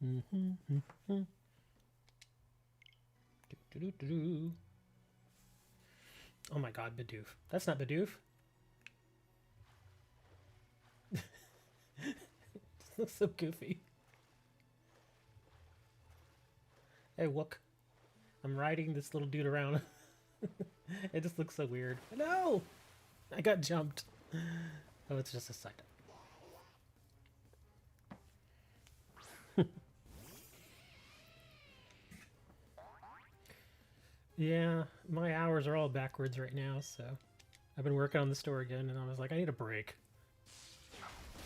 Oh my god, Bidoof. That's not Bidoof. This looks so goofy. Hey, look. I'm riding this little dude around. It just looks so weird. No! I got jumped. Oh, it's just a second. Yeah, my hours are all backwards right now, so I've been working on the store again, and I was like, I need a break.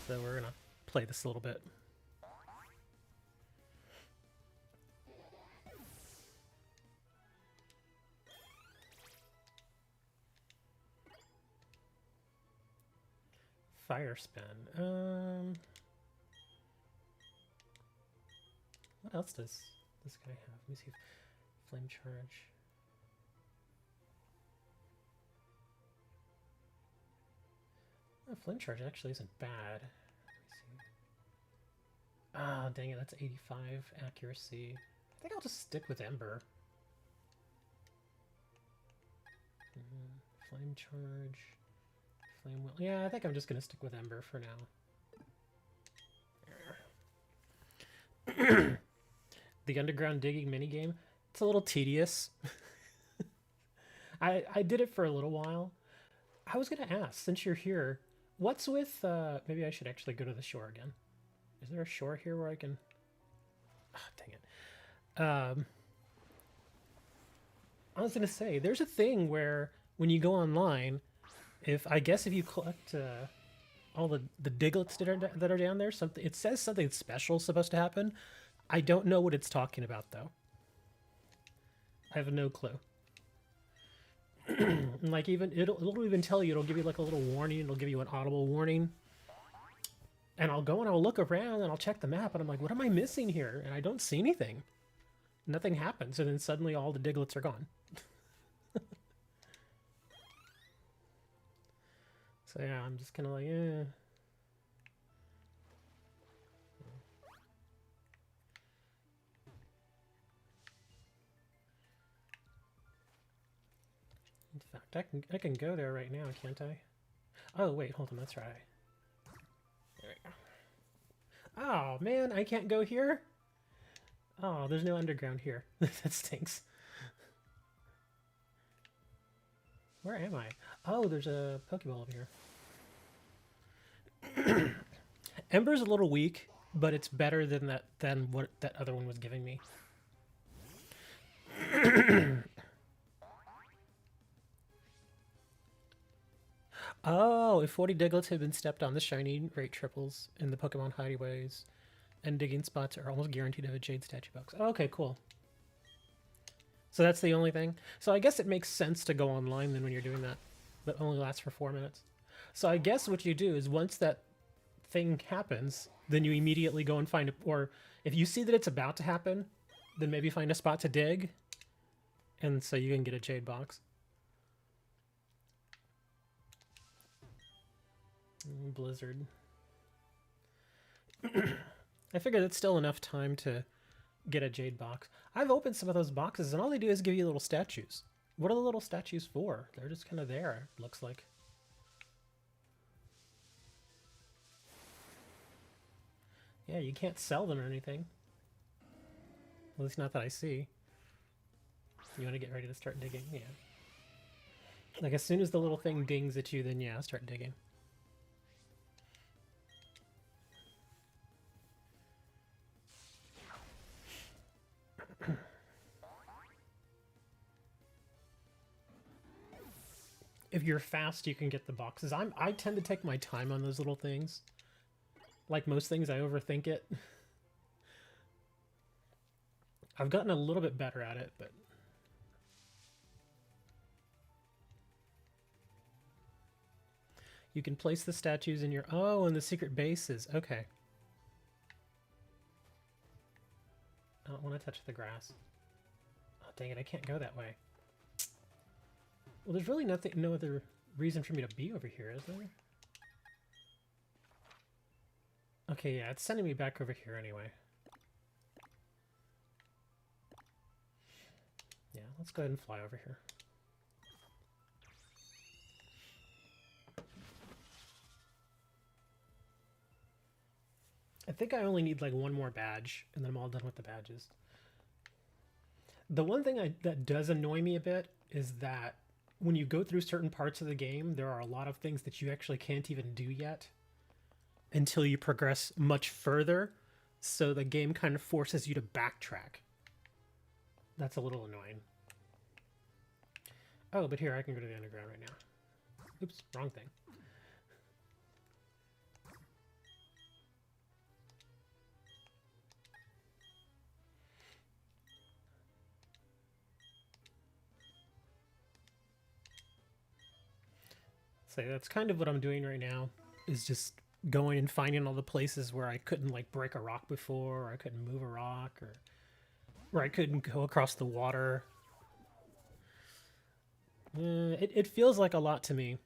So we're gonna play this a little bit. Fire spin. What else does this guy have? Let me see. Flame charge. Oh, flame charge actually isn't bad. Let me see. Ah, dang it, that's 85 accuracy. I think I'll just stick with Ember. Flame charge. Flame will. Yeah, I think I'm just gonna stick with Ember for now. The underground digging minigame. It's a little tedious. I did it for a little while. I was gonna ask, since you're here, what's with maybe I should actually go to the shore again. Is there a shore here where I can dang it. I was gonna say, there's a thing where when you go online, if you collect all the diglets that are down there, something it says something special is supposed to happen. I don't know what it's talking about though. I have no clue. Like even it'll even tell you, it'll give you like a little warning, it'll give you an audible warning. And I'll go and I'll look around and I'll check the map and I'm like, what am I missing here? And I don't see anything. Nothing happens, and then suddenly all the diglets are gone. So yeah, I'm just kind of like, eh. In fact, I can go there right now, can't I? Oh wait, hold on, that's right. There we go. Oh man, I can't go here? Oh, there's no underground here. That stinks. Where am I? Oh, there's a Pokeball over here. Ember's a little weak, but it's better than what that other one was giving me. Oh, if 40 Diglets had been stepped on, the shiny rate triples in the Pokemon hideaways and digging spots are almost guaranteed to have a Jade statue box. Oh, okay, cool. So that's the only thing. So I guess it makes sense to go online then when you're doing that, but only lasts for 4 minutes. So I guess what you do is once that thing happens, then you immediately go and find or if you see that it's about to happen, then maybe find a spot to dig, and so you can get a Jade box. Blizzard. I figured it's still enough time to get a Jade box. I've opened some of those boxes and all they do is give you little statues. What are the little statues for? They're just kind of there, it looks like. Yeah, you can't sell them or anything. At least not that I see. You want to get ready to start digging? Yeah. Like as soon as the little thing dings at you, then yeah, start digging. If you're fast, you can get the boxes. I tend to take my time on those little things. Like most things, I overthink it. I've gotten a little bit better at it, but... You can place the statues in your... Oh, in the secret bases. Okay. I don't want to touch the grass. Oh, dang it, I can't go that way. Well, there's really no other reason for me to be over here, is there? Okay, yeah, it's sending me back over here anyway. let's go ahead and fly over here. I think I only need like one more badge, and then I'm all done with the badges. The one thing that does annoy me a bit is that when you go through certain parts of the game, there are a lot of things that you actually can't even do yet until you progress much further. So the game kind of forces you to backtrack. That's a little annoying. Oh, but here, I can go to the underground right now. Oops, wrong thing. So that's kind of what I'm doing right now, is just going and finding all the places where I couldn't like break a rock before, or I couldn't move a rock, or where I couldn't go across the water. It feels like a lot to me.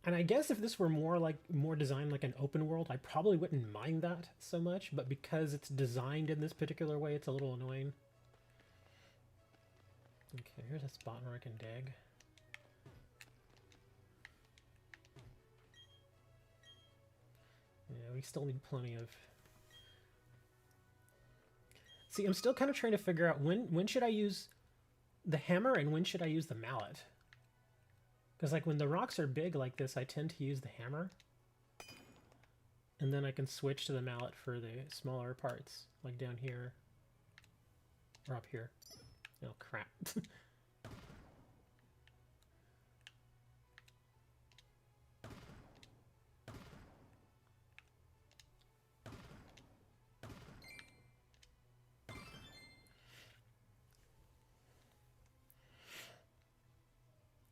And I guess if this were more designed like an open world, I probably wouldn't mind that so much, but because it's designed in this particular way, it's a little annoying. Okay, here's a spot where I can dig. Yeah, we still need plenty of... See, I'm still kind of trying to figure out when should I use the hammer and when should I use the mallet? Because like when the rocks are big like this, I tend to use the hammer. And then I can switch to the mallet for the smaller parts, like down here. Or up here. Oh, crap.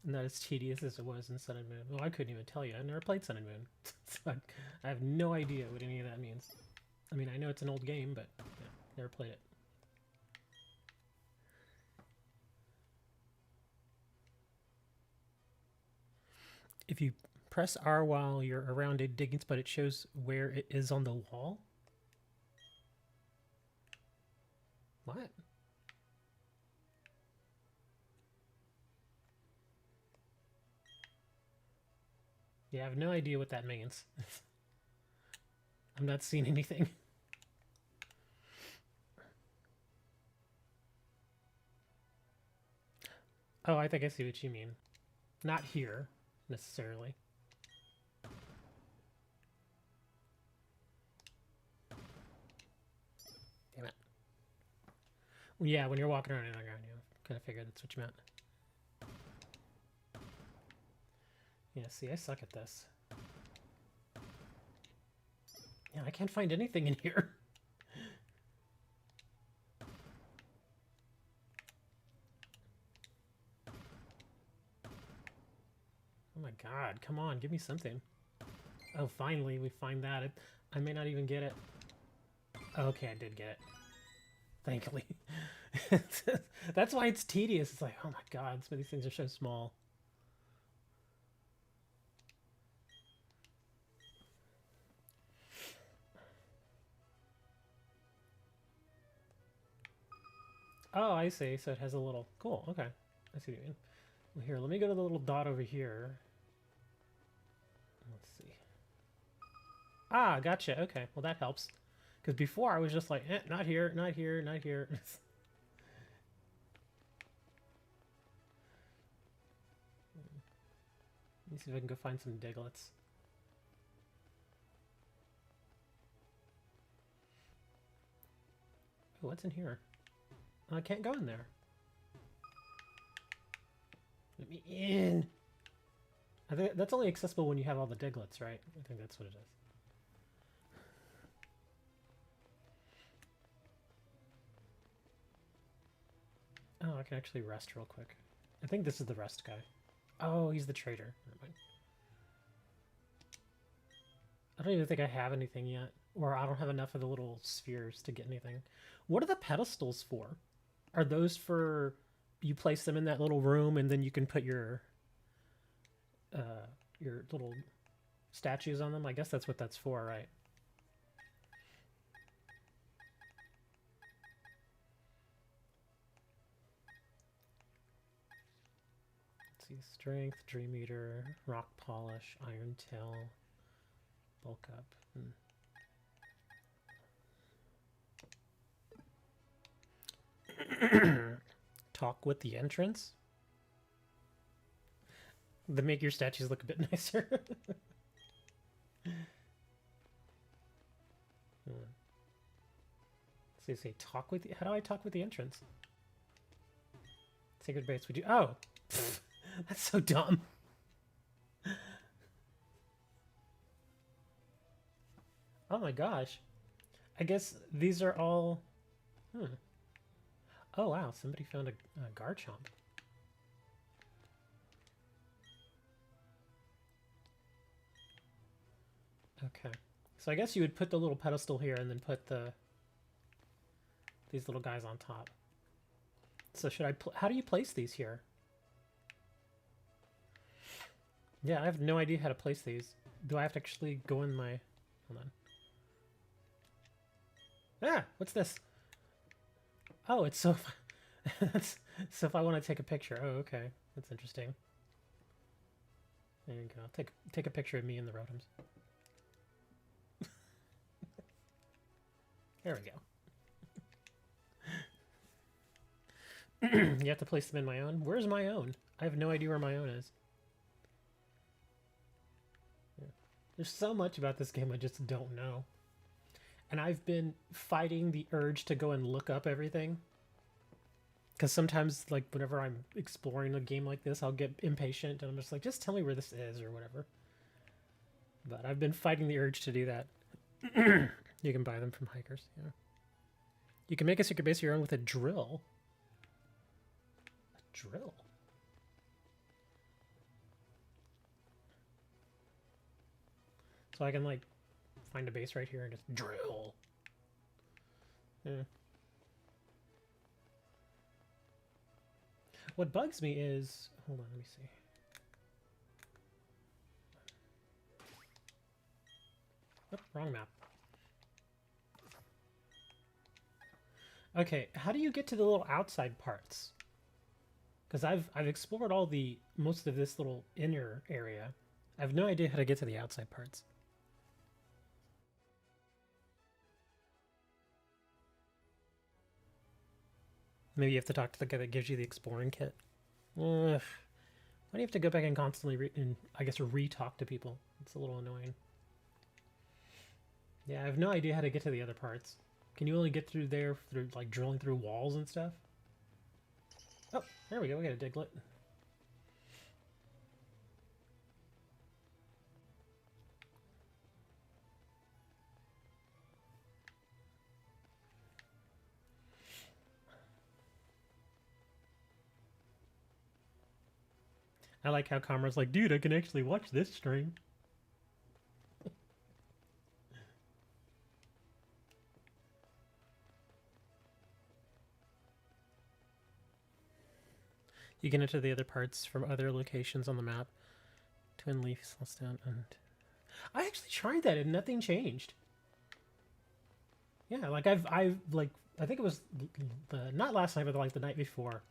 Not as tedious as it was in Sun and Moon. Well, I couldn't even tell you. I've never played Sun and Moon. So I have no idea what any of that means. I mean, I know it's an old game, but yeah, never played it. If you press R while you're around a digging spot, it shows where it is on the wall? What? Yeah, I have no idea what that means. I'm not seeing anything. Oh, I think I see what you mean. Not here, necessarily. Damn it. Well, yeah, when you're walking around in the ground, you kind of figured that's what you meant. Yeah, see, I suck at this. Yeah, I can't find anything in here. Oh my god, come on, give me something. Oh, finally, we find that. I may not even get it. Okay, I did get it. Thankfully. That's why it's tedious. It's like, oh my god, some of these things are so small. Oh, I see. So it has a little... Cool, okay. I see what you mean. Well, here, let me go to the little dot over here. Let's see. Ah, gotcha. Okay, well that helps. Because before I was just like, not here, not here, not here. Let me see if I can go find some diglets. Oh, what's in here? I can't go in there. Let me in. I think that's only accessible when you have all the diglets, right? I think that's what it is. Oh, I can actually rest real quick. I think this is the rest guy. Oh, he's the trader. Never mind. I don't even think I have anything yet. Or I don't have enough of the little spheres to get anything. What are the pedestals for? Are those for... You place them in that little room and then you can put your little statues on them? I guess that's what that's for, right? Let's see, strength, dream eater, rock polish, iron tail, bulk up. Talk with the entrance. They make your statues look a bit nicer. So you say talk with the, how do I talk with the entrance? Sacred base, would you? Oh, that's so dumb. Oh my gosh. I guess these are all. Oh wow, somebody found a Garchomp. Okay, so I guess you would put the little pedestal here and then put these little guys on top. So should I? How do you place these here? Yeah, I have no idea how to place these. Do I have to actually go in my? Hold on. Ah, what's this? Oh, it's so. So if I want to take a picture. Oh, okay, that's interesting. There you go. Take a picture of me and the Rotoms. There we go. You have to place them in my own? Where's my own? I have no idea where my own is. Yeah. There's so much about this game I just don't know. And I've been fighting the urge to go and look up everything. Because sometimes, like, whenever I'm exploring a game like this, I'll get impatient and I'm just like, just tell me where this is or whatever. But I've been fighting the urge to do that. You can buy them from hikers, yeah. You can make a secret base of your own with a drill. A drill? So I can, like, find a base right here and just drill. Yeah. What bugs me is... Hold on, let me see. Oh, wrong map. Okay, how do you get to the little outside parts? Because I've explored all the most of this little inner area. I have no idea how to get to the outside parts. Maybe you have to talk to the guy that gives you the exploring kit. Why do you have to go back and constantly I guess re-talk to people? It's a little annoying. Yeah, I have no idea how to get to the other parts. Can you only get through there through like drilling through walls and stuff? Oh, there we go. We got a Diglett. I like how Kamra's like, dude, I can actually watch this stream. You can enter the other parts from other locations on the map. Twin Leaf, Celestine, and... I actually tried that and nothing changed. Yeah, like I've like, I think it was not last night, but like the night before.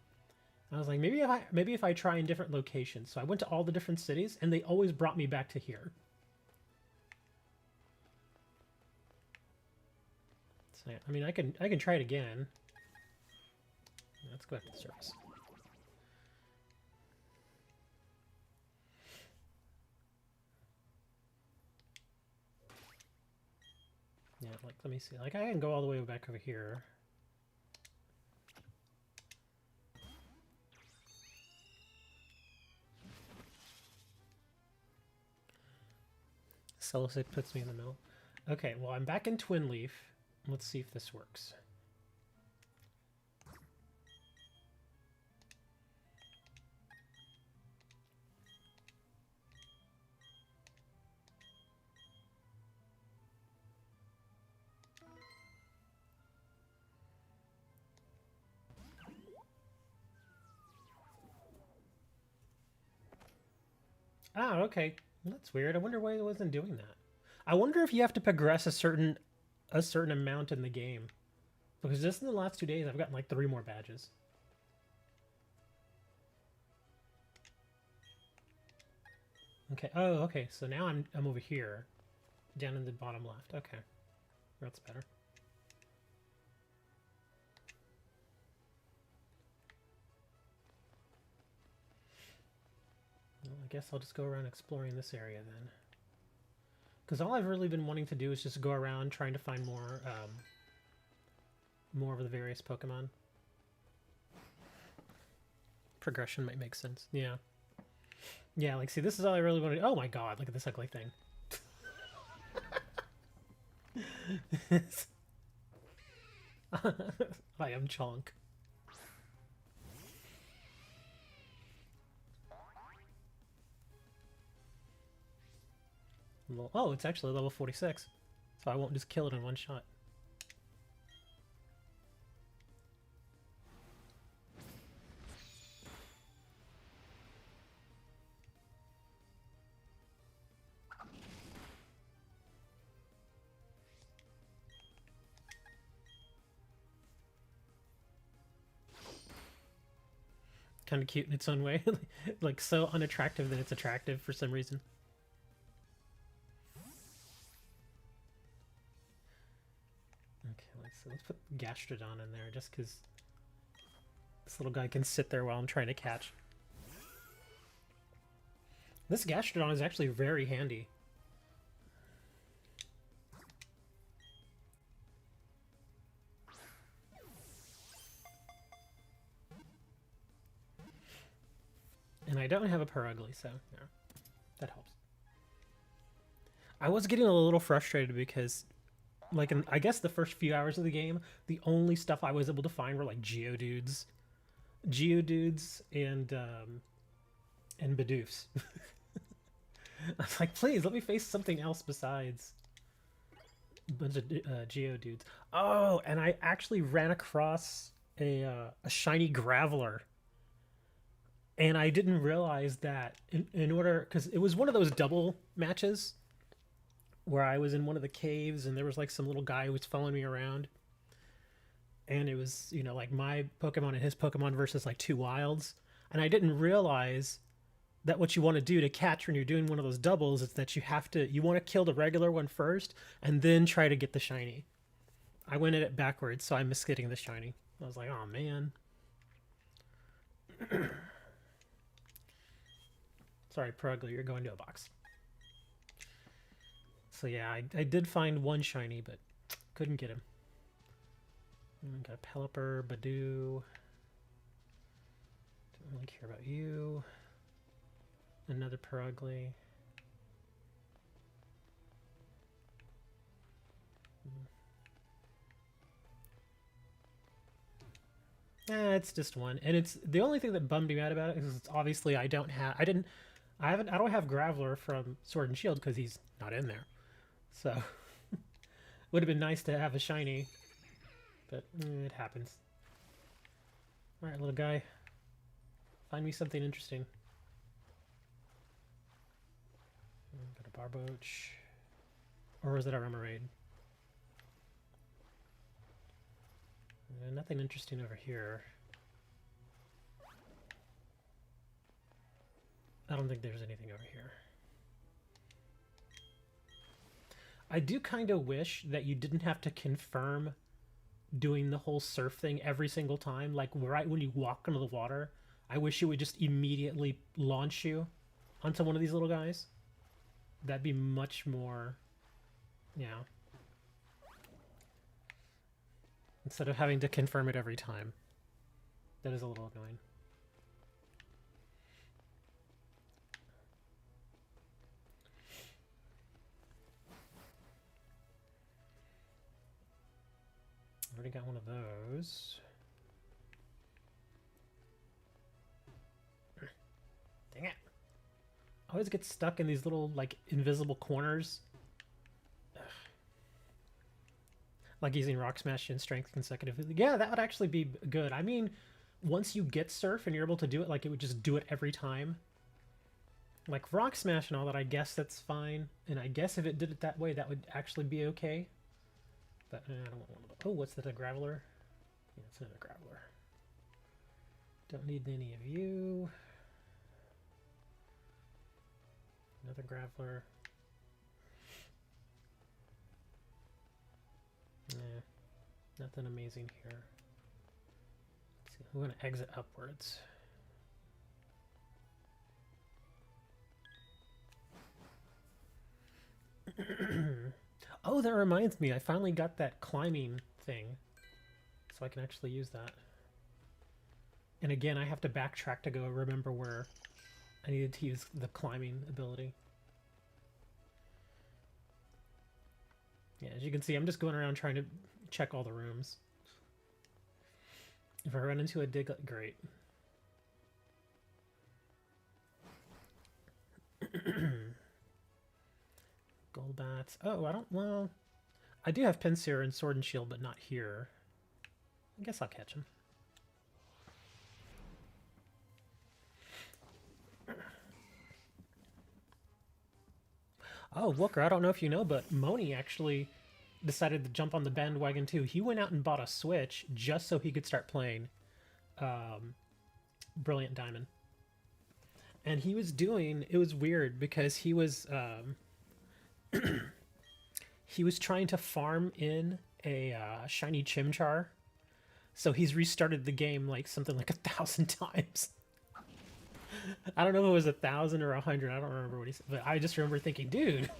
I was like, maybe if I try in different locations. So I went to all the different cities, and they always brought me back to here. So yeah, I mean, I can try it again. Let's go back to the surface. Yeah, like let me see. Like I can go all the way back over here. Celestic puts me in the middle. Okay, well, I'm back in Twin Leaf. Let's see if this works. Ah, okay. That's weird. I wonder why it wasn't doing that. I wonder if you have to progress a certain amount in the game. Because just in the last 2 days, I've gotten like 3 more badges. Okay. Oh, okay. So now I'm over here, down in the bottom left. Okay, that's better. Well, I guess I'll just go around exploring this area then. Because all I've really been wanting to do is just go around trying to find more of the various Pokemon. Progression might make sense. Yeah. Yeah, like, see, this is all I really want to do. Oh my god, look at this ugly thing. I am Chonk. Oh, it's actually level 46. So I won't just kill it in one shot. Kind of cute in its own way. Like, so unattractive that it's attractive for some reason. Okay, let's put Gastrodon in there just because this little guy can sit there while I'm trying to catch. This Gastrodon is actually very handy. And I don't have a Perugly, so yeah, that helps. I was getting a little frustrated because, like, I guess the first few hours of the game, the only stuff I was able to find were like Geodudes, and Bidoofs. I was like, please let me face something else besides a bunch of Geodudes. Oh, and I actually ran across a shiny Graveler. And I didn't realize that in order, because it was one of those double matches where I was in one of the caves and there was like some little guy who was following me around. And it was, you know, like my Pokemon and his Pokemon versus like two wilds. And I didn't realize that what you want to do to catch when you're doing one of those doubles is that you want to kill the regular one first and then try to get the shiny. I went at it backwards, so I missed getting the shiny. I was like, oh man. Sorry, Perugly, you're going to a box. So yeah, I did find one shiny, but couldn't get him. Got a Pelipper, Badoo. Don't really care about you. Another Perugly. It's just one, and it's the only thing that bummed me out about it is it's obviously I don't have Graveler from Sword and Shield because he's not in there. So would have been nice to have a shiny, but it happens. All right, little guy, find me something interesting. Got a Barboach, or was it a Remoraid? Nothing interesting over here. I don't think there's anything over here. I do kind of wish that you didn't have to confirm doing the whole surf thing every single time. Like right when you walk into the water, I wish it would just immediately launch you onto one of these little guys. That'd be much more, yeah. Instead of having to confirm it every time. That is a little annoying. Already got one of those. Dang it. I always get stuck in these little, like, invisible corners. Ugh. Like using Rock Smash and Strength consecutively. Yeah, that would actually be good. I mean, once you get Surf and you're able to do it, like, it would just do it every time. Like, Rock Smash and all that, I guess that's fine. And I guess if it did it that way, that would actually be okay. But I don't want one of those. Oh, what's that, a Graveler? Yeah, it's another Graveler. Don't need any of you. Another Graveler. Nah, nothing amazing here. Let's see, we're gonna exit upwards. Oh, that reminds me, I finally got that climbing thing, so I can actually use that. And again, I have to backtrack to go remember where I needed to use the climbing ability. Yeah, as you can see, I'm just going around trying to check all the rooms. If I run into a Diglett, great. Golbats. Oh, I don't... Well, I do have Pinsir and Sword and Shield, but not here. I guess I'll catch him. Oh, Wooker, I don't know if you know, but Moni actually decided to jump on the bandwagon too. He went out and bought a Switch just so he could start playing Brilliant Diamond. And he was doing... It was weird because he was... he was trying to farm in a shiny Chimchar. So he's restarted the game like something like 1,000 times. I don't know if it was 1,000 or 100. I don't remember what he said, but I just remember thinking, dude,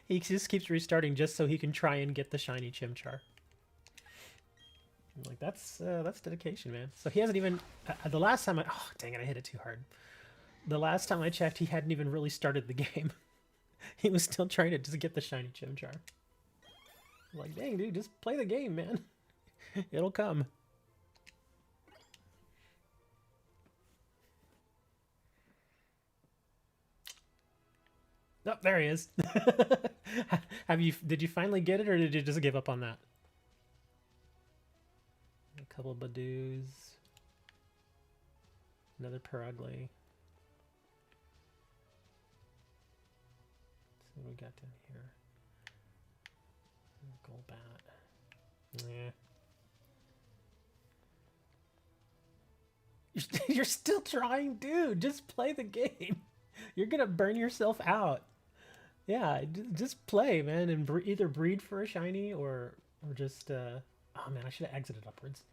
he just keeps restarting just so he can try and get the shiny Chimchar. I'm like, that's dedication, man. So he hasn't even. The last time oh dang it, I hit it too hard. The last time I checked, he hadn't even really started the game. He was still trying to just get the shiny Chimchar. I'm like, dang, dude, just play the game, man. It'll come. Oh, there he is. Did you finally get it, or did you just give up on that? A couple of Badoos. Another Perugly. Let's see what we got down here. Golbat. Yeah. You're still trying, dude. Just play the game. You're gonna burn yourself out. Yeah, just play, man, and either breed for a shiny or just. Oh man, I should have exited upwards.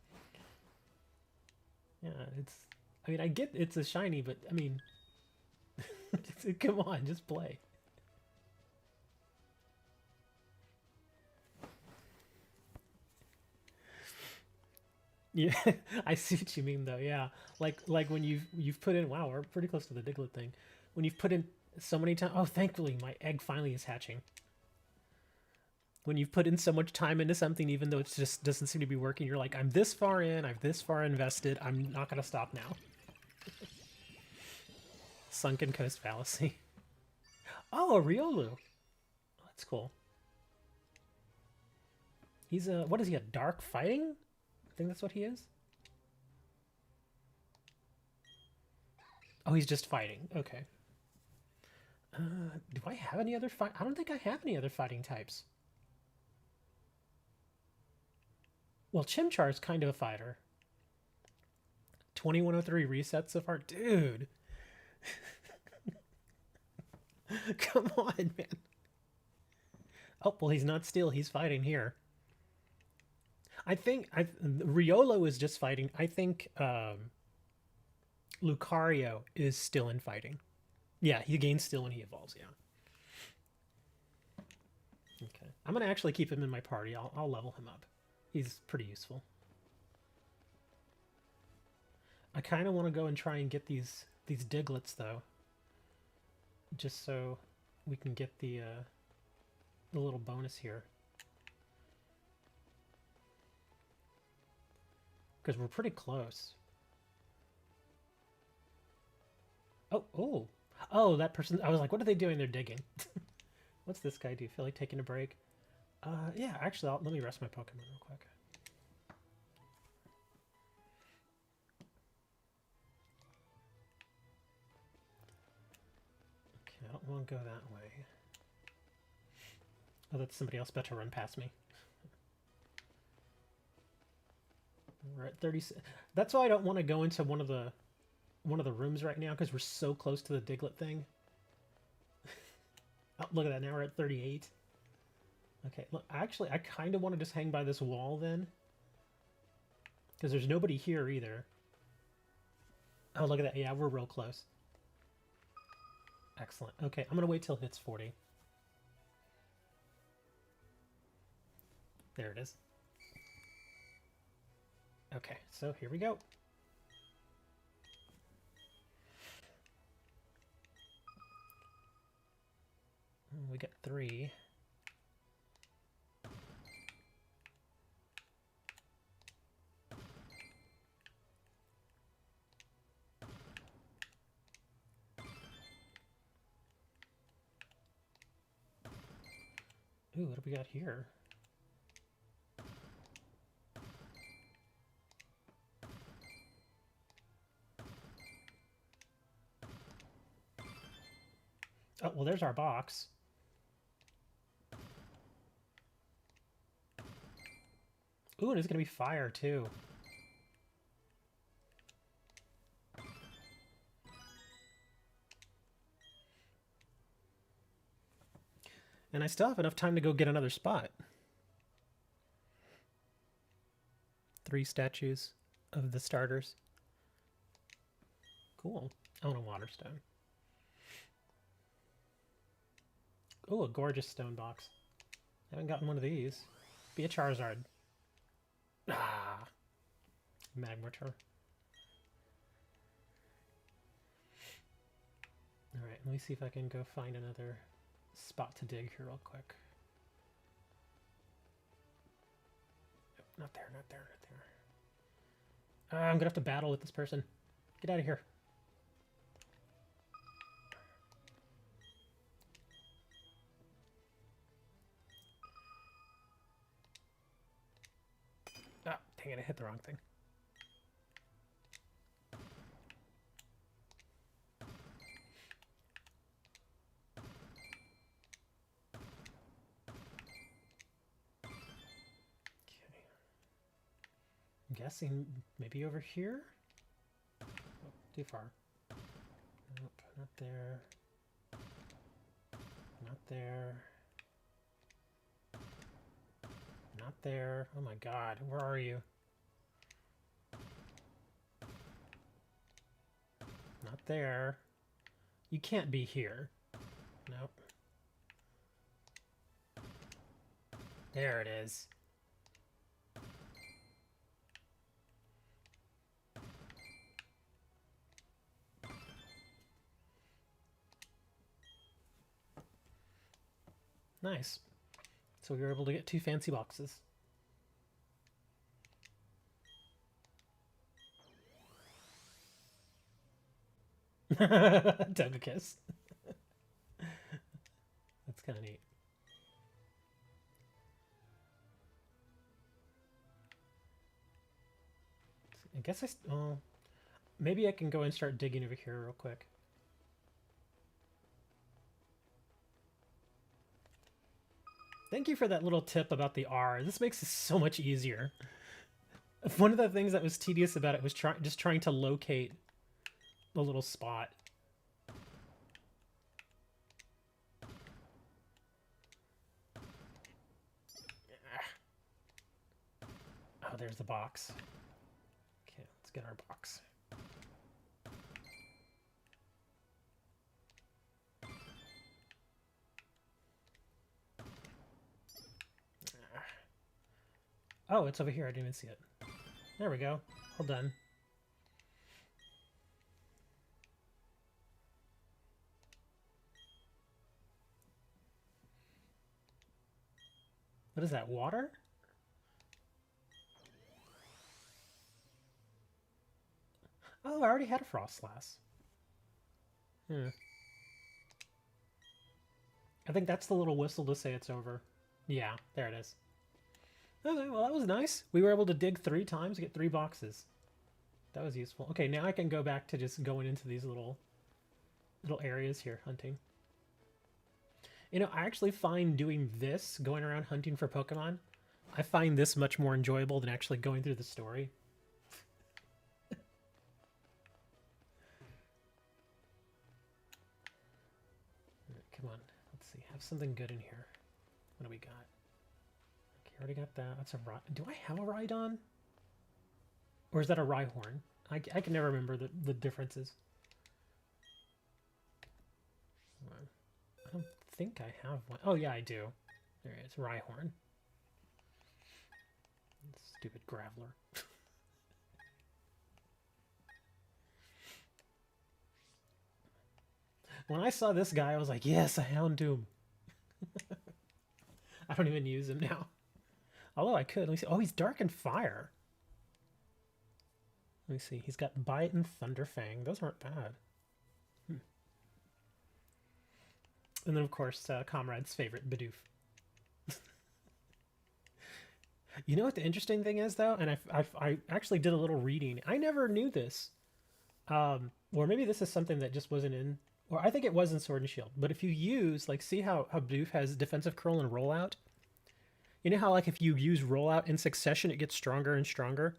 Yeah, it's. I mean, I get it's a shiny, but I mean, come on, just play. Yeah, I see what you mean though. Yeah, like when you've put in. Wow, we're pretty close to the Diglett thing. When you've put in so many times. Oh, thankfully my egg finally is hatching. When you've put in so much time into something, even though it just doesn't seem to be working, you're like, I'm this far in. I've this far invested. I'm not gonna stop now. Sunken Coast Fallacy. Oh, a Riolu. Oh, that's cool. He's a... What is he, a dark fighting? I think that's what he is. Oh, he's just fighting. Okay. Do I have any other fight? I don't think I have any other fighting types. Well, Chimchar is kind of a fighter. 2103 resets so far. Dude. Come on, man. Oh, well, he's not still. He's fighting here. I think Riolo is just fighting. I think Lucario is still in fighting. Yeah, he gains still when he evolves, yeah. Okay. I'm going to actually keep him in my party. I'll level him up. He's pretty useful. I kind of want to go and try and get these Digletts, though. Just so we can get the little bonus here. Because we're pretty close. Oh, that person. I was like, what are they doing? They're digging. What's this guy do? Feel like taking a break? Yeah, actually, let me rest my Pokemon real quick. Okay, I don't want to go that way. Oh, that's somebody else about to run past me. We're at 30. That's why I don't want to go into one of the rooms right now, because we're so close to the Diglett thing. Oh, look at that. Now we're at 38. Okay, look, actually, I kind of want to just hang by this wall then. Because there's nobody here either. Oh, look at that. Yeah, we're real close. Excellent. Okay, I'm going to wait till it hits 40. There it is. Okay, so here we go. We got 3. Ooh, what do we got here? Oh, well, there's our box. Ooh, and it's going to be fire, too. And I still have enough time to go get another spot. 3 statues of the starters. Cool. I want a water stone. Ooh, a gorgeous stone box. Haven't gotten one of these. Be a Charizard. Ah! Magmortar. Alright, let me see if I can go find another spot to dig here real quick. Nope, not there, not there, not there. I'm gonna have to battle with this person. Get out of here. Ah, dang it, I hit the wrong thing. I'm guessing maybe over here? Oh, too far. Nope, not there. Not there. Not there. Oh my god, where are you? Not there. You can't be here. Nope. There it is. Nice. So we were able to get 2 fancy boxes. Togekiss. That's kind of neat. I guess well, maybe I can go and start digging over here real quick. Thank you for that little tip about the R. This makes it so much easier. One of the things that was tedious about it was just trying to locate the little spot. Oh, there's the box. Okay, let's get our box. Oh, it's over here. I didn't even see it. There we go. All done. What is that, water? Oh, I already had a Frostlass. I think that's the little whistle to say it's over. Yeah, there it is. Okay, well, that was nice. We were able to dig 3 times, get 3 boxes. That was useful. Okay, now I can go back to just going into these little areas here, hunting. You know, I actually find doing this, going around hunting for Pokemon, I find this much more enjoyable than actually going through the story. Come on. Let's see. Have something good in here. What do we got? Okay, already got that. That's a do I have a Rhydon? Or is that a Rhyhorn? I can never remember the differences. I don't think I have one. Oh yeah, I do. There it is, Rhyhorn. Stupid Graveler. When I saw this guy, I was like, yes, a Houndoom. I don't even use him now. Although I could. Let me see. Oh, he's Dark and Fire. Let me see. He's got Bite and Thunder Fang. Those aren't bad. And then, of course, Comrade's favorite, Bidoof. You know what the interesting thing is, though? And I actually did a little reading. I never knew this. Or maybe this is something that just wasn't in... Or I think it was in Sword and Shield. But if you use... Like, see how Bidoof has Defensive Curl and Rollout? You know how, like, if you use Rollout in succession, it gets stronger and stronger?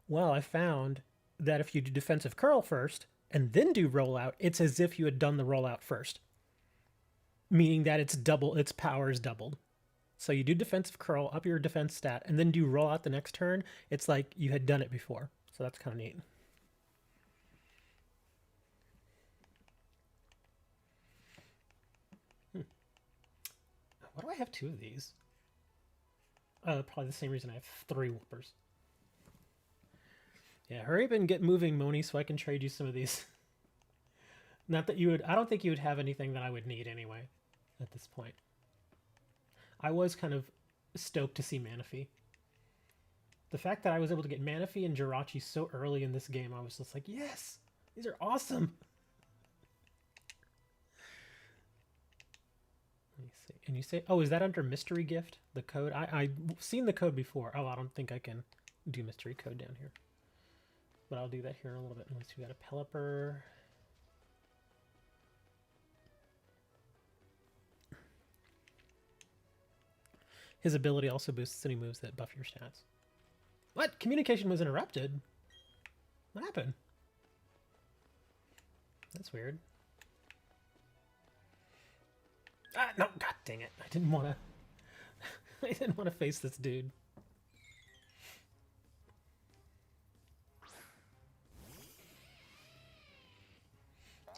Well, I found that if you do Defensive Curl first, and then do Rollout, it's as if you had done the Rollout first. Meaning that its power is doubled. So you do Defensive Curl, up your defense stat, and then do Rollout the next turn. It's like you had done it before. So that's kind of neat. Why do I have 2 of these? Probably the same reason I have 3 Whoopers. Yeah, hurry up and get moving, Moni, so I can trade you some of these. Not that you would... I don't think you would have anything that I would need anyway at this point. I was kind of stoked to see Manaphy. The fact that I was able to get Manaphy and Jirachi so early in this game, I was just like, yes! These are awesome! Let me see. And you say... Oh, is that under Mystery Gift? The code? I've seen the code before. Oh, I don't think I can do Mystery Code down here. But I'll do that here in a little bit. Once we got a Pelipper... His ability also boosts any moves that buff your stats. What? Communication was interrupted? What happened? That's weird. Ah, no, god dang it. I didn't want to... I didn't want to face this dude.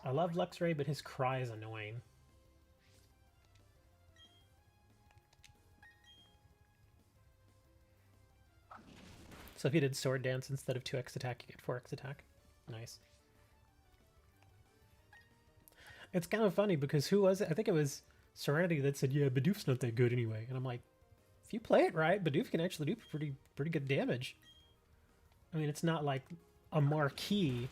I love Luxray, but his cry is annoying. So if you did Sword Dance instead of 2x attack, you get 4x attack. Nice. It's kind of funny because who was it? I think it was Serenity that said, yeah, Bidoof's not that good anyway. And I'm like, if you play it right, Bidoof can actually do pretty good damage. I mean, it's not like a marquee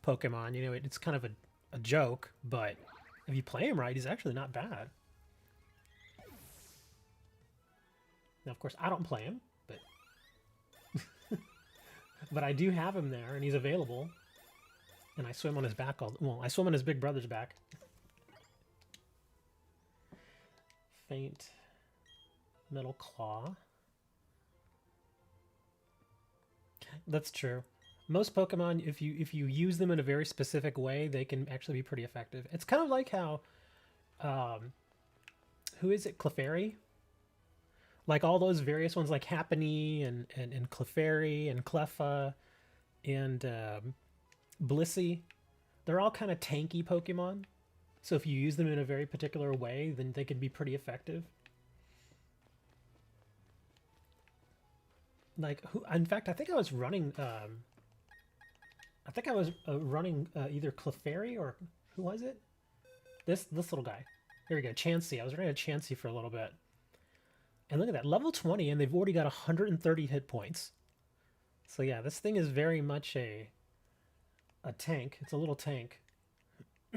Pokemon, you know, it's kind of a joke, but if you play him right, he's actually not bad. Now, of course, I don't play him, but... but I do have him there, and he's available. And I swim on his back well, I swim on his big brother's back. Faint Metal Claw. That's true. Most Pokemon, if you use them in a very specific way, they can actually be pretty effective. It's kind of like how, who is it, Clefairy? Like all those various ones like Happiny and Clefairy and Cleffa and Blissey, they're all kind of tanky Pokemon. So if you use them in a very particular way, then they can be pretty effective. Like, in fact, I think I was running... either Clefairy or... Who was it? This little guy. Here we go, Chansey. I was running a Chansey for a little bit. And look at that, level 20, and they've already got 130 hit points. So yeah, this thing is very much a tank. It's a little tank.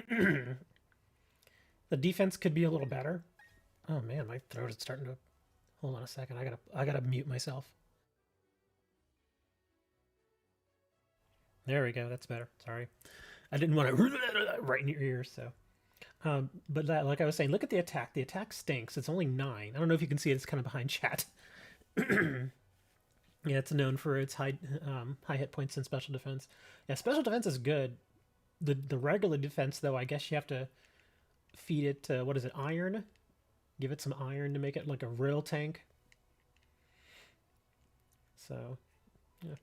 The defense could be a little better. Oh man, my throat is starting to... Hold on a second, I gotta mute myself. There we go, that's better. Sorry. I didn't want to right in your ears, so... but that, like I was saying, look at the attack. The attack stinks. It's only 9. I don't know if you can see it. It's kind of behind chat. Yeah, it's known for its high hit points and special defense. Yeah, special defense is good. The regular defense, though, I guess you have to feed it, what is it, iron? Give it some iron to make it like a real tank. So, yeah.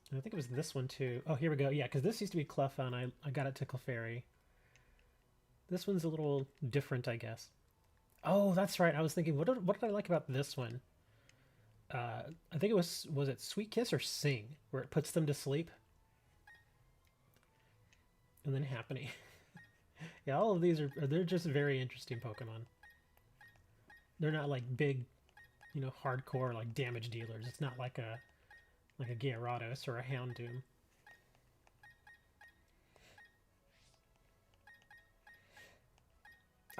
And I think it was this one too. Oh, here we go. Yeah, because this used to be Cleffa, and I got it to Clefairy. This one's a little different, I guess. Oh, that's right. I was thinking, what did I like about this one? I think it was it Sweet Kiss or Sing, where it puts them to sleep? And then Happiny. Yeah, all of these they're just very interesting Pokemon. They're not like big, you know, hardcore like damage dealers. It's not like a Gyarados or a Houndoom.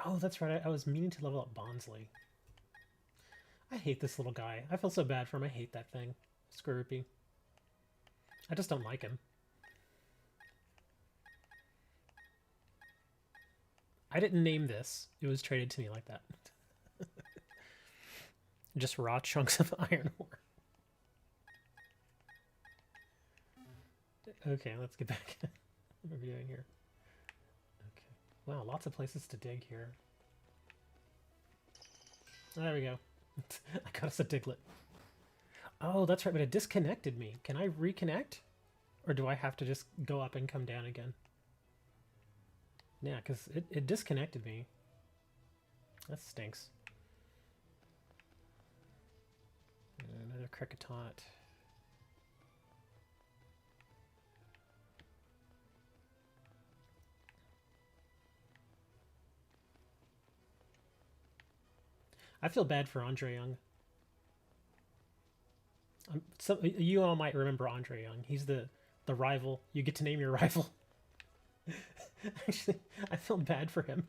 Oh, that's right. I was meaning to level up Bonsly. I hate this little guy. I feel so bad for him. I hate that thing. Scorpy. I just don't like him. I didn't name this. It was traded to me like that. Just raw chunks of iron ore. Okay, let's get back. What are we doing here? Okay. Wow, lots of places to dig here. There we go. I got us a Diglett. Oh, that's right, but it disconnected me. Can I reconnect? Or do I have to just go up and come down again? Yeah, because it disconnected me. That stinks. Another Kricketot. I feel bad for Andre Young. You all might remember Andre Young. He's the rival. You get to name your rival. Actually, I feel bad for him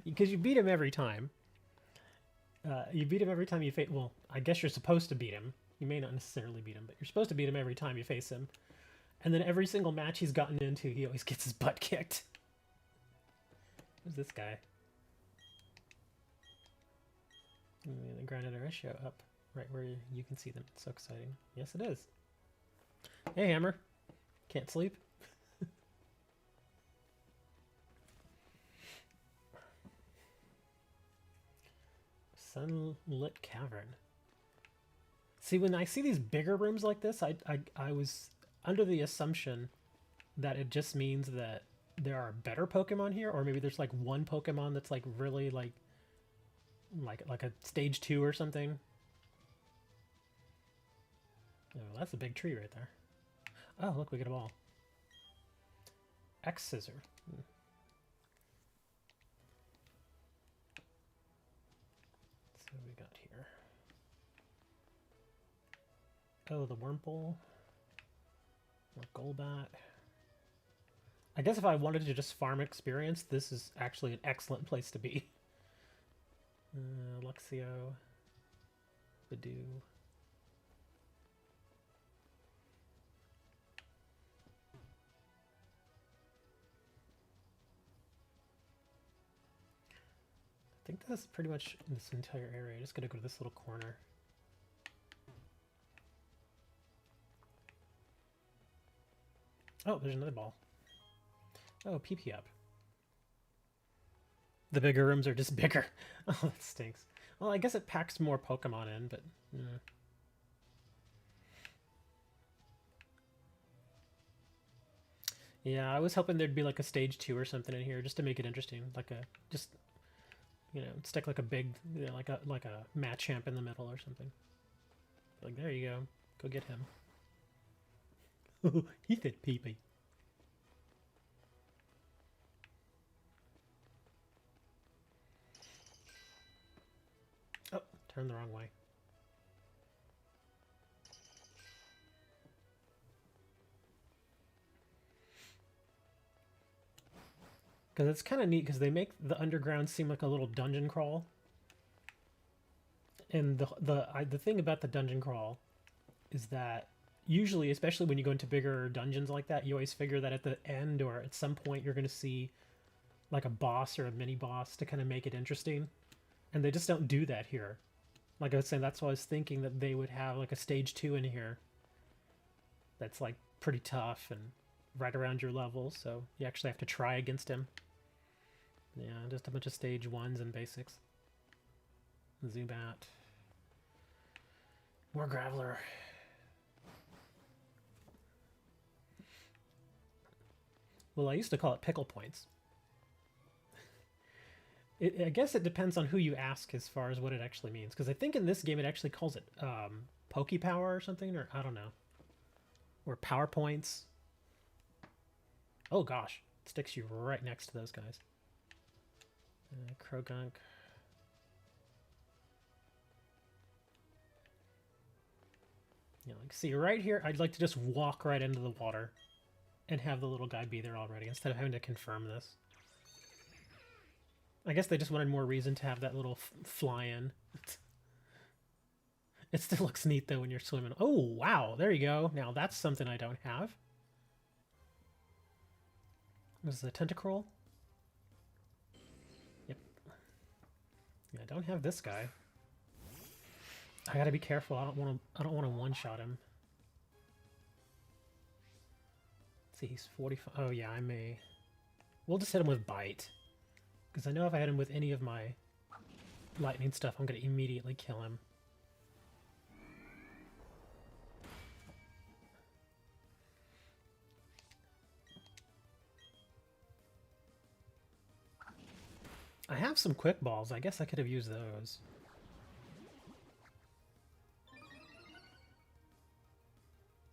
because you beat him every time. You beat him every time you face. Well, I guess you're supposed to beat him. You may not necessarily beat him, but you're supposed to beat him every time you face him. And then every single match he's gotten into, he always gets his butt kicked. Who's this guy? The Grounded Ratio up right where you can see them. It's so exciting. Yes, it is. Hey, Hammer. Can't sleep? Sunlit Cavern. See, when I see these bigger rooms like this, I was under the assumption that it just means that there are better Pokemon here, or maybe there's like one Pokemon that's like really like a stage 2 or something. Oh, that's a big tree right there. Oh, look, we get a ball. X Scissor. So we got here. Oh, the Wurmple. Or Golbat. I guess if I wanted to just farm experience, this is actually an excellent place to be. Luxio. Badoo. I think that's pretty much this entire area. I just gotta go to this little corner. Oh, there's another ball. Oh, PP up. The bigger rooms are just bigger. Oh, that stinks. Well, I guess it packs more Pokemon in, but... Yeah, I was hoping there'd be like a stage 2 or something in here just to make it interesting. Like a... just... you know, stick like a big... you know, like a Machamp in the middle or something. Like, there you go. Go get him. He said pee-pee. Oh, turned the wrong way. Because it's kind of neat because they make the underground seem like a little dungeon crawl. And the thing about the dungeon crawl is that usually, especially when you go into bigger dungeons like that, you always figure that at the end or at some point you're going to see like a boss or a mini boss to kind of make it interesting. And they just don't do that here. Like I was saying, that's why I was thinking that they would have like a stage 2 in here that's like pretty tough and right around your level, so you actually have to try against him. Yeah, just a bunch of stage 1s and basics. Zubat. More Graveler. Well, I used to call it pickle points. I guess it depends on who you ask as far as what it actually means. Because I think in this game it actually calls it Poke Power or something, or I don't know. Or Power Points. Oh gosh, it sticks you right next to those guys. Krogunk. Yeah, like see right here, I'd like to just walk right into the water and have the little guy be there already instead of having to confirm this. I guess they just wanted more reason to have that little fly-in. It still looks neat though when you're swimming. Oh, wow, there you go. Now that's something I don't have. This is a Tentacruel. Yep. Yeah, I don't have this guy. I gotta be careful. I don't want to one-shot him. Let's see, he's 45. Oh yeah, I may. We'll just hit him with Bite. Because I know if I hit him with any of my lightning stuff, I'm going to immediately kill him. I have some quick balls. I guess I could have used those.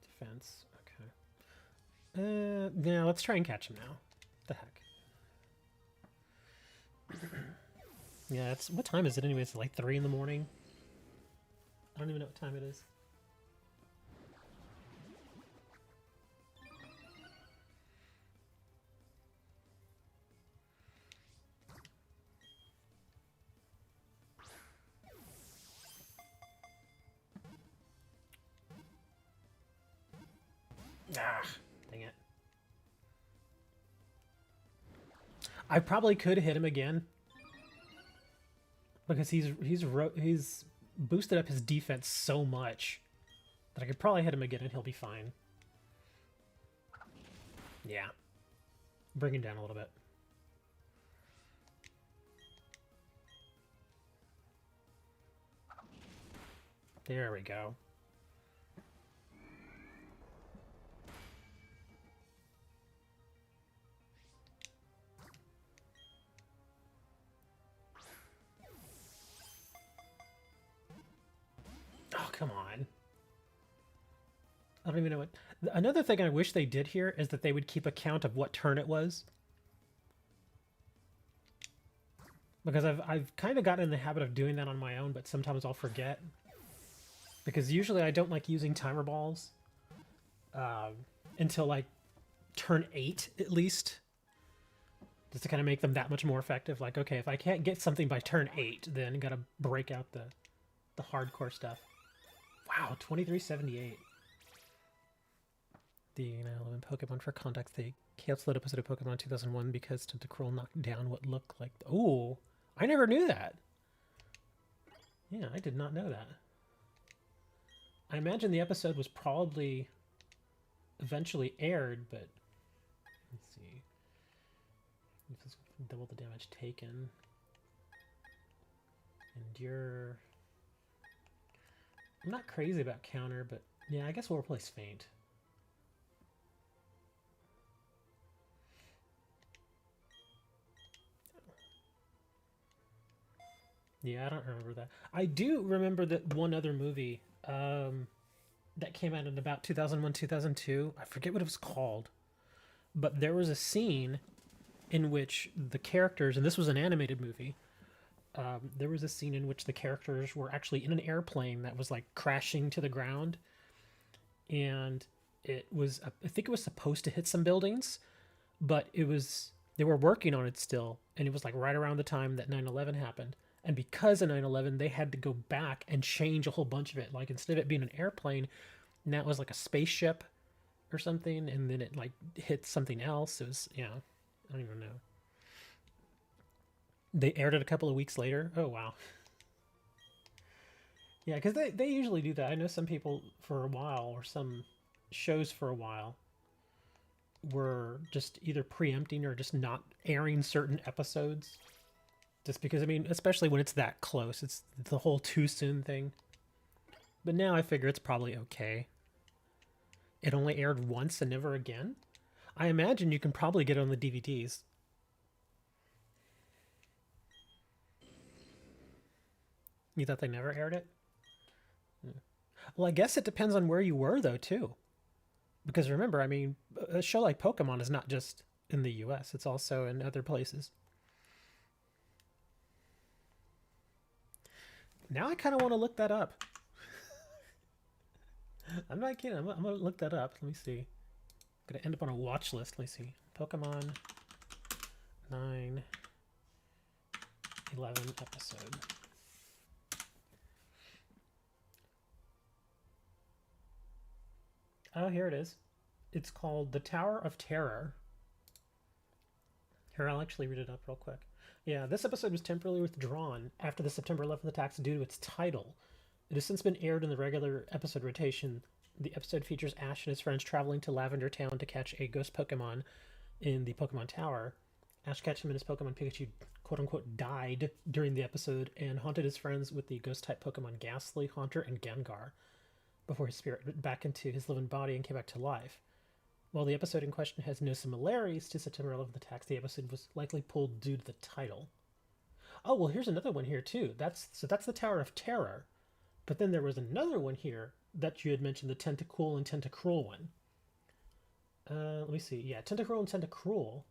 Defense. Okay. Yeah, let's try and catch him now. What the heck? Yeah, it's what time is it anyway? It's like 3 in the morning. I don't even know what time it is. Ah, dang it. I probably could hit him again. Because he's boosted up his defense so much that I could probably hit him again and he'll be fine. Yeah. Bring him down a little bit. There we go. Oh, come on. I don't even know what... Another thing I wish they did here is that they would keep account of what turn it was. Because I've kind of gotten in the habit of doing that on my own, but sometimes I'll forget. Because usually I don't like using timer balls until like turn 8 at least. Just to kind of make them that much more effective. Like, okay, if I can't get something by turn 8, then I gotta break out the hardcore stuff. Wow, 2378. The 9/11 Pokemon for context, they canceled that episode of Pokemon 2001 because Tentacruel knocked down what looked like... Oh, I never knew that. Yeah, I did not know that. I imagine the episode was probably eventually aired, but... Let's see. Double the damage taken. Endure... I'm not crazy about counter, but yeah, I guess we'll replace Faint. Yeah, I don't remember that. I do remember that one other movie that came out in about 2001, 2002. I forget what it was called. But there was a scene in which the characters, and this was an animated movie, there was a scene in which the characters were actually in an airplane that was like crashing to the ground. And it was, I think it was supposed to hit some buildings, but it was, they were working on it still. And it was like right around the time that 9/11 happened. And because of 9/11, they had to go back and change a whole bunch of it. Like instead of it being an airplane, now it was like a spaceship or something. And then it like hit something else. It was, yeah, I don't even know. They aired it a couple of weeks later. Oh, wow. Yeah, because they usually do that. I know some people for a while, or some shows for a while, were just either preempting or just not airing certain episodes. Just because, I mean, especially when it's that close, it's the whole too soon thing. But now I figure it's probably okay. It only aired once and never again. I imagine you can probably get it on the DVDs. You thought they never aired it? Well, I guess it depends on where you were, though, too. Because remember, I mean, a show like Pokemon is not just in the US, it's also in other places. Now I kind of want to look that up. I'm not kidding. I'm going to look that up. Let me see. I'm going to end up on a watch list. Let me see. Pokemon 9, 11 episode. Oh, here it is. It's called The Tower of Terror. Here, I'll actually read it up real quick. Yeah, this episode was temporarily withdrawn after the September 11th attacks due to its title. It has since been aired in the regular episode rotation. The episode features Ash and his friends traveling to Lavender Town to catch a ghost Pokemon in the Pokemon Tower. Ash catches him and his Pokemon Pikachu quote-unquote died during the episode and haunted his friends with the ghost-type Pokemon Ghastly, Haunter, and Gengar before his spirit went back into his living body and came back to life. While the episode in question has no similarities to September 11th attacks, the episode was likely pulled due to the title. Oh, well, here's another one here, too. That's the Tower of Terror. But then there was another one here that you had mentioned, the Tentacool and Tentacruel one. Let me see. Yeah, Tentacruel and Tentacruel.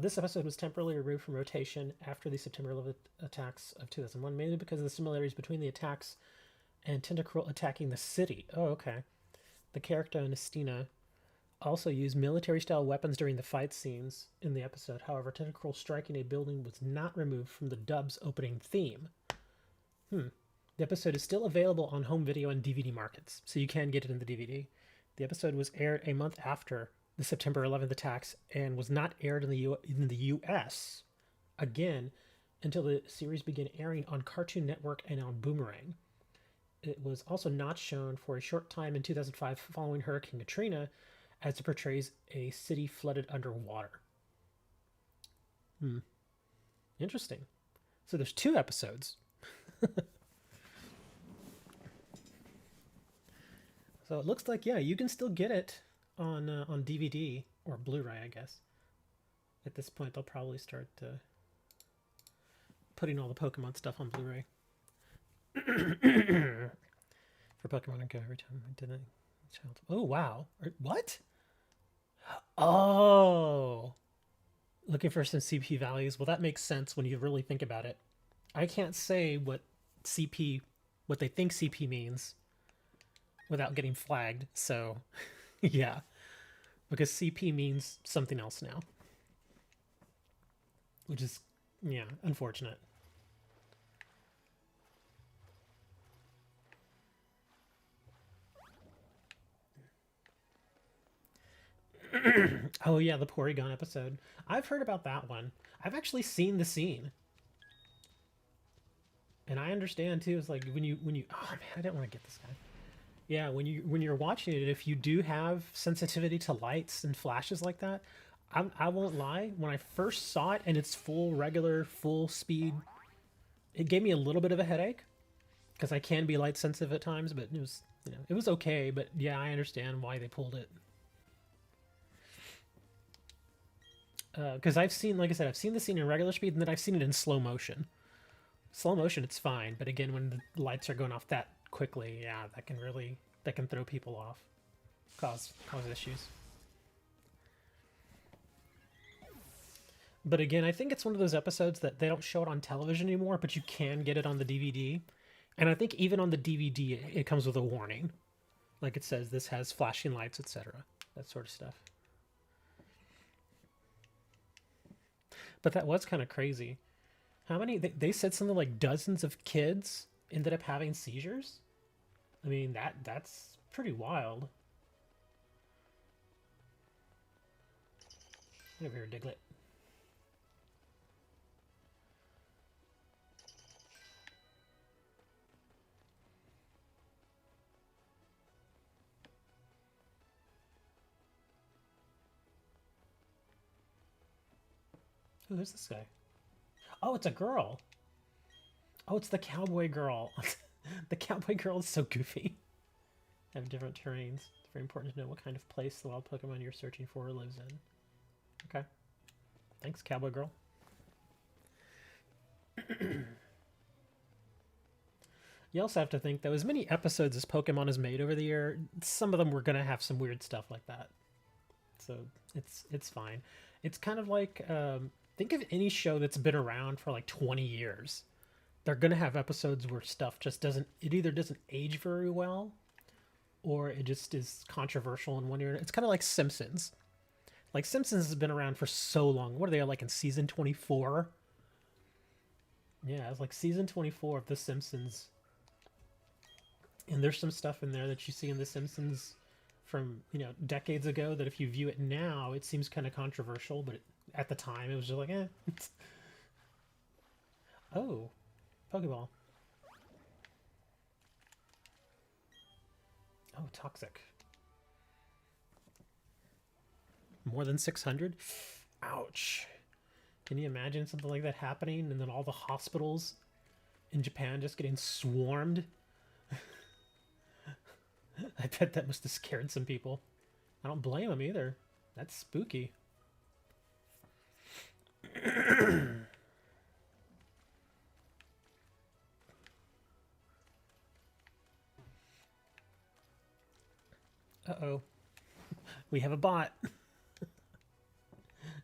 This episode was temporarily removed from rotation after the September 11th attacks of 2001, mainly because of the similarities between the attacks and Tentacruel attacking the city. Oh, okay. The character Nestina also used military-style weapons during the fight scenes in the episode. However, Tentacruel striking a building was not removed from the dub's opening theme. The episode is still available on home video and DVD markets, so you can get it in the DVD. The episode was aired a month after the September 11th attacks and was not aired in the US again until the series began airing on Cartoon Network and on Boomerang. It was also not shown for a short time in 2005 following Hurricane Katrina, as it portrays a city flooded underwater. Interesting. So there's 2 episodes. So it looks like, yeah, you can still get it on DVD or Blu-ray, I guess. At this point, they'll probably start putting all the Pokemon stuff on Blu-ray. For Pokemon Go, every time I did it. Oh, wow. What? Oh. Looking for some CP values. Well, that makes sense when you really think about it. I can't say what they think CP means without getting flagged. So, yeah. Because CP means something else now. Which is, yeah, unfortunate. Oh yeah, the Porygon episode. I've heard about that one. I've actually seen the scene. And I understand too, it's like when you oh man, I didn't want to get this guy. Yeah, when you're watching it, if you do have sensitivity to lights and flashes like that, I won't lie, when I first saw it and it's full speed, it gave me a little bit of a headache because I can be light sensitive at times, but it was, it was okay, but yeah, I understand why they pulled it. Because I've seen, like I said, I've seen the scene in regular speed, and then I've seen it in slow motion. Slow motion, it's fine, but again, when the lights are going off that quickly, yeah, that can throw people off, cause issues. But again, I think it's one of those episodes that they don't show it on television anymore, but you can get it on the DVD. And I think even on the DVD, it comes with a warning, like it says this has flashing lights, etc., that sort of stuff. But that was kind of crazy. How many? They said something like dozens of kids ended up having seizures. I mean, that's pretty wild. Get over here, Diglett. Ooh, who's this guy? Oh, it's a girl. Oh, it's the cowboy girl. The cowboy girl is so goofy. Have different terrains. It's very important to know what kind of place the wild Pokemon you're searching for lives in. Okay. Thanks, cowboy girl. You also have to think, though, as many episodes as Pokemon has made over the year, some of them were going to have some weird stuff like that. So it's fine. It's kind of like, think of any show that's been around for like 20 years. They're going to have episodes where stuff just doesn't, it either doesn't age very well, or it just is controversial in one year. It's kind of like Simpsons. Like, Simpsons has been around for so long. What are they, like, in season 24? Yeah, it's like season 24 of The Simpsons. And there's some stuff in there that you see in The Simpsons from, you know, decades ago that if you view it now, it seems kind of controversial, but at the time it was just like, eh. Oh, Pokeball. Oh, toxic. More than 600? Ouch. Can you imagine something like that happening and then all the hospitals in Japan just getting swarmed? I bet that must have scared some people. I don't blame them either. That's spooky. Uh-oh. We have a bot.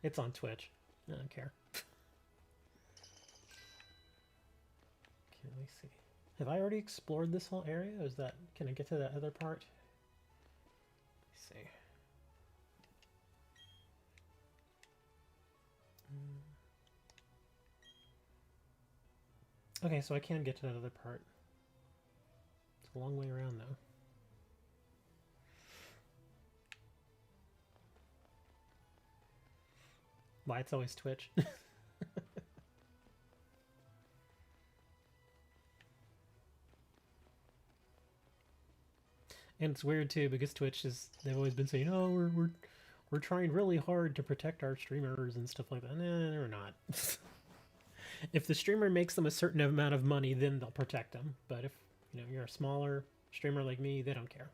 It's on Twitch. I don't care. Okay, let me see. Have I already explored this whole area? Is that, can I get to that other part? Let's see. Okay, so I can get to that other part. It's a long way around though. Why it's always Twitch. And it's weird too because Twitch is, they've always been saying, oh, we're trying really hard to protect our streamers and stuff like that. Nah, they're not. If the streamer makes them a certain amount of money, then they'll protect them. But if, you know, you're a smaller streamer like me, they don't care.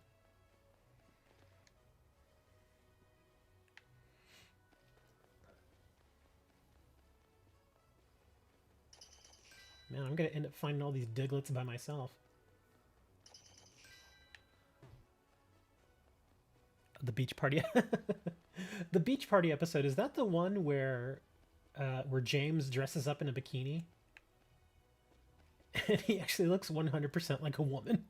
Man, I'm gonna end up finding all these Diglets by myself. The beach party. The beach party episode, is that the one where James dresses up in a bikini? And he actually looks 100% like a woman.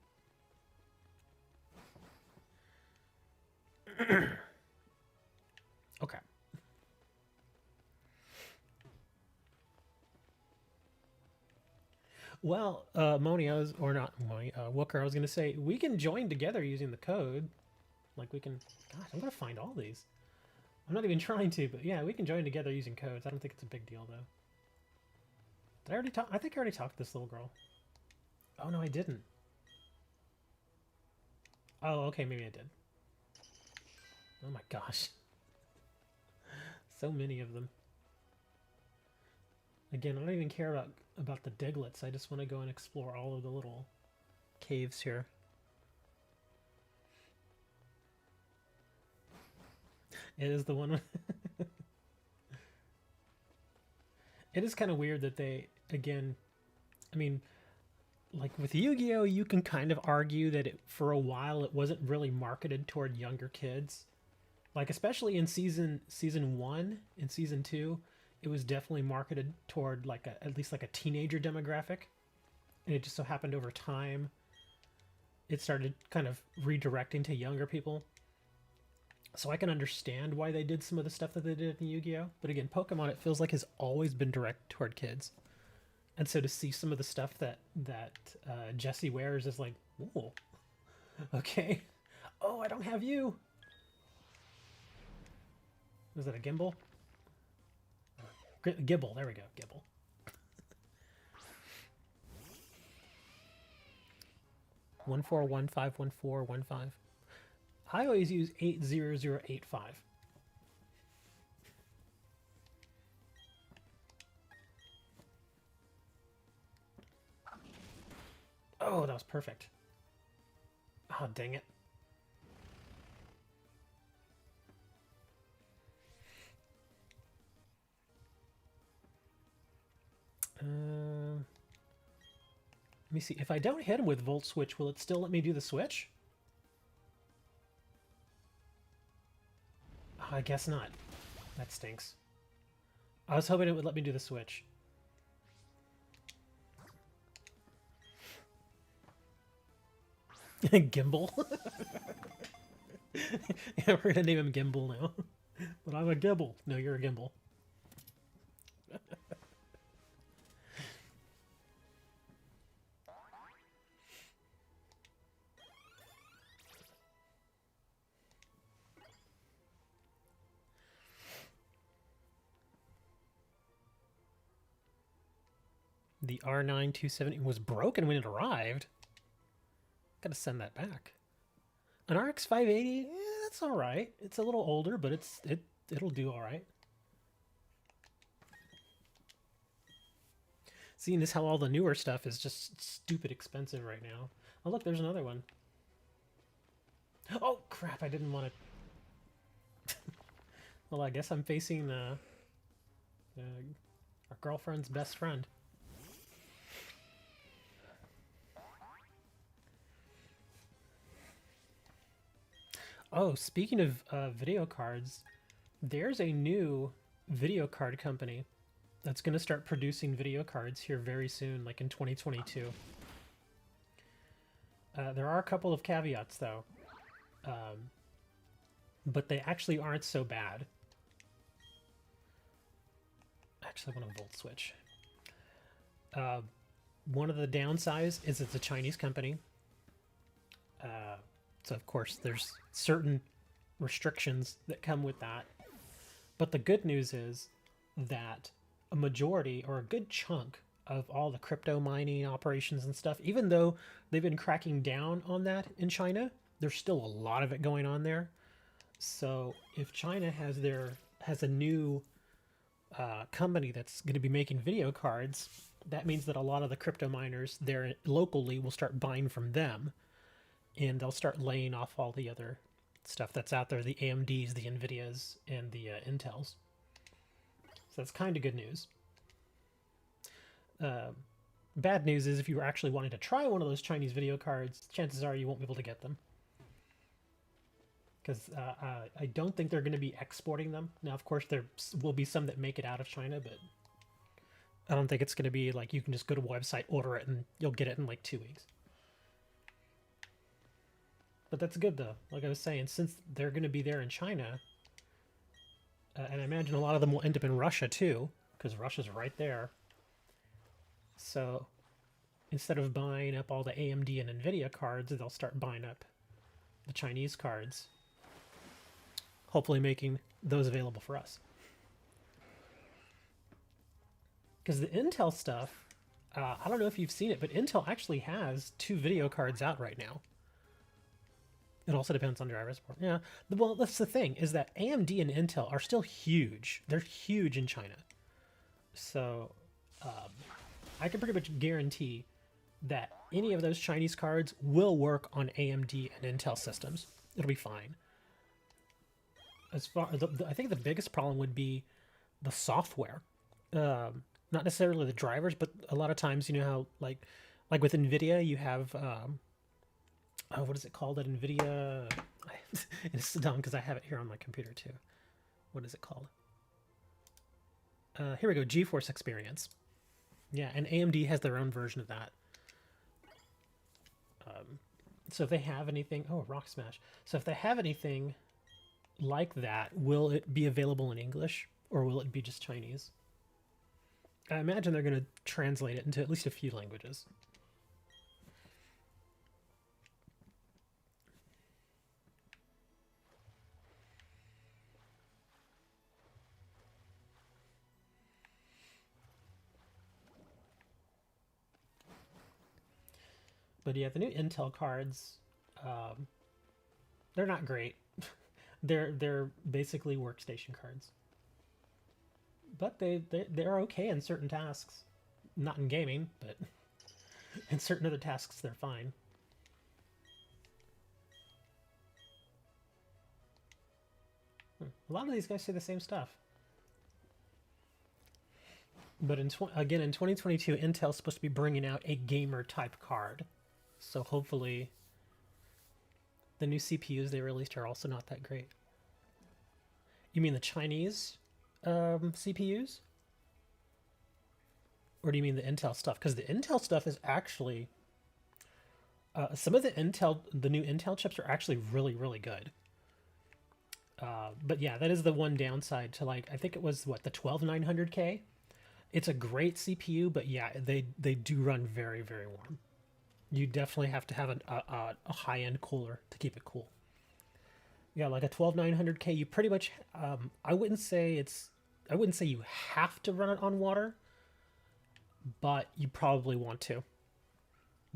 Okay. Well, Moni, or not Moni, Wooker, I was going to say, we can join together using the code. Like, we can... Gosh, I'm going to find all these. I'm not even trying to, but yeah, we can join together using codes. I don't think it's a big deal, though. Did I already talk? I think I already talked to this little girl. Oh, no, I didn't. Oh, okay, maybe I did. Oh my gosh. So many of them. Again, I don't even care about the Diglets. I just want to go and explore all of the little caves here. It is the one. It is kind of weird that they, again, I mean, like with Yu-Gi-Oh, you can kind of argue that for a while it wasn't really marketed toward younger kids. Like, especially in season 1 and season 2, it was definitely marketed toward like at least like a teenager demographic. And it just so happened over time it started kind of redirecting to younger people. So I can understand why they did some of the stuff that they did in Yu-Gi-Oh! But again, Pokemon, it feels like has always been directed toward kids. And so to see some of the stuff that Jesse wears is like, whoa, okay. Oh, I don't have you. Was that a gimbal? Gibble, there we go, Gibble. One 141514115. I always use 80085. Oh, that was perfect. Oh, dang it. Let me see. If I don't hit him with Volt Switch, will it still let me do the switch? Oh, I guess not. That stinks. I was hoping it would let me do the switch. Gimbal? Yeah, we're gonna name him Gimbal now. But I'm a Gimbal. No, you're a Gimbal. The R9 270 was broken when it arrived. Gotta send that back. An RX 580, that's all right. It's a little older, but it'll do all right. Seeing as how all the newer stuff is just stupid expensive right now. Oh look, there's another one. Oh crap! I didn't want to. Well, I guess I'm facing our girlfriend's best friend. Oh, speaking of video cards, there's a new video card company that's going to start producing video cards here very soon, like in 2022. There are a couple of caveats, though. But they actually aren't so bad. Actually, I want to Volt Switch. One of the downsides is it's a Chinese company. So, of course, there's certain restrictions that come with that. But the good news is that a majority or a good chunk of all the crypto mining operations and stuff, even though they've been cracking down on that in China, there's still a lot of it going on there. So if China has a new company that's going to be making video cards, that means that a lot of the crypto miners there locally will start buying from them. And they'll start laying off all the other stuff that's out there, the AMDs, the NVIDIAs, and the Intels. So that's kind of good news. Bad news is if you were actually wanting to try one of those Chinese video cards, chances are you won't be able to get them. Because I don't think they're going to be exporting them. Now, of course, there will be some that make it out of China, but I don't think it's going to be like you can just go to a website, order it, and you'll get it in like 2 weeks. But that's good, though. Like I was saying, since they're going to be there in China, and I imagine a lot of them will end up in Russia, too, because Russia's right there. So instead of buying up all the AMD and NVIDIA cards, they'll start buying up the Chinese cards, hopefully making those available for us. Because the Intel stuff, I don't know if you've seen it, but Intel actually has 2 video cards out right now. It also depends on driver support. Yeah, well, that's the thing, is that AMD and Intel are still huge. They're huge in China. So I can pretty much guarantee that any of those Chinese cards will work on AMD and Intel systems. It'll be fine. As far I think the biggest problem would be the software. Not necessarily the drivers, but a lot of times, you know how like with NVIDIA, you have oh, what is it called at NVIDIA? It's dumb because I have it here on my computer too. What is it called? Here we go, GeForce Experience. Yeah, and AMD has their own version of that. So if they have anything, oh, Rock Smash. So if they have anything like that, will it be available in English or will it be just Chinese? I imagine they're going to translate it into at least a few languages. But yeah, the new Intel cards, they're not great. they're basically workstation cards. But they're okay in certain tasks. Not in gaming, but In certain other tasks, they're fine. A lot of these guys say the same stuff. But again, in 2022, Intel's supposed to be bringing out a gamer type card. So hopefully the new CPUs they released are also not that great. You mean the Chinese CPUs? Or do you mean the Intel stuff? Because the Intel stuff is actually... some of the new Intel chips are actually really, really good. But yeah, that is the one downside to, like, I think it was, what, the 12900K? It's a great CPU, but yeah, they do run very, very warm. You definitely have to have a high-end cooler to keep it cool. Yeah, like a 12900K, you pretty much, I wouldn't say you have to run it on water, but you probably want to,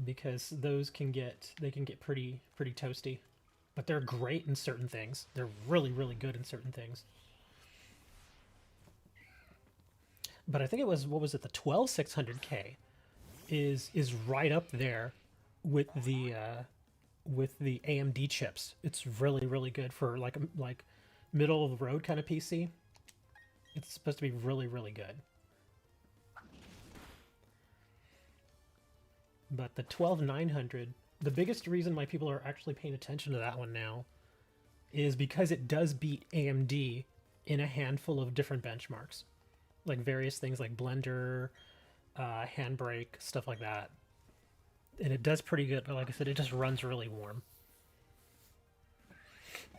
because those can get pretty toasty. But they're great in certain things. They're really, really good in certain things. But I think it was, what was it, the 12600K is right up there with the AMD chips. It's really, really good for like middle of the road kind of PC. It's supposed to be really, really good. But the 12900, the biggest reason why people are actually paying attention to that one now is because it does beat AMD in a handful of different benchmarks. Like various things like Blender, Handbrake, stuff like that. And it does pretty good, but like I said, it just runs really warm.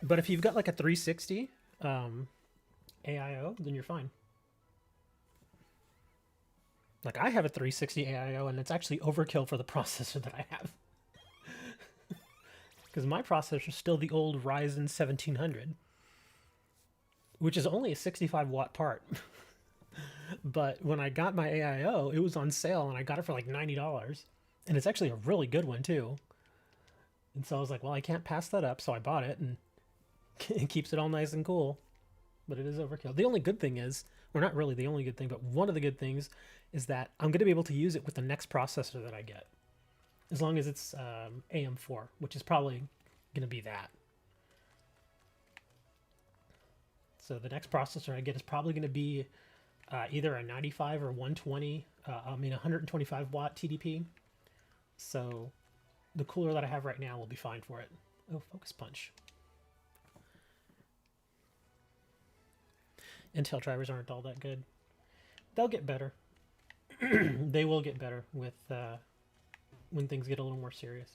But if you've got like a 360 AIO, then you're fine. Like I have a 360 AIO, and it's actually overkill for the processor that I have. Because my processor is still the old Ryzen 1700, which is only a 65 watt part. But when I got my AIO, it was on sale, and I got it for like $90. And it's actually a really good one, too. And so I was like, well, I can't pass that up, so I bought it, and it keeps it all nice and cool. But it is overkill. The only good thing is, or not really the only good thing, but one of the good things is that I'm going to be able to use it with the next processor that I get. As long as it's AM4, which is probably going to be that. So the next processor I get is probably going to be either a 95 or 120, 125 watt TDP. So the cooler that I have right now will be fine for it. Oh, focus punch. Intel drivers aren't all that good. They'll get better. They will get better with when things get a little more serious.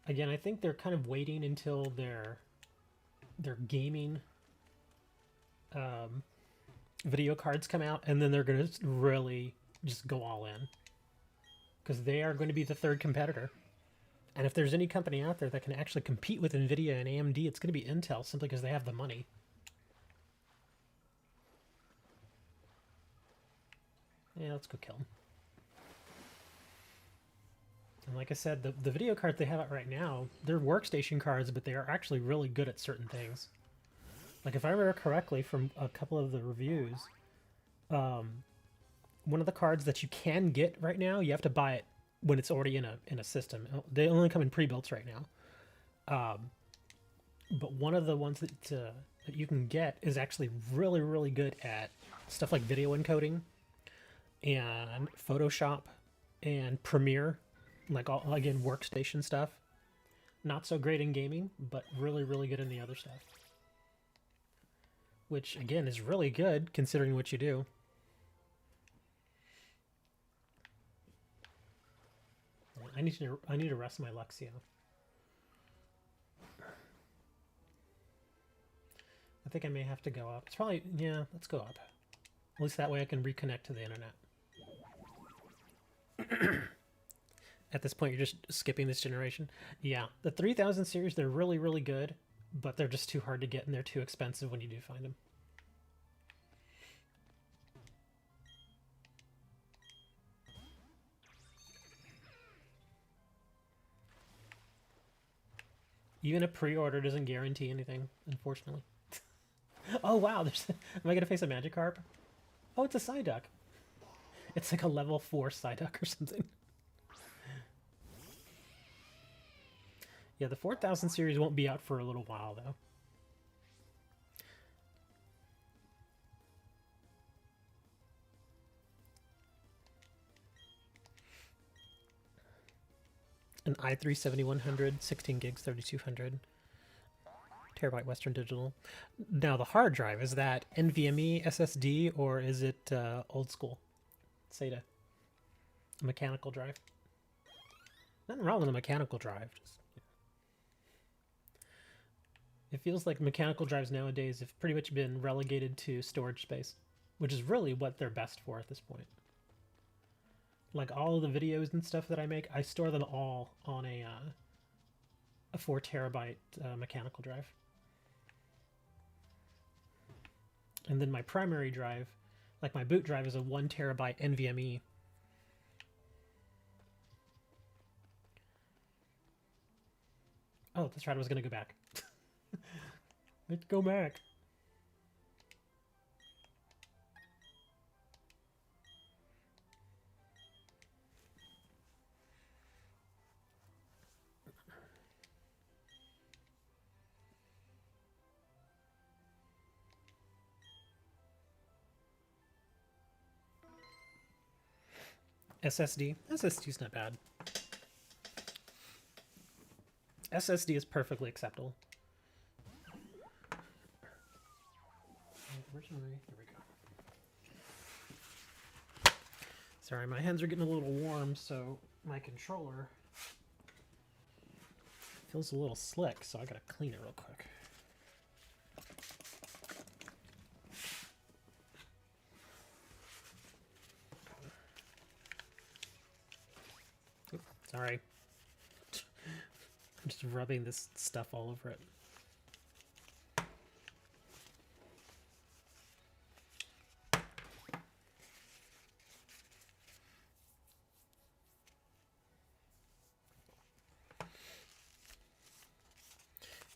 Again, I think they're kind of waiting until their gaming video cards come out, and then they're going to really just go all in. Because they are going to be the third competitor. And if there's any company out there that can actually compete with NVIDIA and AMD, it's going to be Intel, simply because they have the money. Yeah, let's go kill him. And like I said, the video cards they have out right now, they're workstation cards, but they are actually really good at certain things. Like if I remember correctly from a couple of the reviews, one of the cards that you can get right now, you have to buy it when it's already in a system. They only come in pre-builts right now. But one of the ones that you can get is actually really, really good at stuff like video encoding and Photoshop and Premiere, like all, again, workstation stuff. Not so great in gaming, but really, really good in the other stuff. Which, again, is really good considering what you do. I need to rest my Luxio. I think I may have to go up. It's probably, yeah, let's go up. At least that way I can reconnect to the internet. At this point, you're just skipping this generation. Yeah, the 3000 series, they're really, really good, but they're just too hard to get, and they're too expensive when you do find them. Even a pre-order doesn't guarantee anything, unfortunately. Oh, wow. Am I going to face a Magikarp? Oh, it's a Psyduck. It's like a level 4 Psyduck or something. Yeah, the 4000 series won't be out for a little while, though. An i3 7100, 16 gigs, 3200, terabyte Western Digital. Now, the hard drive, is that NVMe SSD or is it old school SATA? A mechanical drive? Nothing wrong with a mechanical drive. Just, it feels like mechanical drives nowadays have pretty much been relegated to storage space, which is really what they're best for at this point. Like all of the videos and stuff that I make, I store them all on a 4 terabyte mechanical drive. And then my primary drive, like my boot drive, is a 1 terabyte NVMe. Oh, that's right, I was going to go back. Let's go back. SSD. SSD's not bad. SSD is perfectly acceptable. Where's my... There we go. Sorry, my hands are getting a little warm, so my controller feels a little slick, so I gotta clean it real quick. Oops, sorry. I'm just rubbing this stuff all over it.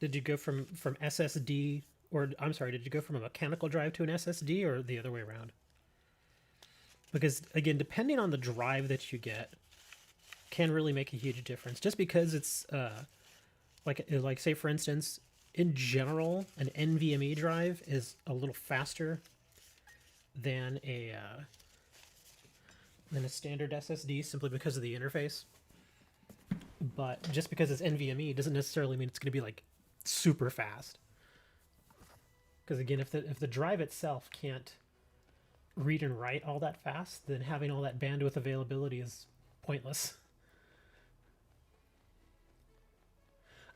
Did you go from SSD, or I'm sorry, did you go from a mechanical drive to an SSD, or the other way around? Because again, depending on the drive that you get, can really make a huge difference. Just because it's like say for instance, in general, an NVMe drive is a little faster than a standard SSD, simply because of the interface. But just because it's NVMe doesn't necessarily mean it's going to be like super fast. Because again, if the drive itself can't read and write all that fast, then having all that bandwidth availability is pointless.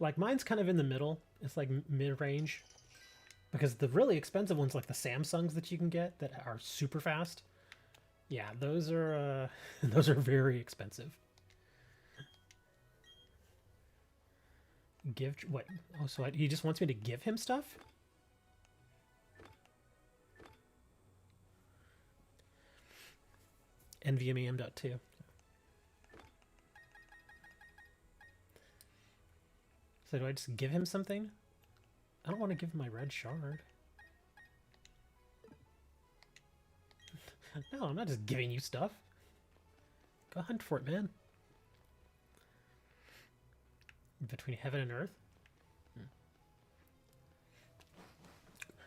Like mine's kind of in the middle. It's like mid-range. Because the really expensive ones, like the Samsungs that you can get that are super fast, yeah, those are those are very expensive. Give what? Oh, so he just wants me to give him stuff? NVMe M.2. So do I just give him something? I don't want to give him my red shard. No, I'm not just giving you stuff. Go hunt for it, man. Between heaven and earth.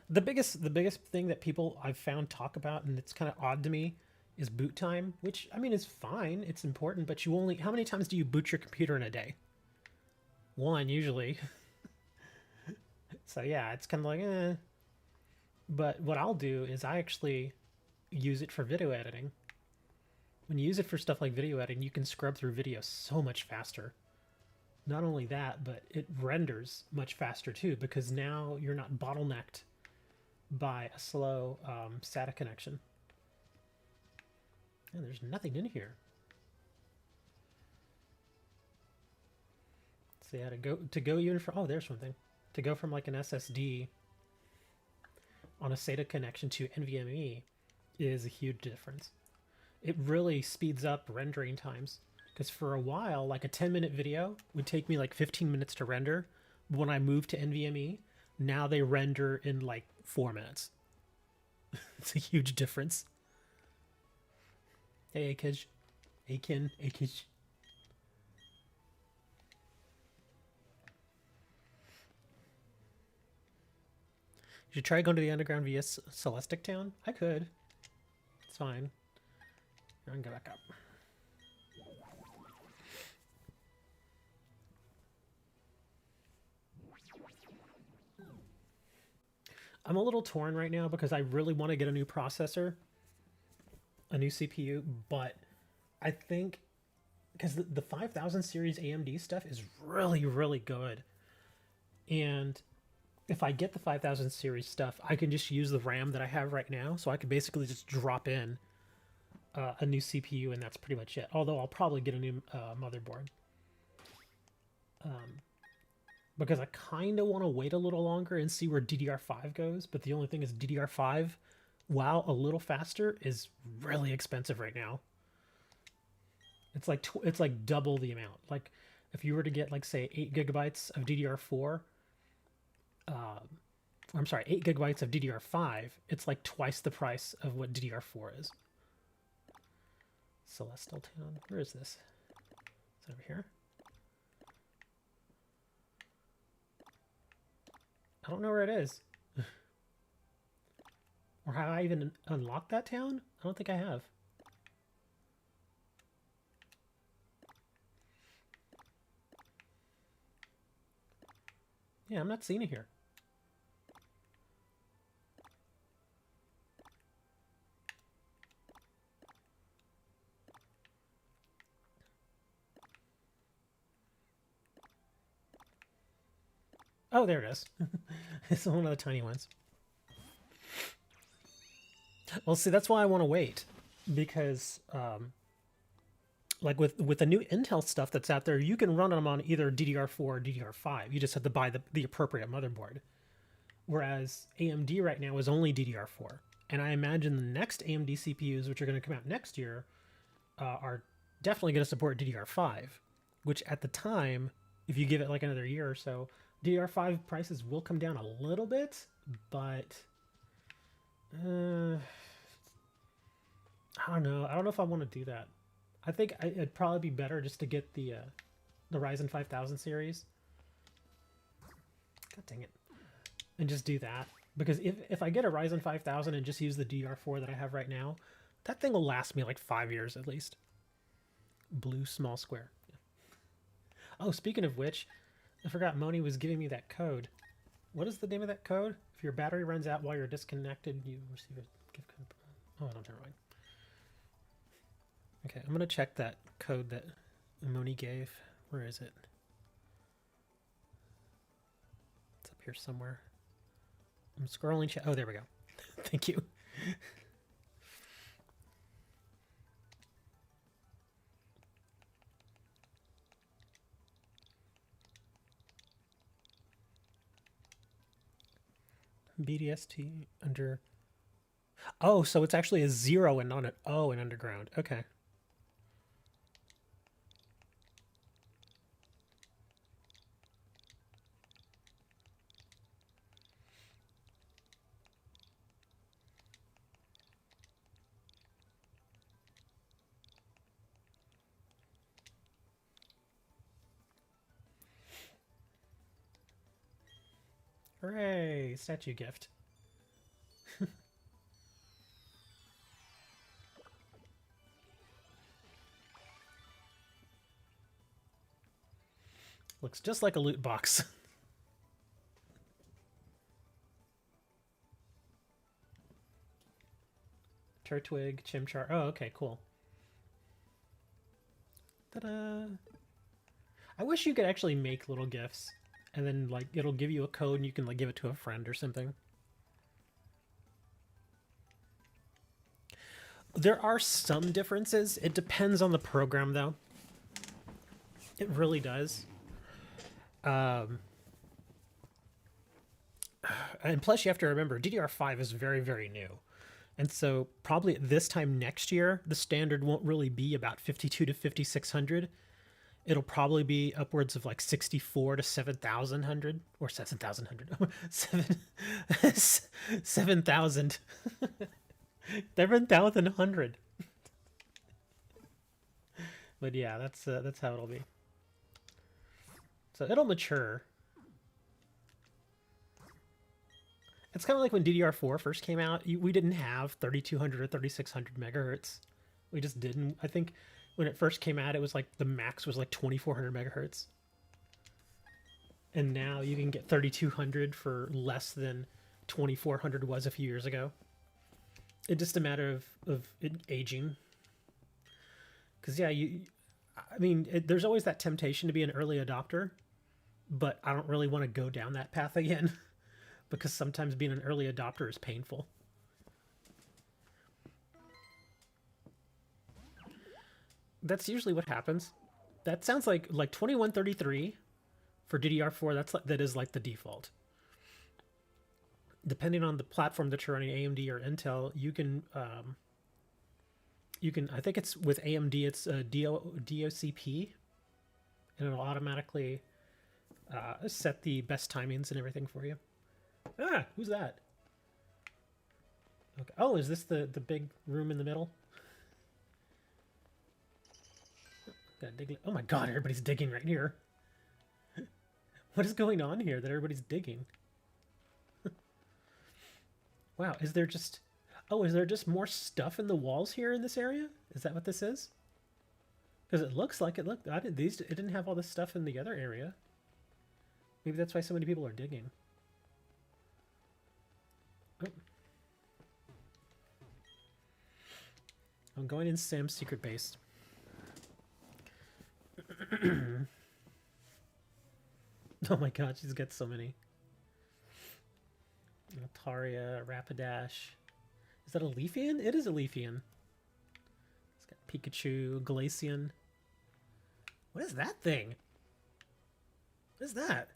The biggest thing that people I've found talk about, and it's kind of odd to me, is boot time, which I mean is fine, it's important, but you only, how many times do you boot your computer in a day? One usually. So yeah, it's kind of like eh. But what I'll do is I actually use it for video editing. When you use it for stuff like video editing, you can scrub through video so much faster. Not only that, but it renders much faster too, because now you're not bottlenecked by a slow SATA connection. And there's nothing in here. So yeah, to go even from, oh, there's something. To go from like an SSD on a SATA connection to NVMe is a huge difference. It really speeds up rendering times. Because for a while, like a 10-minute video would take me like 15 minutes to render. But when I moved to NVMe, now they render in like 4 minutes. It's a huge difference. Hey, Akij. Akin, Akij. Should try going to the underground via Celestic Town? I could. It's fine. I can go back up. I'm a little torn right now because I really want to get a new processor, a new CPU, but I think because the 5000 series AMD stuff is really, really good. And if I get the 5000 series stuff, I can just use the RAM that I have right now. So I could basically just drop in a new CPU and that's pretty much it. Although I'll probably get a new motherboard. Because I kind of want to wait a little longer and see where DDR5 goes. But the only thing is DDR5, while a little faster, is really expensive right now. It's like double the amount. Like if you were to get like say 8 gigabytes of DDR4, I'm sorry, 8 gigabytes of DDR5, it's like twice the price of what DDR4 is. Celestial Town, where is this? It's over here. I don't know where it is. Or how I even unlocked that town? I don't think I have. Yeah, I'm not seeing it here. Oh, there it is. It's one of the tiny ones. Well, see, that's why I want to wait. Because, like with the new Intel stuff that's out there, you can run them on either DDR4 or DDR5. You just have to buy the appropriate motherboard. Whereas AMD right now is only DDR4. And I imagine the next AMD CPUs, which are going to come out next year, are definitely going to support DDR5. Which at the time, if you give it like another year or so, DDR5 prices will come down a little bit, but I don't know. I don't know if I want to do that. I think it'd probably be better just to get the Ryzen 5000 series. God dang it. And just do that. Because if I get a Ryzen 5000 and just use the DDR4 that I have right now, that thing will last me like 5 years at least. Blue small square. Yeah. Oh, speaking of which, I forgot Moni was giving me that code. What is the name of that code? If your battery runs out while you're disconnected, you receive a gift code. Oh, I don't never mind. Okay, I'm going to check that code that Moni gave. Where is it? It's up here somewhere. I'm scrolling. Oh, there we go. Thank you. BDST under... Oh, so it's actually a 0 and not an O in underground. Okay. Hooray! Statue gift. Looks just like a loot box. Turtwig, Chimchar. Oh, okay, cool. Ta-da! I wish you could actually make little gifts. And then, like, it'll give you a code and you can, like, give it to a friend or something. There are some differences. It depends on the program, though. It really does. And plus, you have to remember, DDR5 is very, very new. And so probably at this time next year, the standard won't really be about 52 to 5600. It'll probably be upwards of like 64 to 7100 or 7100. 7000. 7100. But yeah, that's how it'll be. So it'll mature. It's kind of like when DDR4 first came out. We didn't have 3200 or 3600 megahertz. We just didn't. I think when it first came out, it was like the max was like 2400 megahertz. And now you can get 3200 for less than 2400 was a few years ago. It's just a matter of it aging. Because, yeah, I mean, there's always that temptation to be an early adopter, but I don't really want to go down that path again because sometimes being an early adopter is painful. That's usually what happens. That sounds like 2133 for DDR4. That is like the default. Depending on the platform that you're running, AMD or Intel, you can I think it's with AMD, it's DOCP, and it'll automatically set the best timings and everything for you. Ah, who's that? Okay. Oh, is this the big room in the middle? Gotta dig. Oh my god, everybody's digging right here. What is going on here that everybody's digging? Wow, is there just... Oh, is there just more stuff in the walls here in this area? Is that what this is? Because it looks like it. Look, it didn't have all this stuff in the other area. Maybe that's why so many people are digging. Oh. I'm going in Sam's secret base. Oh my god, she's got so many. Altaria, Rapidash. Is that a Leafian? It is a Leafian. It's got Pikachu, Glaceon. What is that thing? What is that?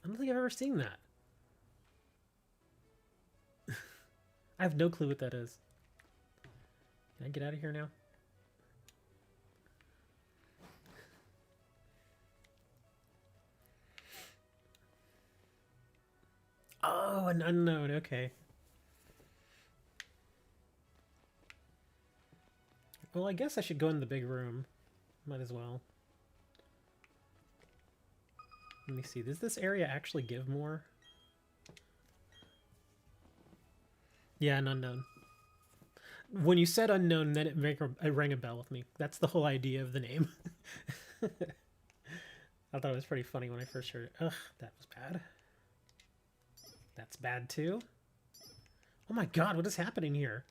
I don't think I've ever seen that. I have no clue what that is. Can I get out of here now? Oh, an unknown. Okay. Well, I guess I should go in the big room. Might as well. Let me see. Does this area actually give more? Yeah, an unknown. When you said unknown, then it rang a bell with me. That's the whole idea of the name. I thought it was pretty funny when I first heard it. Ugh, that was bad. That's bad too. Oh my god, what is happening here?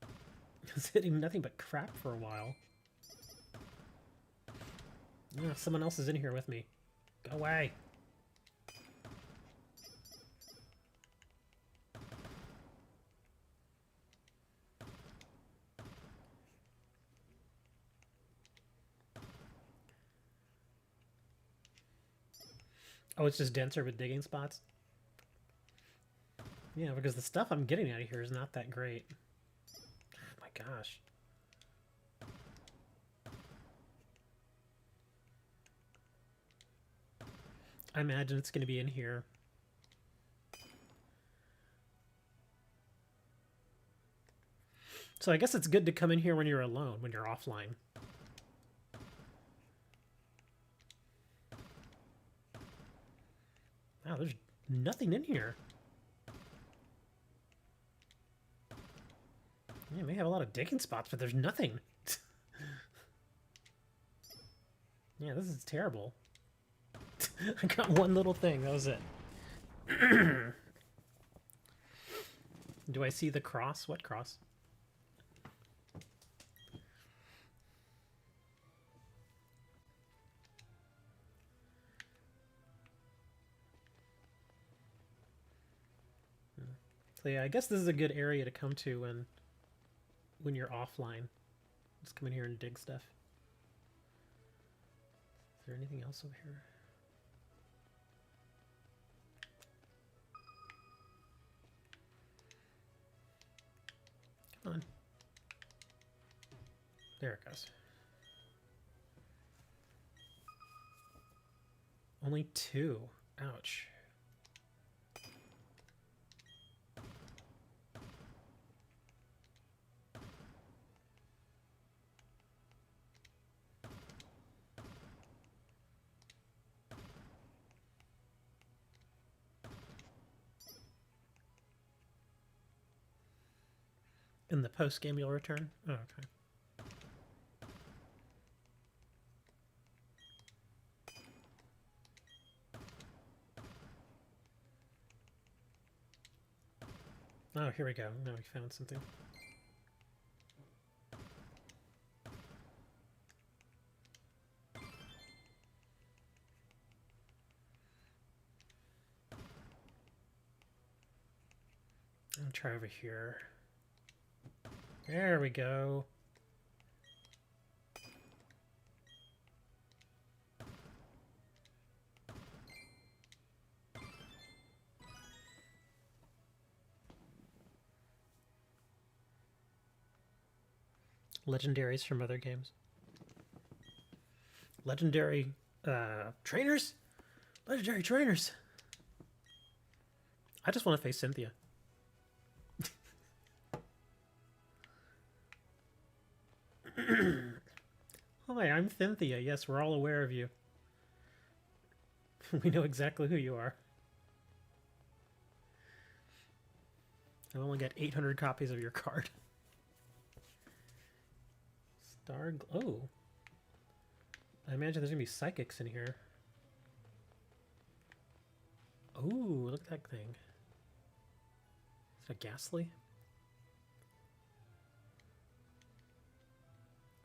I was hitting nothing but crap for a while. Yeah, someone else is in here with me. Go away. Oh, it's just denser with digging spots? Yeah, because the stuff I'm getting out of here is not that great. Oh my gosh. I imagine it's going to be in here. So I guess it's good to come in here when you're alone, when you're offline. Wow, there's nothing in here. Yeah, we have a lot of digging spots, but there's nothing. Yeah, this is terrible. I got one little thing, that was it. Do I see the cross? What cross? So yeah, I guess this is a good area to come to when you're offline. Just come in here and dig stuff. Is there anything else over here? Come on. There it goes. Only 2. Ouch. In the post game, you'll return? Oh, okay. Oh, here we go. Now we found something. I'll try over here. There we go. Legendaries from other games. Legendary trainers? Legendary trainers! I just want to face Cynthia. Hi, I'm Cynthia. Yes, we're all aware of you. We know exactly who you are. I only got 800 copies of your card. Oh. I imagine there's gonna be psychics in here. Oh, look at that thing. Is it a Ghastly?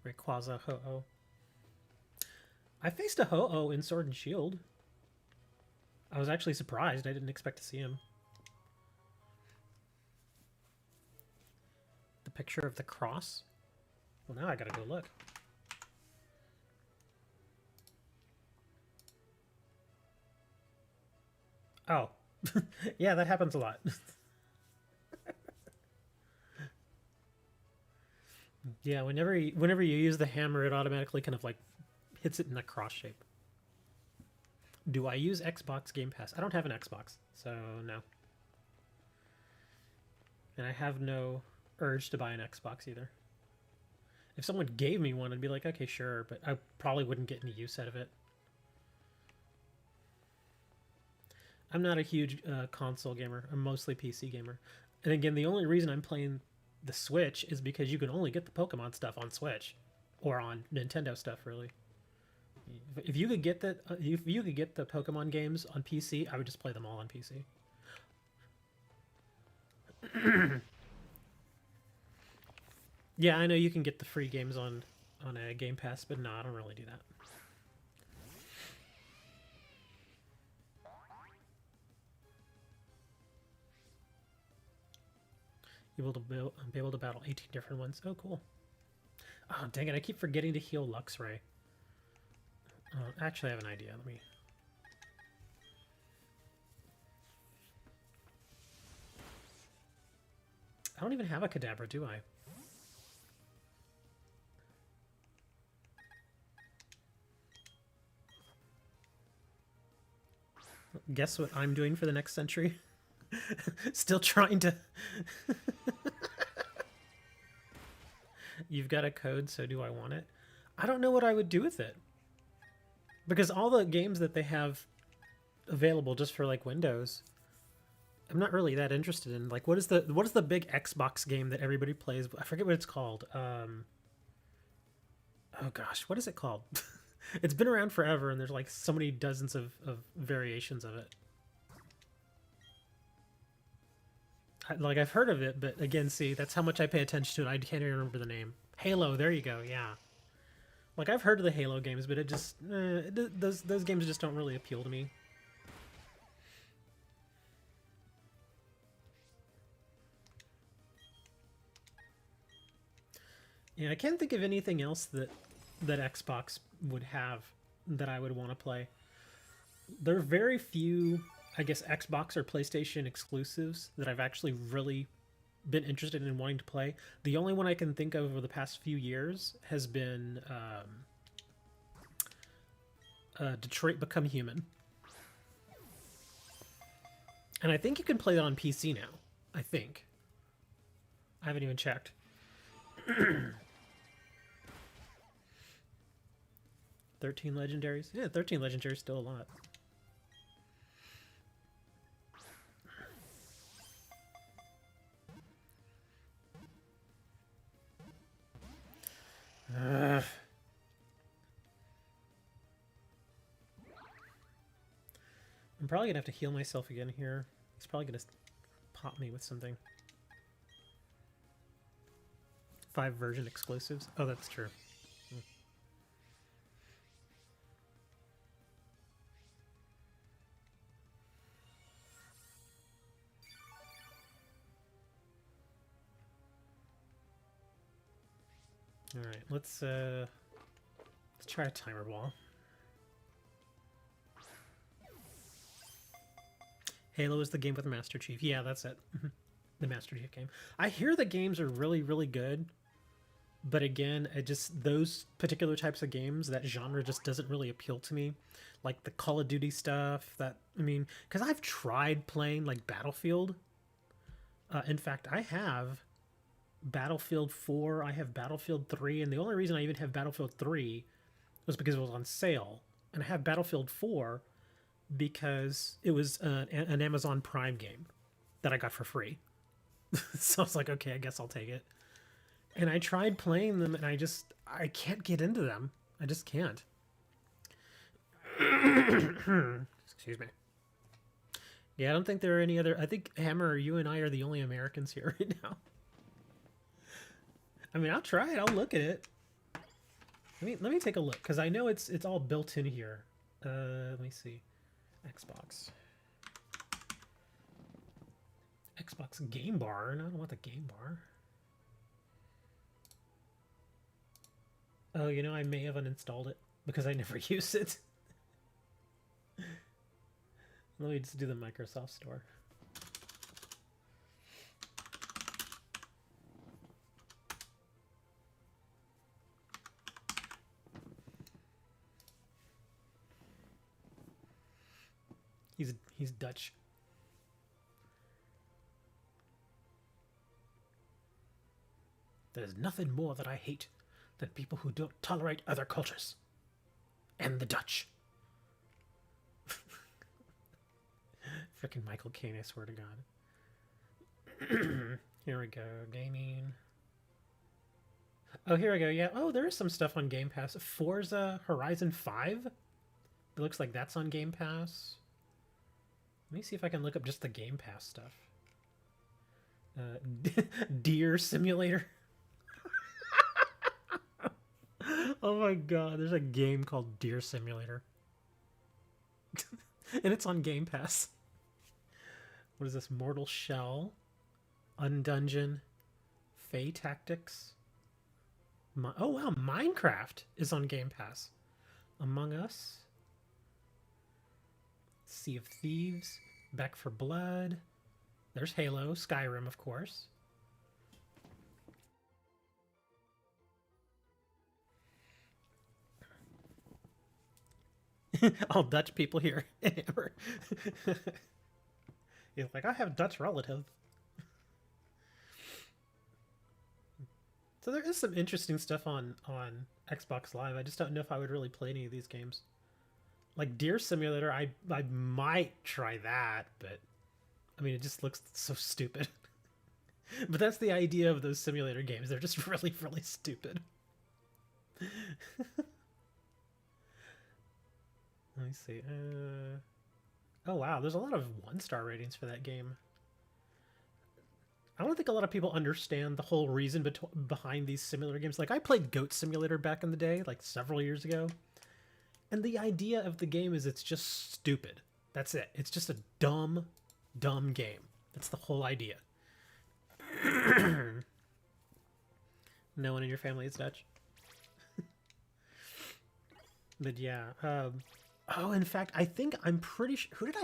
Rayquaza Ho-Oh. I faced a Ho-Oh in Sword and Shield. I was actually surprised. I didn't expect to see him. The picture of the cross? Well, now I gotta go look. Oh. Yeah, that happens a lot. Yeah, whenever you use the hammer, it automatically kind of like hits it in a cross shape. Do I use Xbox Game Pass? I don't have an Xbox, so no. And I have no urge to buy an Xbox either. If someone gave me one, I'd be like, okay, sure, but I probably wouldn't get any use out of it. I'm not a huge console gamer. I'm mostly PC gamer. And again, the only reason I'm playing the Switch is because you can only get the Pokemon stuff on Switch or on Nintendo stuff, really. If you could get the Pokemon games on PC, I would just play them all on PC. Yeah, I know you can get the free games on a Game Pass, but no, I don't really do that. Be able to battle 18 different ones. Oh, cool. Oh, dang it! I keep forgetting to heal Luxray. Actually, I have an idea. Let me. I don't even have a Kadabra, do I? Guess what I'm doing for the next century? Still trying to... You've got a code, so do I want it? I don't know what I would do with it. Because all the games that they have available just for like Windows, I'm not really that interested in. Like, what is the big Xbox game that everybody plays? I forget what it's called. Oh gosh, what is it called? It's been around forever, and there's like so many dozens of variations of it. Like, I've heard of it, but again, see, that's how much I pay attention to it. I can't even remember the name. Halo, there you go, yeah. Like, I've heard of the Halo games, but it just... those games just don't really appeal to me. Yeah, I can't think of anything else that Xbox would have that I would want to play. There are very few, I guess, Xbox or PlayStation exclusives that I've actually really been interested in wanting to play. The only one I can think of over the past few years has been Detroit Become Human. And I think you can play that on PC now. I think. I haven't even checked. 13 legendaries? Yeah, 13 legendaries is still a lot. I'm probably gonna have to heal myself again here. He's probably gonna pop me with something. 5 version exclusives. Oh, that's true. All right, let's try a timer ball. Halo is the game with Master Chief. Yeah, that's it. The Master Chief game. I hear the games are really, really good, but again, it just those particular types of games, that genre just doesn't really appeal to me. Like the Call of Duty stuff. Because I've tried playing like Battlefield. In fact, I have Battlefield 4, I have Battlefield 3, and the only reason I even have Battlefield 3 was because it was on sale. And I have Battlefield 4 because it was an Amazon Prime game that I got for free. So I was like, okay, I guess I'll take it. And I tried playing them, and I can't get into them. I just can't. Excuse me. Yeah, I don't think there are any other... I think, Hammer, you and I are the only Americans here right now. I mean, I'll try it. I'll look at it. Let me take a look, because I know it's all built in here. Let me see. Xbox Game Bar. No, I don't want the Game Bar. Oh, you know, I may have uninstalled it because I never use it. Let me just do the Microsoft Store. He's Dutch. There's nothing more that I hate than people who don't tolerate other cultures. And the Dutch. Frickin' Michael Caine, I swear to God. Here we go. Gaming. Oh, here we go. Yeah. Oh, there is some stuff on Game Pass. Forza Horizon 5? It looks like that's on Game Pass. Let me see if I can look up just the Game Pass stuff. Deer Simulator. Oh my god, there's a game called Deer Simulator. And it's on Game Pass. What is this? Mortal Shell, Undungeon, Fae Tactics. Oh wow, Minecraft is on Game Pass. Among Us, Sea of Thieves, Back for Blood. There's Halo, Skyrim, of course. All Dutch people here. He's like, I have Dutch relative. So there is some interesting stuff on Xbox Live. I just don't know if I would really play any of these games. Like Deer Simulator, I might try that, but I mean, it just looks so stupid. But that's the idea of those simulator games. They're just really, really stupid. Let me see. Oh wow, there's a lot of 1-star ratings for that game. I don't think a lot of people understand the whole reason behind these simulator games. Like, I played Goat Simulator back in the day, like several years ago. And the idea of the game is it's just stupid. That's it. It's just a dumb, dumb game. That's the whole idea. No one in your family is Dutch? But yeah. Oh, in fact, I'm pretty sure... Who did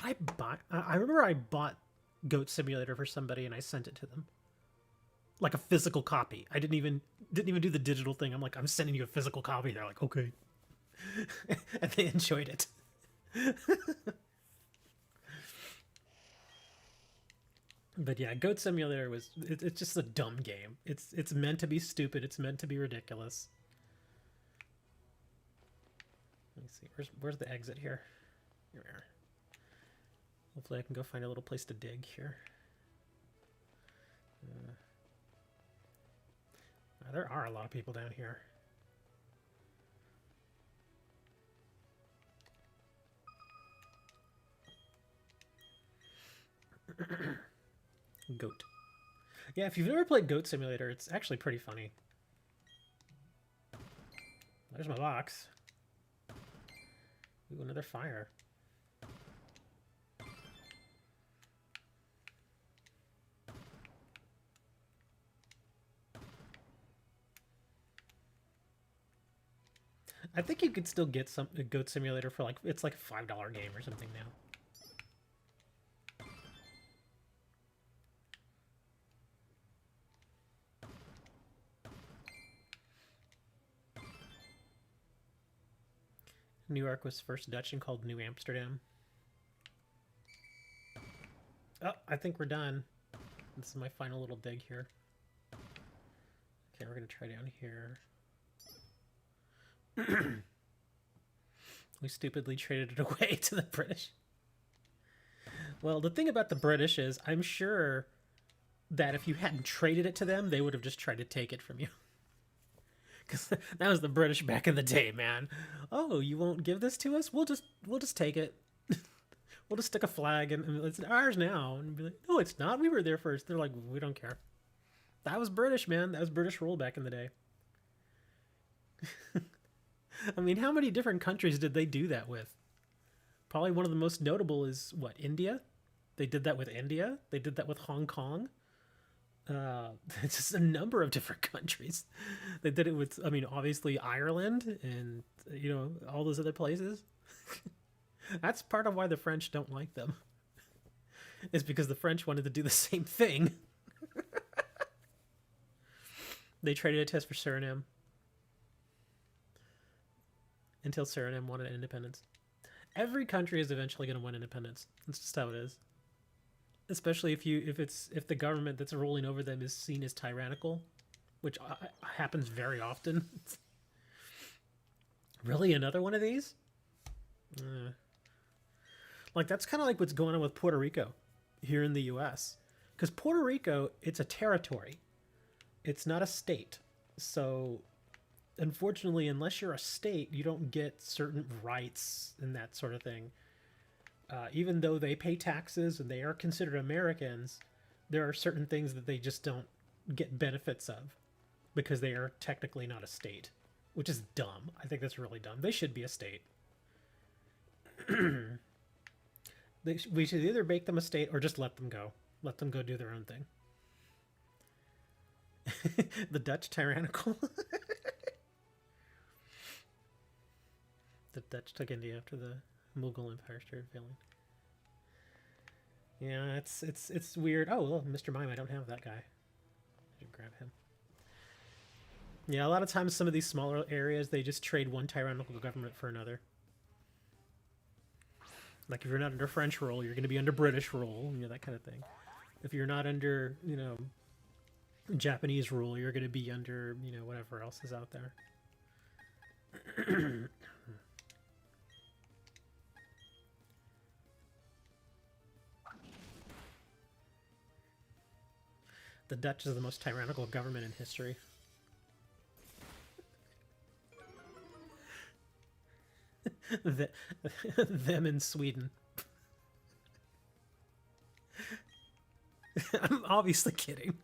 I buy? I remember I bought Goat Simulator for somebody and I sent it to them. Like a physical copy. I didn't even do the digital thing. I'm like, I'm sending you a physical copy. They're like, okay. And they enjoyed it. But yeah, Goat Simulator it's just a dumb game. It's meant to be stupid. It's meant to be ridiculous. Let me see. Where's the exit here? Here we are. Hopefully I can go find a little place to dig here. There are a lot of people down here. Goat. Yeah, if you've never played Goat Simulator, it's actually pretty funny. There's my box. Ooh, another fire. I think you could still get a Goat Simulator for like, it's like a $5 game or something now. Newark was first Dutch and called New Amsterdam. Oh, I think we're done. This is my final little dig here. Okay, we're gonna try down here. We stupidly traded it away to the British. Well, the thing about the British is, I'm sure that if you hadn't traded it to them, they would have just tried to take it from you. Because that was the British back in the day, man. Oh, you won't give this to us? We'll just take it. We'll just stick a flag and it's ours now. And be like, no, it's not. We were there first. They're like, we don't care. That was British, man. That was British rule back in the day. I mean, how many different countries did they do that with? Probably one of the most notable is, what, India? They did that with India. They did that with Hong Kong. It's just a number of different countries. They did it with, I mean, obviously Ireland and, you know, all those other places. That's part of why the French don't like them. Is because the French wanted to do the same thing. They traded a test for Suriname. Until Suriname wanted independence. Every country is eventually going to win independence. That's just how it is. Especially if the government that's ruling over them is seen as tyrannical, which happens very often. Really, another one of these? Like, that's kind of like what's going on with Puerto Rico here in the U.S. Because Puerto Rico, it's a territory. It's not a state. So, unfortunately, unless you're a state, you don't get certain rights and that sort of thing. Even though they pay taxes and they are considered Americans, there are certain things that they just don't get benefits of because they are technically not a state, which is dumb. I think that's really dumb. They should be a state. We should either make them a state or just let them go. Let them go do their own thing. The Dutch tyrannical. The Dutch took India after the Mughal Empire started failing. Yeah, it's weird. Oh, well, Mr. Mime, I don't have that guy. I should grab him. Yeah, a lot of times some of these smaller areas, they just trade one tyrannical government for another. Like, if you're not under French rule, you're going to be under British rule, you know, that kind of thing. If you're not under, you know, Japanese rule, you're going to be under, you know, whatever else is out there. The Dutch is the most tyrannical government in history. Them in Sweden. I'm obviously kidding.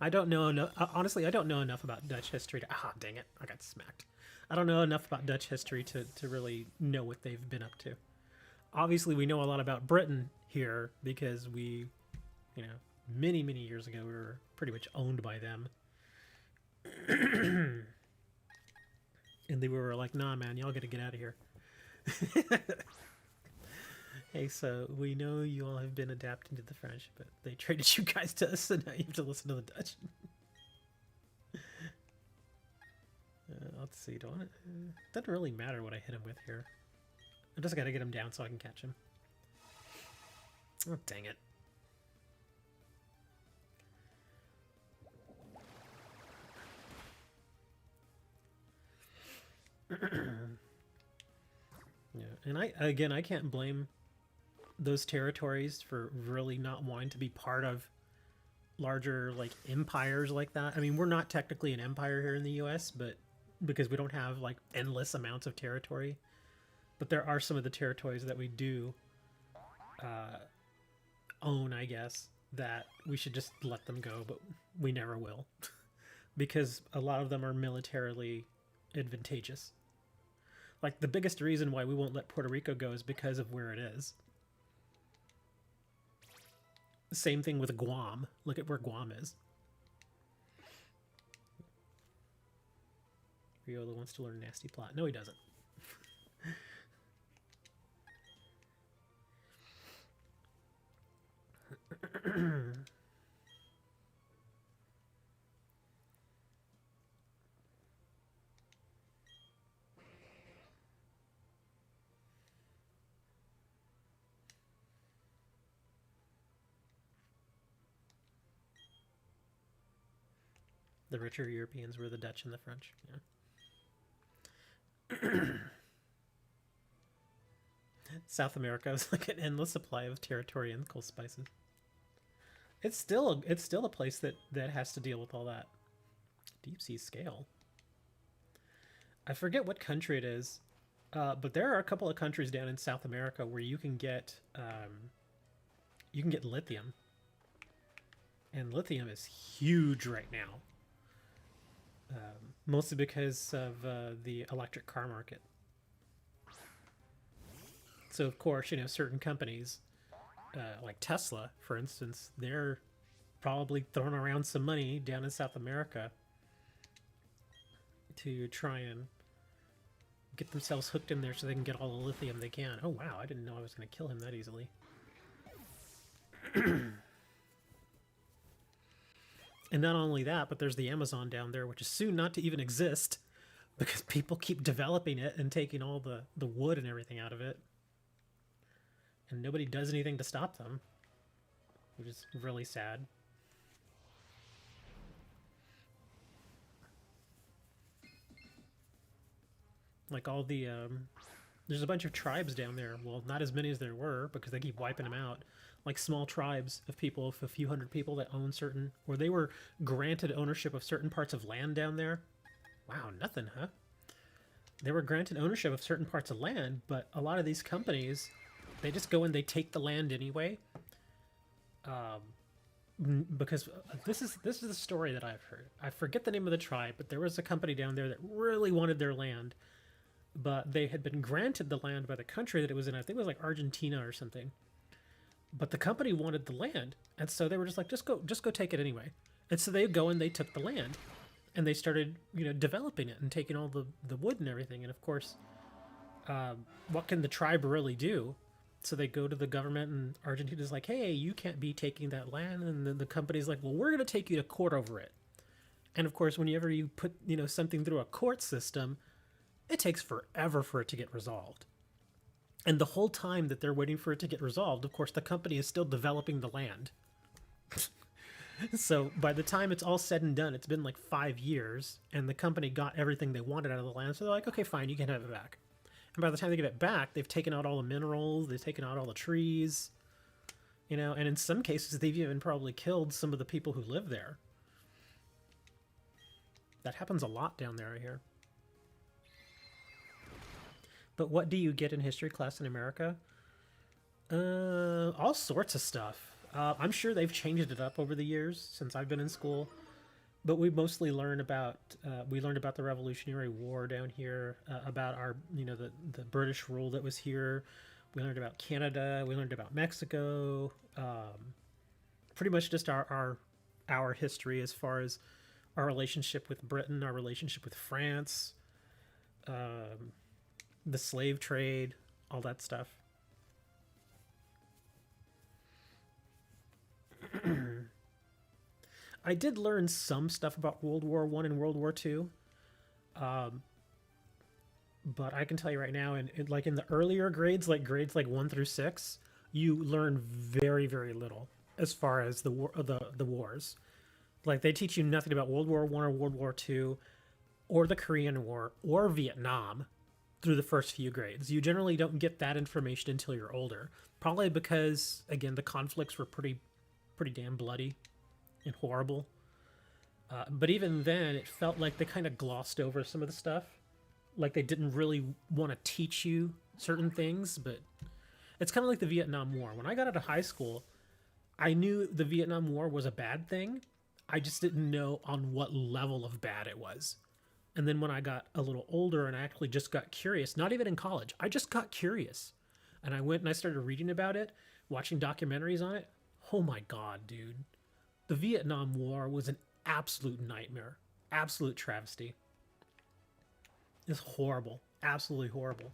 I don't know enough. Honestly, I don't know enough about Dutch history to... Ah, dang it. I got smacked. I don't know enough about Dutch history to really know what they've been up to. Obviously, we know a lot about Britain here because we, you know, many years ago, we were pretty much owned by them. And they were like, nah, man, y'all gotta get out of here. Hey, so we know you all have been adapting to the French, but they traded you guys to us, so now you have to listen to the Dutch. Let's see, do I... doesn't really matter what I hit him with here. I just gotta get him down so I can catch him. Oh, dang it. Yeah, and I can't blame those territories for really not wanting to be part of larger, like, empires like that. I mean, we're not technically an empire here in the US, but because we don't have, like, endless amounts of territory. But there are some of the territories that we do own, I guess. that we should just let them go, but we never will. Because a lot of them are militarily advantageous. Like, the biggest reason why we won't let Puerto Rico go is because of where it is. Same thing with Guam. Look at where Guam is. Riola wants to learn nasty plot. No, he doesn't. The richer Europeans were the Dutch and the French. Yeah. South America is like an endless supply of territory and cool spices. It's still a place that has to deal with all that. Deep sea scale. I forget what country it is, but there are a couple of countries down in South America where you can get lithium, and lithium is huge right now. Mostly because of the electric car market. So of course, certain companies, like Tesla, for instance, they're probably throwing around some money down in South America to try and get themselves hooked in there so they can get all the lithium they can. Oh wow, I didn't know I was going to kill him that easily. And not only that, but there's the Amazon down there, which is soon not to even exist because people keep developing it and taking all the wood and everything out of it. And nobody does anything to stop them, which is really sad. Like all the, there's a bunch of tribes down there. Well, not as many as there were because they keep wiping them out. Like small tribes of people, of a few hundred people that own certain, or they were granted ownership of certain parts of land down there. Wow, nothing, huh? They were granted ownership of certain parts of land, but a lot of these companies, they just go and they take the land anyway. Because this is the story that I've heard. I forget the name of the tribe, but there was a company down there that really wanted their land, but they had been granted the land by the country that it was in. I think it was like Argentina or something. But the company wanted the land, and so they were just like, just go take it anyway. And so they go and they took the land, and they started, developing it and taking all the wood and everything. And of course, what can the tribe really do? So they go to the government, and Argentina's like, hey, you can't be taking that land. And then the company's like, well, we're going to take you to court over it. And of course, whenever you put, something through a court system, it takes forever for it to get resolved. And the whole time that they're waiting for it to get resolved, of course, the company is still developing the land. So by the time it's all said and done, it's been like 5 years, and the company got everything they wanted out of the land. So they're like, okay, fine, you can have it back. And by the time they get it back, they've taken out all the minerals, they've taken out all the trees, and in some cases, they've even probably killed some of the people who live there. That happens a lot down there, I hear. But what do you get in history class in America? All sorts of stuff. I'm sure they've changed it up over the years since I've been in school. But we mostly learned about the Revolutionary War down here, about our the British rule that was here. We learned about Canada. We learned about Mexico. Pretty much just our history as far as our relationship with Britain, our relationship with France. The slave trade, all that stuff. I did learn some stuff about World War I and World War II. But I can tell you right now, in the earlier grades, like grades like 1 through 6, you learn very, very little as far as the wars. Like, they teach you nothing about World War I or World War II or the Korean War or Vietnam through the first few grades. You generally don't get that information until you're older. Probably because, again, the conflicts were pretty damn bloody and horrible. But even then, it felt like they kind of glossed over some of the stuff. Like they didn't really want to teach you certain things, but it's kind of like the Vietnam War. When I got out of high school, I knew the Vietnam War was a bad thing. I just didn't know on what level of bad it was. And then when I got a little older and I actually just got curious, not even in college, I just got curious. And I went and I started reading about it, watching documentaries on it. Oh my God, dude. The Vietnam War was an absolute nightmare, absolute travesty. It's horrible, absolutely horrible.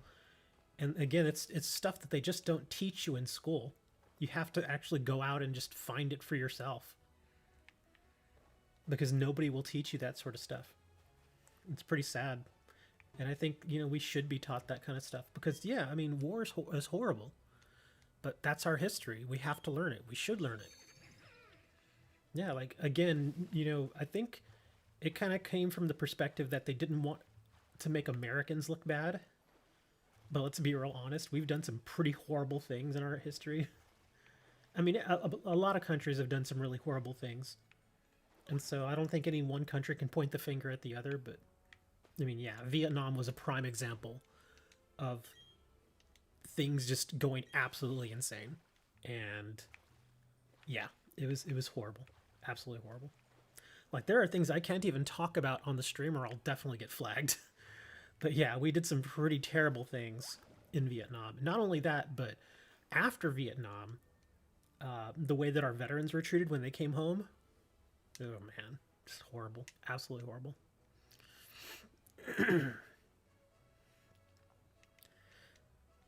And again, it's stuff that they just don't teach you in school. You have to actually go out and just find it for yourself because nobody will teach you that sort of stuff. It's pretty sad. And I think, we should be taught that kind of stuff because, yeah, I mean, war is horrible, but that's our history. We have to learn it. We should learn it. Yeah, like, again, I think it kind of came from the perspective that they didn't want to make Americans look bad. But let's be real honest, we've done some pretty horrible things in our history. I mean, a lot of countries have done some really horrible things. And so I don't think any one country can point the finger at the other, but I mean, yeah, Vietnam was a prime example of things just going absolutely insane. And yeah, it was horrible. Absolutely horrible. Like there are things I can't even talk about on the stream or I'll definitely get flagged. But yeah, we did some pretty terrible things in Vietnam. Not only that, but after Vietnam, the way that our veterans were treated when they came home, oh man, just horrible. Absolutely horrible.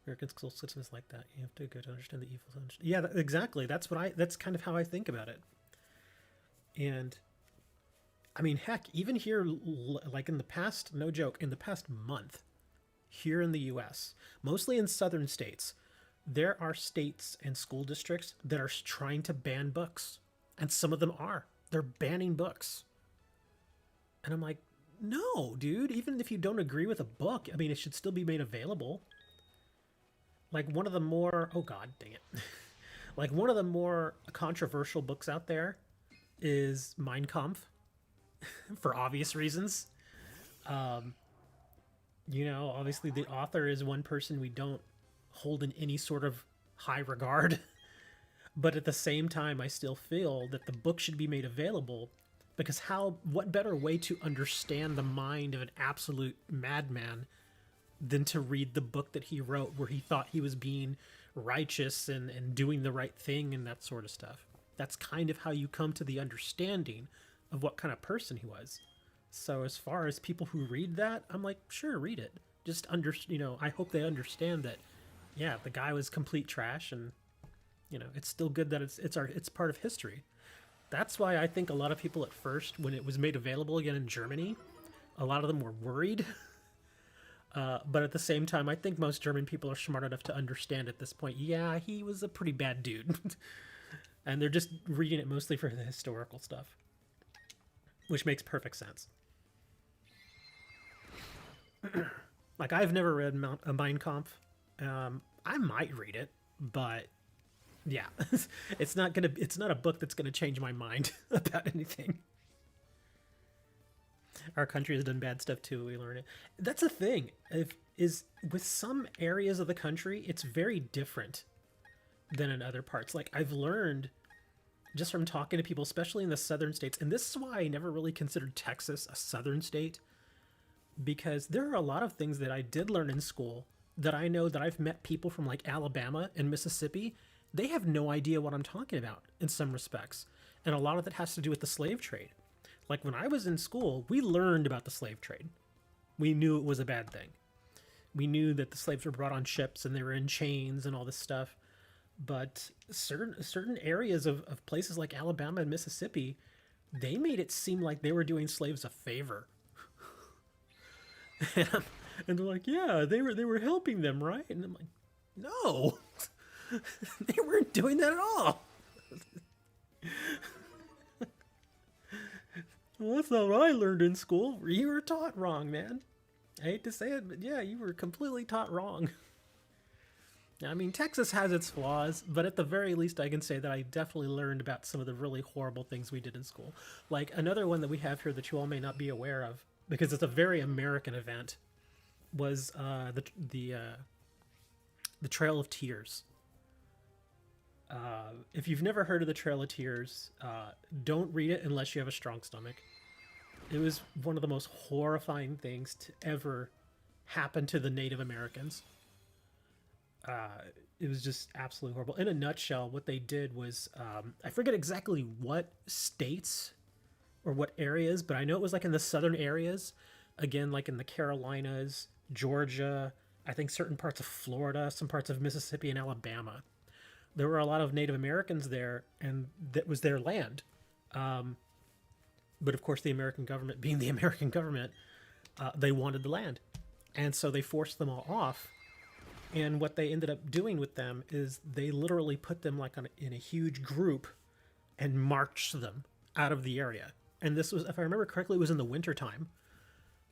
American school systems like that. You have to go to understand the evils. Yeah, exactly. That's kind of how I think about it. And I mean, heck, even here, like in the past, no joke, in the past month, here in the US, mostly in southern states, there are states and school districts that are trying to ban books. And some of them are. They're banning books. And I'm like, no, dude, even if you don't agree with a book, I mean, it should still be made available. Like one of the more, oh God, dang it. Like one of the more controversial books out there is Mein Kampf for obvious reasons. Obviously the author is one person we don't hold in any sort of high regard. But at the same time, I still feel that the book should be made available because what better way to understand the mind of an absolute madman than to read the book that he wrote where he thought he was being righteous and doing the right thing and that sort of stuff. That's kind of how you come to the understanding of what kind of person he was. So as far as people who read that, I'm like, sure, read it. Just I hope they understand that, yeah, the guy was complete trash, and it's still good that it's part of history. That's why I think a lot of people at first, when it was made available again in Germany, a lot of them were worried. But at the same time, I think most German people are smart enough to understand at this point, yeah, he was a pretty bad dude. And they're just reading it mostly for the historical stuff, which makes perfect sense. Like, I've never read Mein Kampf. I might read it, but yeah, it's not a book that's gonna change my mind about anything. Our country has done bad stuff too. We learn it. That's the thing. Is with some areas of the country, it's very different than in other parts. Like I've learned just from talking to people, especially in the southern states, and this is why I never really considered Texas a southern state, because there are a lot of things that I did learn in school that I know that I've met people from like Alabama and Mississippi. They have no idea what I'm talking about in some respects. And a lot of it has to do with the slave trade. Like when I was in school, we learned about the slave trade. We knew it was a bad thing. We knew that the slaves were brought on ships and they were in chains and all this stuff. But certain areas of places like Alabama and Mississippi, they made it seem like they were doing slaves a favor. And they're like, yeah, they were helping them, right? And I'm like, no, they weren't doing that at all. Well, that's not what I learned in school. You were taught wrong, man. I hate to say it, but yeah, you were completely taught wrong. I mean, Texas has its flaws, but at the very least, I can say that I definitely learned about some of the really horrible things we did in school. Like another one that we have here that you all may not be aware of, because it's a very American event, was the Trail of Tears. If you've never heard of the Trail of Tears, don't read it unless you have a strong stomach. It was one of the most horrifying things to ever happen to the Native Americans. Uh, it was just absolutely horrible. In a nutshell, what they did was I forget exactly what states or what areas, but I know it was like in the southern areas, again, like in the Carolinas, Georgia, I think certain parts of Florida, some parts of Mississippi and Alabama. There were a lot of Native Americans there, and that was their land. Um, but of course, the American government, being the American government, they wanted the land. And so they forced them all off. And what they ended up doing with them is they literally put them like in a huge group and marched them out of the area. And this was, if I remember correctly, it was in the wintertime.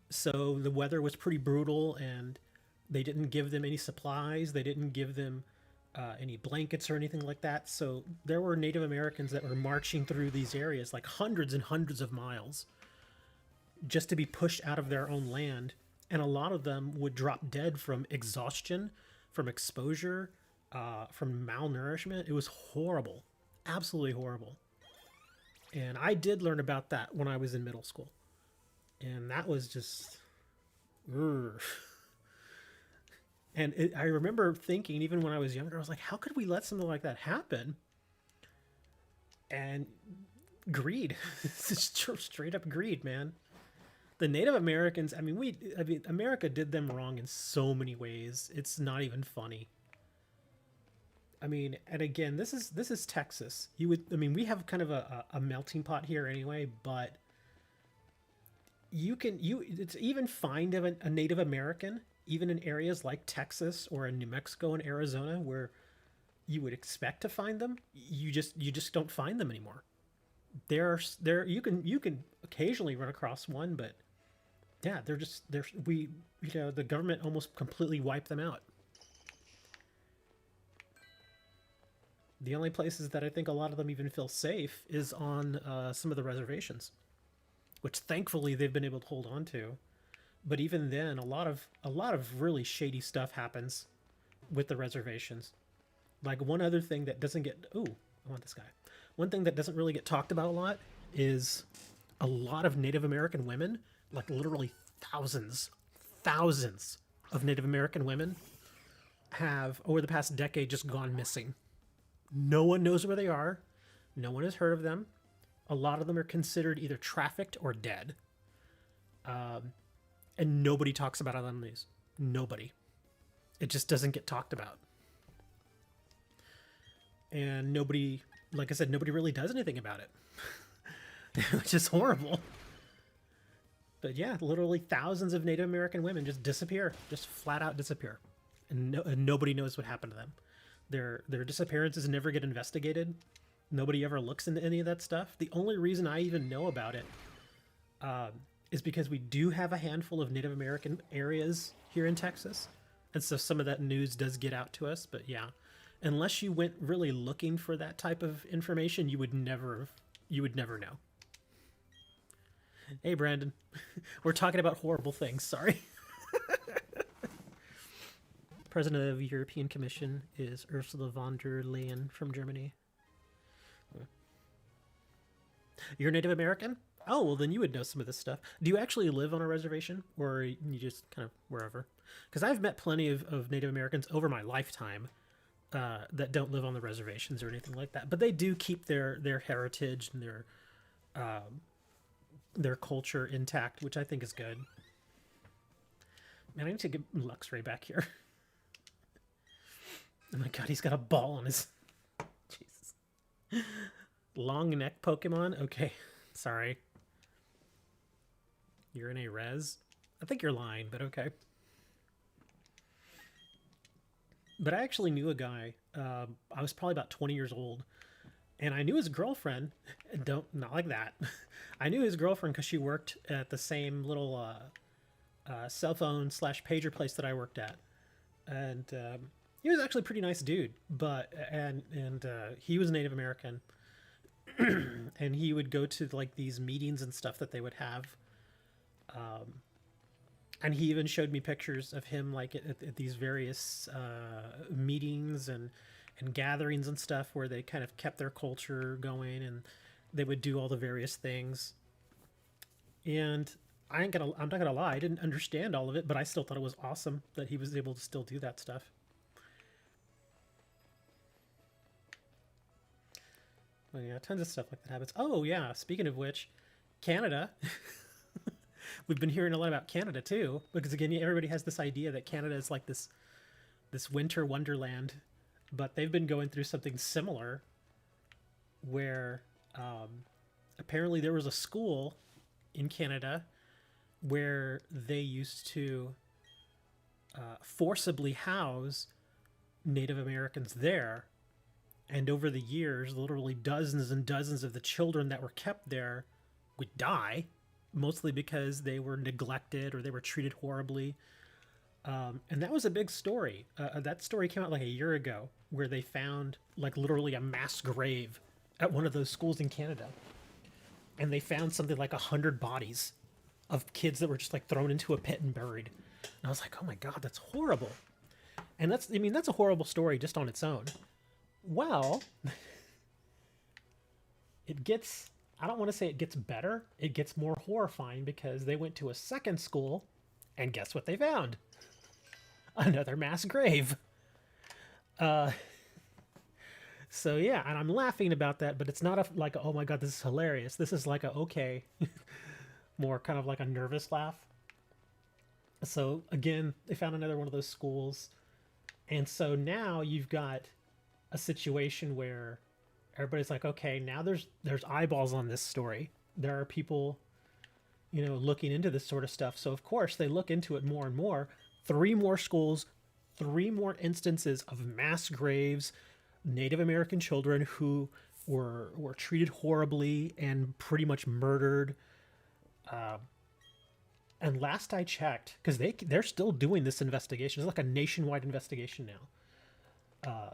So the weather was pretty brutal, and they didn't give them any supplies. They didn't give them any blankets or anything like that. So there were Native Americans that were marching through these areas like hundreds and hundreds of miles just to be pushed out of their own land. And a lot of them would drop dead from exhaustion, from exposure, from malnourishment. It was horrible, absolutely horrible. And I did learn about that when I was in middle school. And that was just. Urgh. And I remember thinking, even when I was younger, I was like, how could we let something like that happen? And greed. It's just straight up greed, man. The Native Americans, America did them wrong in so many ways. It's not even funny. I mean, and again, this is Texas. We have kind of a melting pot here anyway, but it's even find a Native American even in areas like Texas or in New Mexico and Arizona where you would expect to find them. You just don't find them anymore. You can occasionally run across one, but yeah, the government almost completely wiped them out. The only places that I think a lot of them even feel safe is on some of the reservations, which thankfully they've been able to hold on to. But even then, a lot of really shady stuff happens with the reservations. Like one other thing that doesn't get I want this guy. One thing that doesn't really get talked about a lot is a lot of Native American women, like literally thousands of Native American women have over the past decade just gone missing. No one knows where they are. No one has heard of them. A lot of them are considered either trafficked or dead. And nobody talks about it on the news. Nobody. It just doesn't get talked about. And nobody, like I said, nobody really does anything about it, which is horrible. But yeah, literally thousands of Native American women just disappear, just flat out disappear. And nobody knows what happened to them. Their disappearances never get investigated. Nobody ever looks into any of that stuff. The only reason I even know about it is because we do have a handful of Native American areas here in Texas. And so some of that news does get out to us. But yeah, unless you went really looking for that type of information, you would never know. Hey, Brandon. We're talking about horrible things. Sorry. President of the European Commission is Ursula von der Leyen from Germany. You're Native American? Oh, well, then you would know some of this stuff. Do you actually live on a reservation, or you just kind of wherever? Because I've met plenty of Native Americans over my lifetime that don't live on the reservations or anything like that. But they do keep their heritage and their culture intact, which I think is good. Man, I need to get Luxray back here. Oh my god, he's got a ball on his... Jesus. Long neck Pokemon? Okay, sorry. You're in a res? I think you're lying, but okay. But I actually knew a guy, I was probably about 20 years old, and I knew his girlfriend, not like that. I knew his girlfriend because she worked at the same little cell phone / pager place that I worked at. And he was actually a pretty nice dude, but he was Native American. And he would go to like these meetings and stuff that they would have. And he even showed me pictures of him like at these various meetings and and gatherings and stuff where they kind of kept their culture going and they would do all the various things. And I'm not gonna lie, I didn't understand all of it, but I still thought it was awesome that he was able to still do that stuff. But yeah, tons of stuff like that happens. Oh yeah, speaking of which, Canada. We've been hearing a lot about Canada too, because again, everybody has this idea that Canada is like this winter wonderland, but they've been going through something similar, where apparently there was a school in Canada where they used to forcibly house Native Americans there. And over the years, literally dozens and dozens of the children that were kept there would die, mostly because they were neglected or they were treated horribly. And that was a big story. That story came out like a year ago, where they found like literally a mass grave at one of those schools in Canada. And they found something like 100 bodies of kids that were just like thrown into a pit and buried. And I was like, oh my God, that's horrible. And that's a horrible story just on its own. Well, I don't want to say it gets better. It gets more horrifying because they went to a second school and guess what they found? Another mass grave. So yeah, and I'm laughing about that, but it's not like, oh my God, this is hilarious. This is like okay, more kind of like a nervous laugh. So again, they found another one of those schools. And so now you've got a situation where everybody's like, okay, now there's eyeballs on this story. There are people, looking into this sort of stuff. So of course they look into it more and more. 3 more schools, 3 more instances of mass graves, Native American children who were treated horribly and pretty much murdered. And last I checked, because they're still doing this investigation. It's like a nationwide investigation now.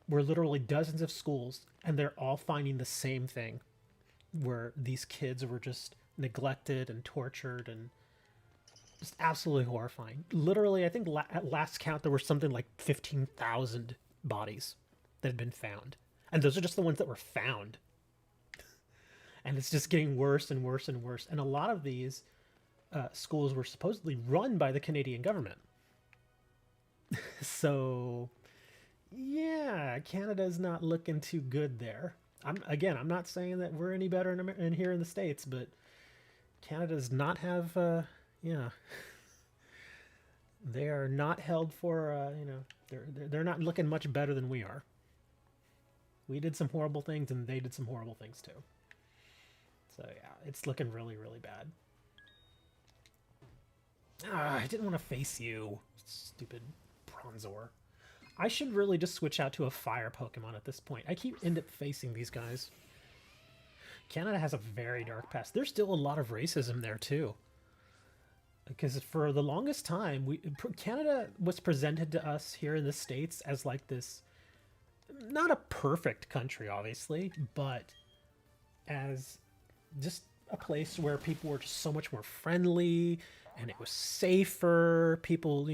Where literally dozens of schools, and they're all finding the same thing, where these kids were just neglected and tortured and just absolutely horrifying. Literally, I think at last count there were something like 15,000 bodies that had been found, and those are just the ones that were found. And it's just getting worse and worse and worse. And a lot of these schools were supposedly run by the Canadian government. So yeah, Canada's not looking too good there. I'm not saying that we're any better in here in the States, but Canada does not have, they are not held for, they're not looking much better than we are. We did some horrible things, and they did some horrible things too. So yeah, it's looking really, really bad. I didn't want to face you, stupid Bronzor. I should really just switch out to a fire Pokemon at this point. I end up facing these guys. Canada has a very dark past. There's still a lot of racism there too. Because for the longest time, Canada was presented to us here in the States as like this, not a perfect country, obviously, but as just a place where people were just so much more friendly, and it was safer. People,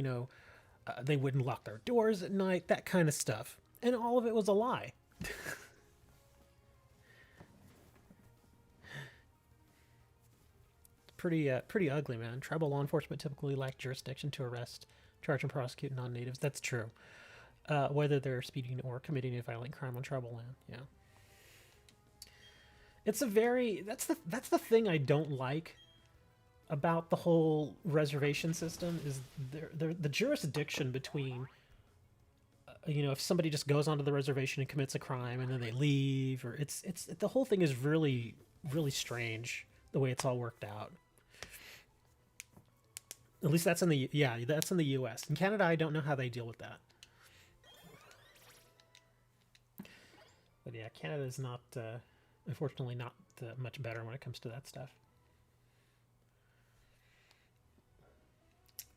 they wouldn't lock their doors at night, that kind of stuff. And all of it was a lie. Pretty ugly, man. Tribal law enforcement typically lack jurisdiction to arrest, charge, and prosecute non-natives. That's true. Whether they're speeding or committing a violent crime on tribal land. Yeah. It's that's the thing I don't like about the whole reservation system is the jurisdiction between, if somebody just goes onto the reservation and commits a crime and then they leave, or it's the whole thing is really, really strange the way it's all worked out. At least that's in the U.S. In Canada, I don't know how they deal with that. But yeah, Canada is not, unfortunately, not much better when it comes to that stuff.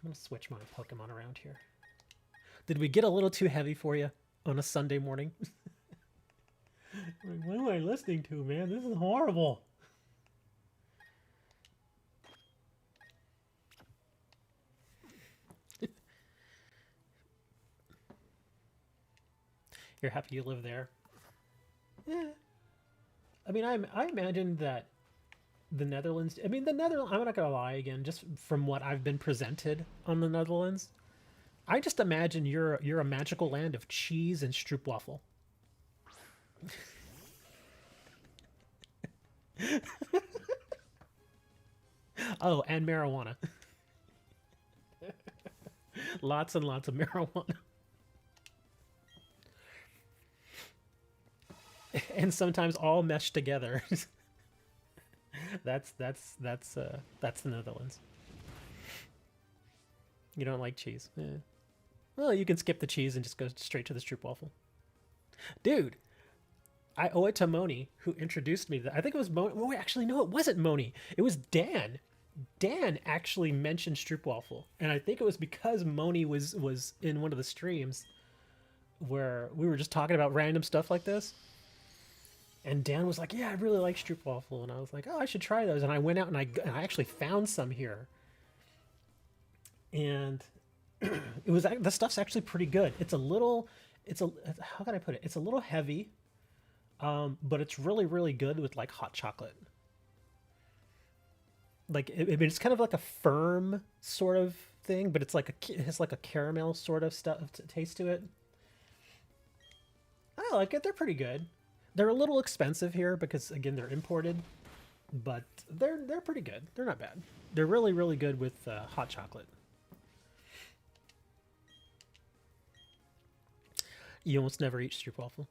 I'm going to switch my Pokemon around here. Did we get a little too heavy for you on a Sunday morning? What am I listening to, man? This is horrible. You're happy you live there. Yeah. I mean, I imagine that the Netherlands. I mean, the Netherlands. I'm not gonna lie again. Just from what I've been presented on the Netherlands, I just imagine you're a magical land of cheese and stroopwafel. Oh, and marijuana. Lots and lots of marijuana. And sometimes all meshed together. That's the Netherlands. You don't like cheese. Yeah. Well, you can skip the cheese and just go straight to the stroopwafel. Dude, I owe it to Moni, who introduced me to that. I think it was Moni. Oh, wait, actually, no, it wasn't Moni. It was Dan. Dan actually mentioned stroopwafel, and I think it was because Moni was in one of the streams where we were just talking about random stuff like this. And Dan was like, "Yeah, I really like stroopwafel," and I was like, "Oh, I should try those." And I went out and I actually found some here, and it was the stuff's actually pretty good. It's a little, how can I put it? It's a little heavy, but it's really really good with like hot chocolate. Like I mean, it's kind of like a firm sort of thing, but it's like it has like a caramel sort of stuff taste to it. I like it. They're pretty good. They're a little expensive here because again they're imported, but they're pretty good. They're not bad. They're really really good with hot chocolate. You almost never eat stroopwafel.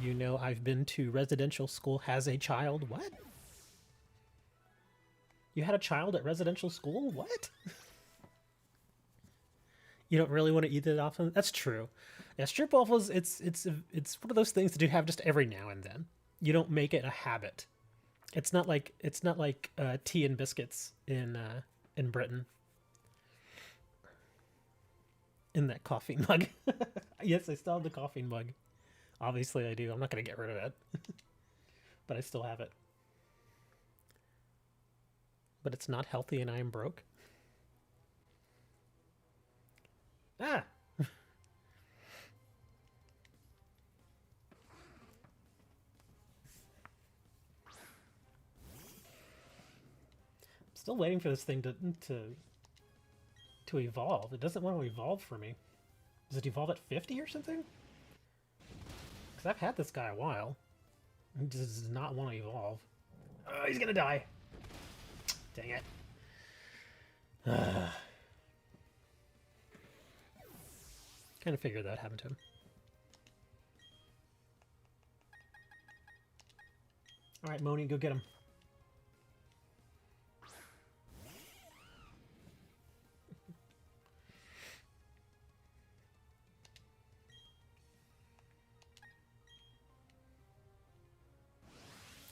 You know, I've been to residential school as a child. What? You had a child at residential school? What? You don't really want to eat it often? That's true. Yeah, stroopwafels, it's one of those things that you have just every now and then. You don't make it a habit. It's not like tea and biscuits in Britain. In that coffee mug. Yes, I still have the coffee mug. Obviously I do. I'm not going to get rid of it. But I still have it. But it's not healthy and I am broke. Ah! Still waiting for this thing to evolve. It doesn't want to evolve for me. Does it evolve at 50 or something? Because I've had this guy a while. He does not want to evolve. Oh, he's gonna die. Dang it. Kind of figured that happened to him. Alright, Moni, go get him.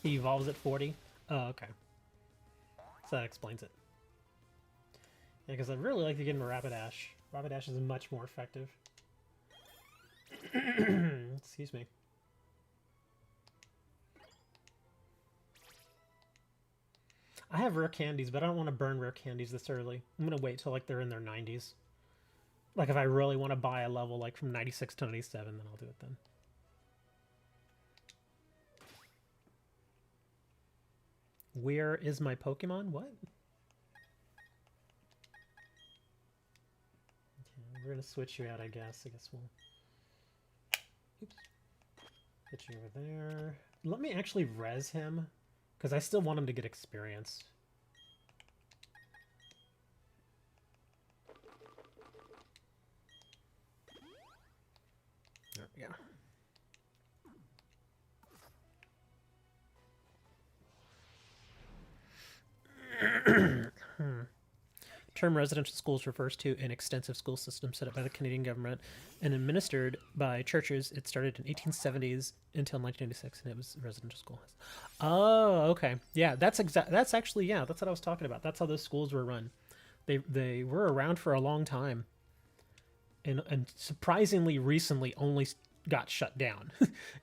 He evolves at 40? Oh, okay. So that explains it. Yeah, because I'd really like to get him a Rapidash. Rapidash is much more effective. Excuse me. I have rare candies, but I don't want to burn rare candies this early. I'm going to wait till like they're in their 90s. Like if I really want to buy a level like from 96 to 97, then I'll do it then. Where is my Pokemon? What? Okay, we're gonna switch you out, I guess. I guess we'll... Oops. Put you over there. Let me actually res him, because I still want him to get experience. There we go. Term residential schools refers to an extensive school system set up by the Canadian government and administered by churches. It started in 1870s until 1996, and it was residential school. Oh, okay. Yeah, that's actually, yeah, that's what I was talking about. That's how those schools were run. They were around for a long time, and surprisingly recently only got shut down.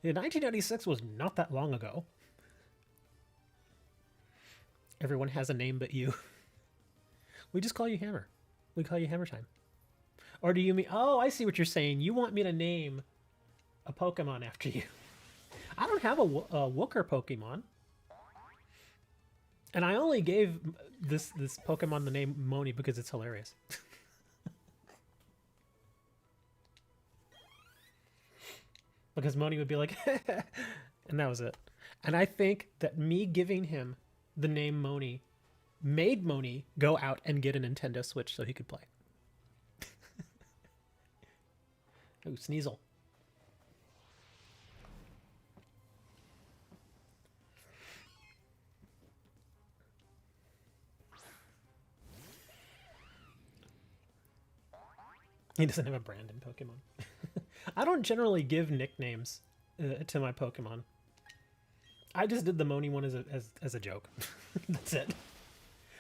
In 1996 was not that long ago. Everyone has a name but you. We just call you Hammer. We call you Hammer Time. Or do you mean... Oh, I see what you're saying. You want me to name a Pokemon after you. I don't have a Wooker Pokemon. And I only gave this Pokemon the name Moni because it's hilarious. Because Moni would be like, and that was it. And I think that me giving him the name Moni made Moni go out and get a Nintendo Switch so he could play. Oh, Sneasel. He doesn't have a brand in Pokemon. I don't generally give nicknames to my Pokemon. I just did the Moni one as a joke. That's it.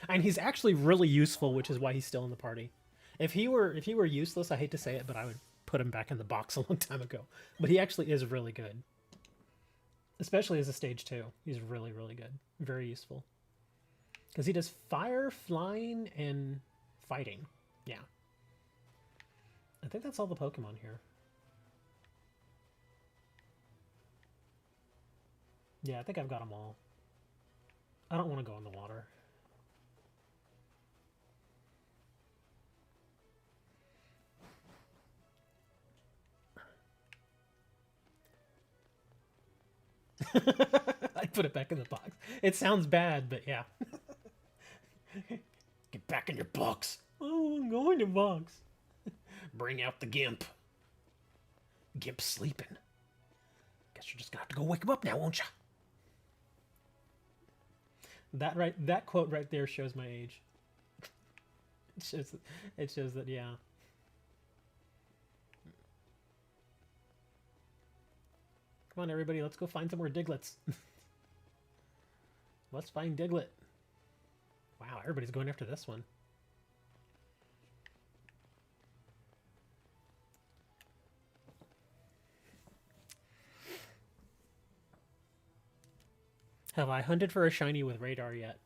And he's actually really useful, which is why he's still in the party. If he were useless, I hate to say it, but I would put him back in the box a long time ago. But he actually is really good. Especially as a stage 2. He's really, really good. Very useful. Because he does fire, flying, and fighting. Yeah. I think that's all the Pokemon here. Yeah, I think I've got them all. I don't want to go in the water. I'd put it back in the box. It sounds bad, but yeah. Get back in your box. Oh, I'm going to box. Bring out the Gimp. Gimp's sleeping. Guess you're just gonna have to go wake him up now, won't you? That quote right there shows my age. It shows that, yeah. Come on, everybody, let's go find some more Diglets. Let's find Diglett. Wow, everybody's going after this one. Have I hunted for a shiny with radar yet?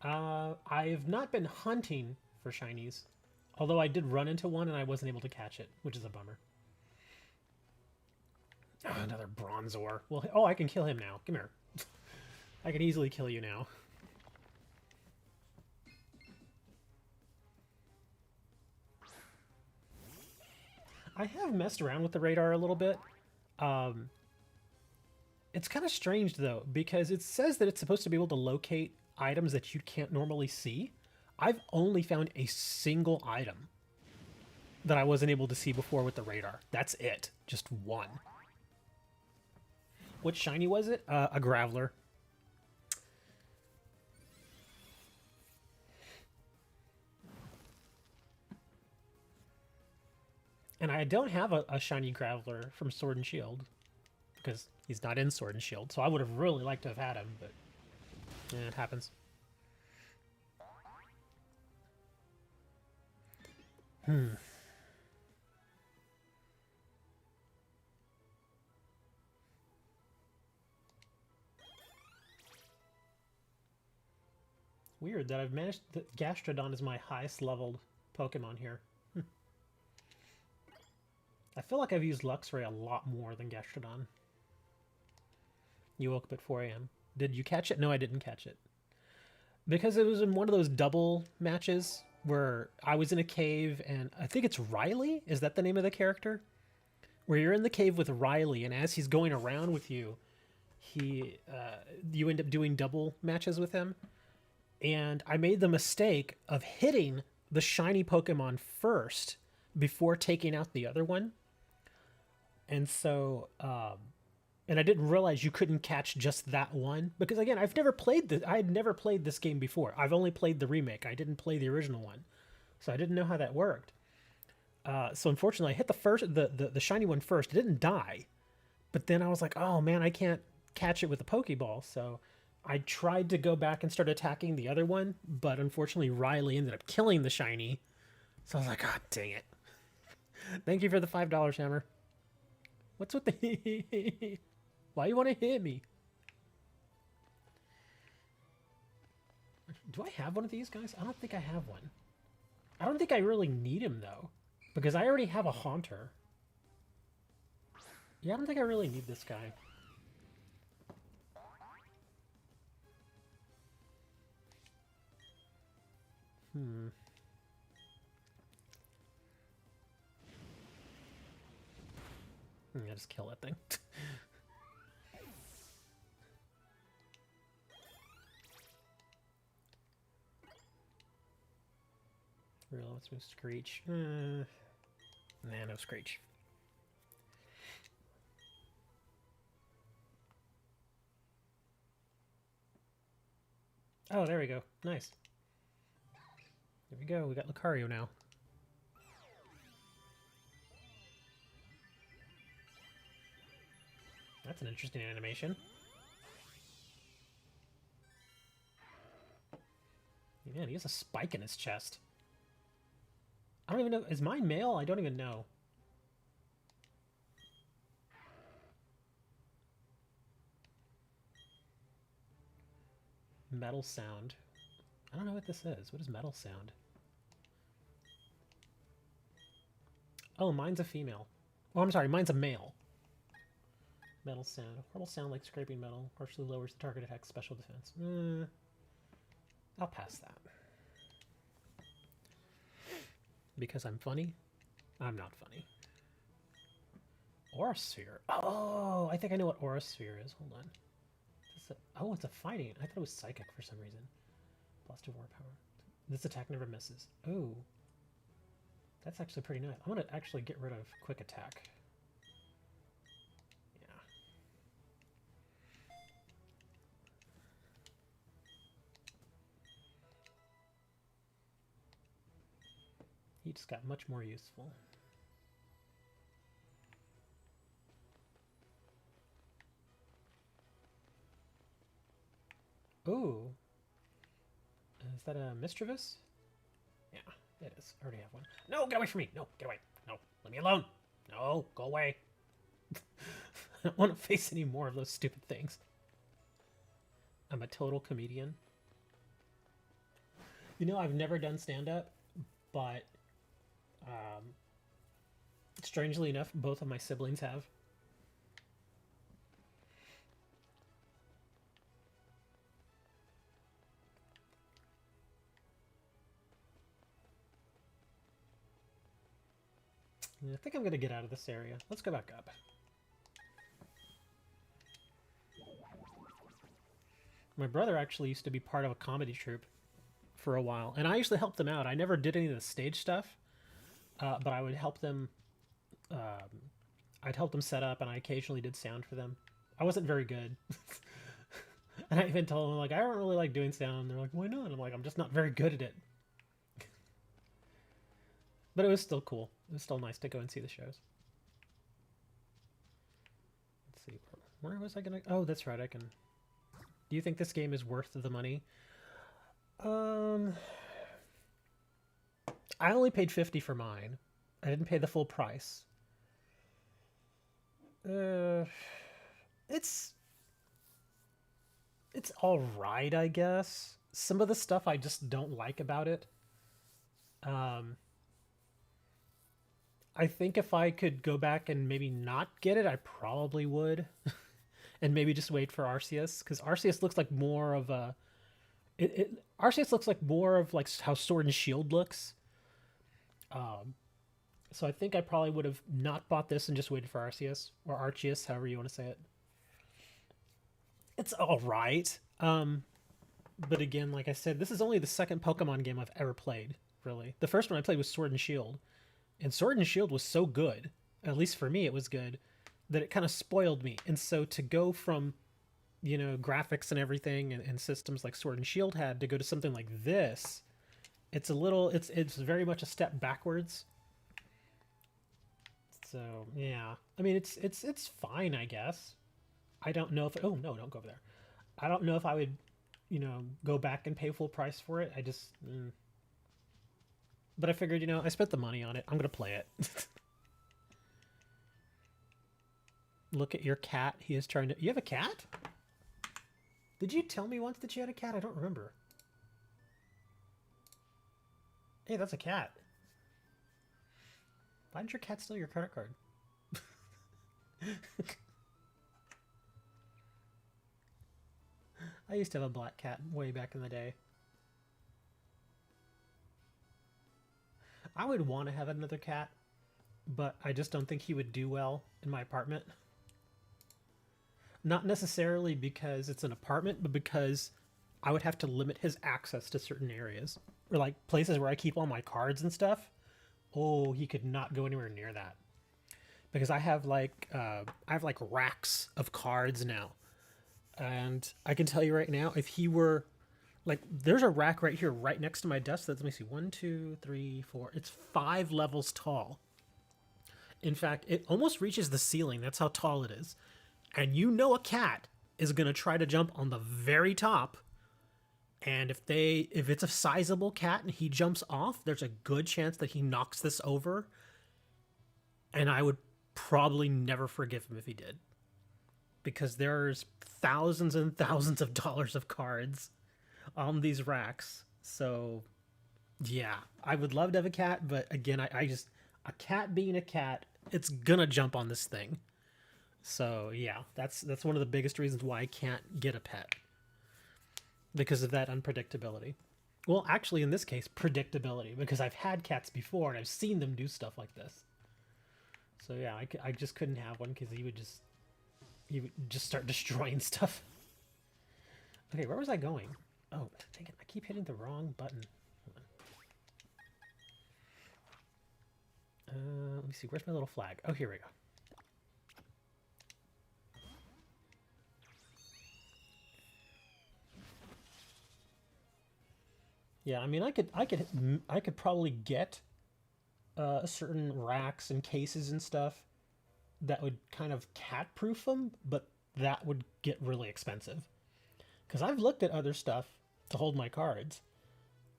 I've not been hunting for shinies. Although I did run into one and I wasn't able to catch it, which is a bummer. Oh, another Bronzor. Well, oh, I can kill him now. Come here. I can easily kill you now. I have messed around with the radar a little bit. It's kind of strange, though, because it says that it's supposed to be able to locate items that you can't normally see. I've only found a single item that I wasn't able to see before with the radar. That's it. Just one. What shiny was it? A Graveler. And I don't have a shiny Graveler from Sword and Shield, because he's not in Sword and Shield, so I would have really liked to have had him, but yeah, it happens. Weird that I've managed that Gastrodon is my highest leveled Pokemon here. I feel like I've used Luxray a lot more than Gastrodon. You woke up at 4 a.m. Did you catch it? No, I didn't catch it. Because it was in one of those double matches where I was in a cave and I think it's Riley? Is that the name of the character? Where you're in the cave with Riley and as he's going around with you, you end up doing double matches with him. And I made the mistake of hitting the shiny Pokemon first before taking out the other one. And so, and I didn't realize you couldn't catch just that one. Because again, I had never played this game before. I've only played the remake. I didn't play the original one. So I didn't know how that worked. So unfortunately, I hit the shiny one first. It didn't die. But then I was like, oh man, I can't catch it with a Pokeball. So I tried to go back and start attacking the other one. But unfortunately, Riley ended up killing the shiny. So I was like, God dang it. Thank you for the $5, Hammer. What's with the... Why you want to hit me? Do I have one of these guys? I don't think I have one. I don't think I really need him, though. Because I already have a Haunter. Yeah, I don't think I really need this guy. Yeah, just kill that thing. Real, let's move Screech. Nah, no Screech. Oh, there we go. Nice. There we go. We got Lucario now. That's an interesting animation. Man, he has a spike in his chest. I don't even know. Is mine male? I don't even know. Metal sound. I don't know what this is. What is metal sound? Oh, mine's a female. Oh, I'm sorry. Mine's a male. Metal sound. A horrible sound like scraping metal. Partially lowers the target attack's special defense. I'll pass that. Because I'm funny? I'm not funny. Aura Sphere. Oh, I think I know what Aura Sphere is. Hold on. Oh, it's a fighting. I thought it was psychic for some reason. Plus 2 more power. This attack never misses. Oh. That's actually pretty nice. I'm going to actually get rid of quick attack. Yeah. He just got much more useful. Ooh. Is that a Mischievous? Yeah, it is. I already have one. No, get away from me! No, get away. No, let me alone. No, go away. I don't want to face any more of those stupid things. I'm a total comedian. You know, I've never done stand-up, but strangely enough, both of my siblings have. I think I'm going to get out of this area. Let's go back up. My brother actually used to be part of a comedy troupe for a while, and I usually helped them out. I never did any of the stage stuff, but I would help them. I'd help them set up, and I occasionally did sound for them. I wasn't very good. And I even told them, like, I don't really like doing sound. And they're like, why not? I'm like, I'm just not very good at it. But it was still cool. It was still nice to go and see the shows. Let's see. Where was I going to... Oh, that's right. I can... Do you think this game is worth the money? I only paid $50 for mine. I didn't pay the full price. It's all right, I guess. Some of the stuff I just don't like about it. I think if I could go back and maybe not get it, I probably would. And maybe just wait for Arceus, because Arceus looks like more of a... Arceus looks like more of like how Sword and Shield looks. So I think I probably would have not bought this and just waited for Arceus, or Arceus, however you want to say it. It's all right. But again, like I said, this is only the second Pokemon game I've ever played, really. The first one I played was Sword and Shield. And Sword and Shield was so good, at least for me it was good, that it kind of spoiled me. And so to go from, you know, graphics and everything and systems like Sword and Shield had to go to something like this, it's a little, it's very much a step backwards. So, yeah. I mean, it's fine, I guess. I don't know if... Oh, no, don't go over there. I don't know if I would, you know, go back and pay full price for it. I just... But I figured, you know, I spent the money on it. I'm going to play it. Look at your cat. He is trying to... You have a cat? Did you tell me once that you had a cat? I don't remember. Hey, that's a cat. Why did your cat steal your credit card? I used to have a black cat way back in the day. I would want to have another cat, but I just don't think he would do well in my apartment. Not necessarily because it's an apartment, but because I would have to limit his access to certain areas. Or like places where I keep all my cards and stuff. Oh, he could not go anywhere near that. Because I have like racks of cards now. And I can tell you right now, if he were like, there's a rack right here, right next to my desk. That's, let me see, 1, 2, 3, 4. It's 5 levels tall. In fact, it almost reaches the ceiling. That's how tall it is. And you know a cat is going to try to jump on the very top. And if it's a sizable cat and he jumps off, there's a good chance that he knocks this over. And I would probably never forgive him if he did. Because there's thousands and thousands of dollars of cards on these racks. So, yeah, I would love to have a cat. But again, I just, a cat being a cat, it's going to jump on this thing. So, yeah, that's one of the biggest reasons why I can't get a pet. Because of that unpredictability. Well, actually, in this case, predictability. Because I've had cats before and I've seen them do stuff like this. So, yeah, I just couldn't have one because he would just start destroying stuff. Okay, where was I going? Oh, dang it, I keep hitting the wrong button. Let me see, where's my little flag? Oh, here we go. Yeah, I mean, I could probably get certain racks and cases and stuff that would kind of cat-proof them, but that would get really expensive. Because I've looked at other stuff to hold my cards,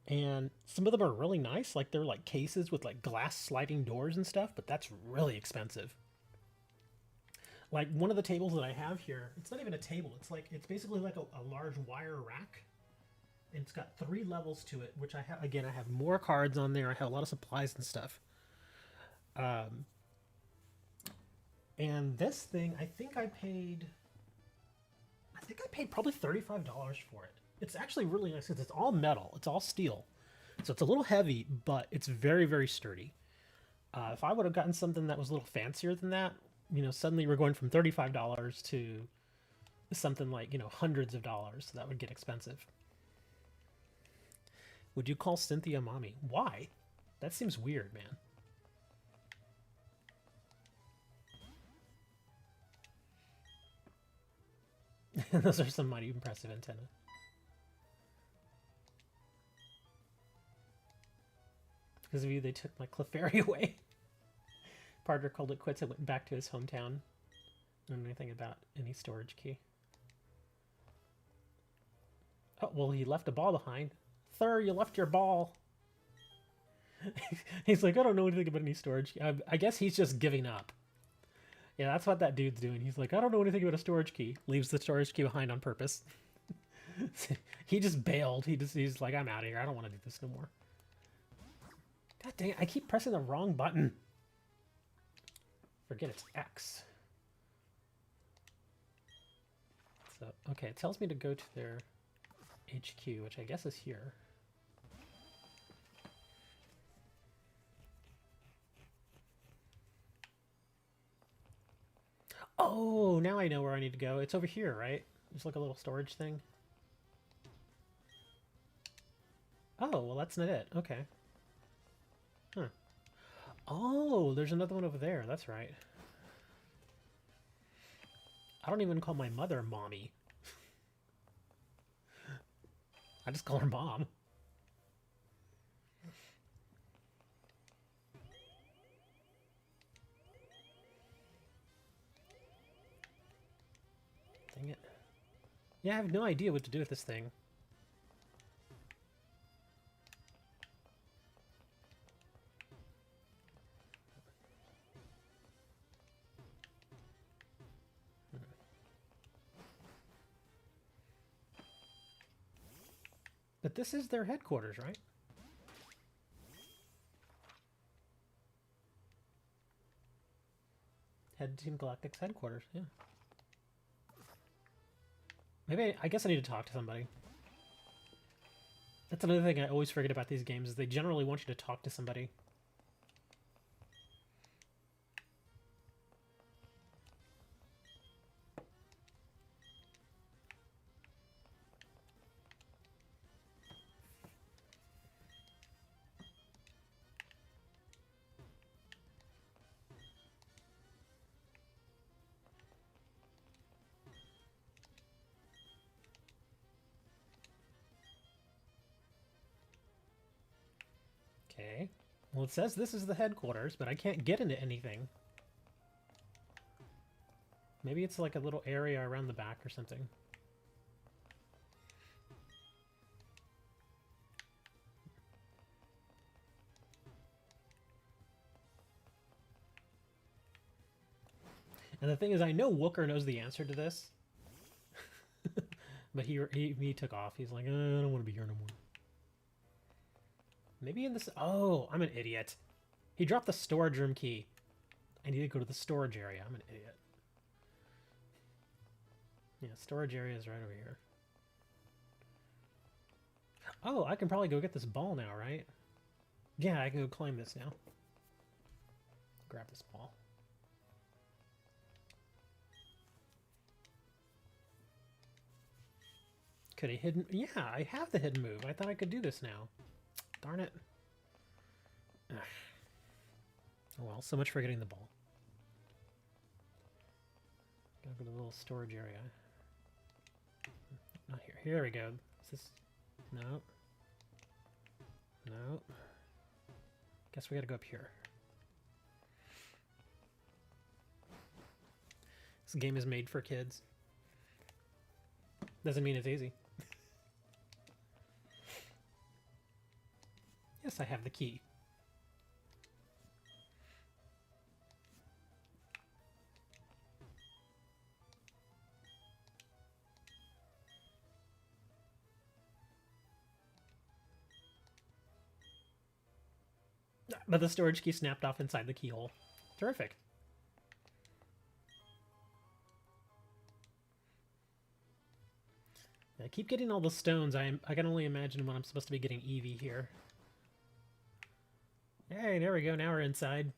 and some of them are really nice, like they're like cases with like glass sliding doors and stuff, but that's really expensive. Like one of the tables that I have here, it's not even a table, it's basically like a large wire rack. And it's got 3 levels to it, which I have, again, I have more cards on there, I have a lot of supplies and stuff. And this thing, I think I paid probably $35 for it. It's actually really nice because it's all metal. It's all steel. So it's a little heavy, but it's very, very sturdy. If I would have gotten something that was a little fancier than that, suddenly we're going from $35 to something like, hundreds of dollars. So that would get expensive. Would you call Cynthia mommy? Why? That seems weird, man. Those are some mighty impressive antennae. Because of you, they took my Clefairy away. Parker called it quits and went back to his hometown. I don't know anything about any storage key. Oh, well, he left a ball behind. Thur, you left your ball. He's like, I don't know anything about any storage key. I guess he's just giving up. Yeah, that's what that dude's doing. He's like, I don't know anything about a storage key. Leaves the storage key behind on purpose. He just bailed. He's like, I'm out of here. I don't want to do this no more. God dang it, I keep pressing the wrong button. Forget it's X. So, okay, it tells me to go to their HQ, which I guess is here. Oh, now I know where I need to go. It's over here, right? There's like a little storage thing. Oh, well, that's not it. Okay. Huh. Oh, there's another one over there. That's right. I don't even call my mother mommy. I just call her mom. Dang it. Yeah, I have no idea what to do with this thing. But this is their headquarters, right? Head Team Galactic's headquarters, yeah. Maybe, I guess I need to talk to somebody. That's another thing I always forget about these games, is they generally want you to talk to somebody. Okay. Well, it says this is the headquarters, but I can't get into anything. Maybe it's like a little area around the back or something. And the thing is, I know Wooker knows the answer to this. But he took off. He's like, I don't want to be here no more. Maybe in this... Oh, I'm an idiot. He dropped the storage room key. I need to go to the storage area. I'm an idiot. Yeah, storage area is right over here. Oh, I can probably go get this ball now, right? Yeah, I can go climb this now. Grab this ball. Could have hidden... Yeah, I have the hidden move. I thought I could do this now. Darn it. Ugh. Oh well, so much for getting the ball. Gotta go to the little storage area. Not here. Here we go. Is this... No. No. Guess we gotta go up here. This game is made for kids. Doesn't mean it's easy. Yes, I have the key. But the storage key snapped off inside the keyhole. Terrific. I keep getting all the stones. I can only imagine when I'm supposed to be getting Eevee here. Hey, there we go. Now we're inside.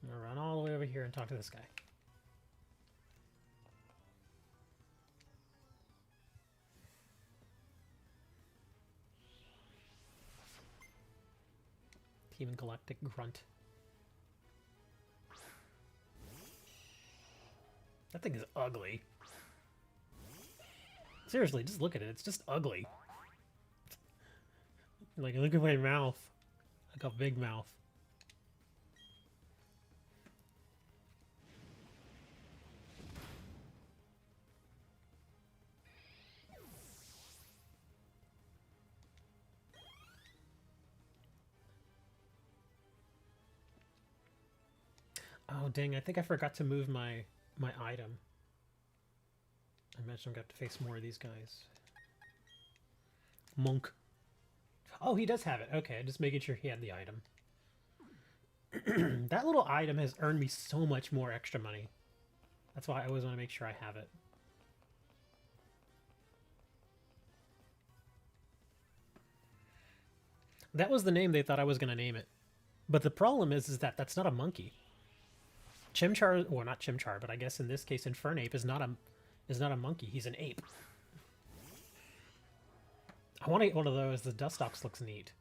I'm gonna run all the way over here and talk to this guy. Team Galactic Grunt. That thing is ugly. Seriously, just look at it. It's just ugly. Like, look at my mouth. I got a big mouth. Oh, dang, I think I forgot to move my item. I imagine I'm going to have to face more of these guys. Monk. Oh, he does have it. Okay, just making sure he had the item. That little item has earned me so much more extra money. That's why I always want to make sure I have it. That was the name they thought I was going to name it. But the problem is that that's not a monkey. Chimchar, well, not Chimchar, but I guess in this case Infernape is not a monkey. He's an ape. I want to get one of those. The Dustox looks neat.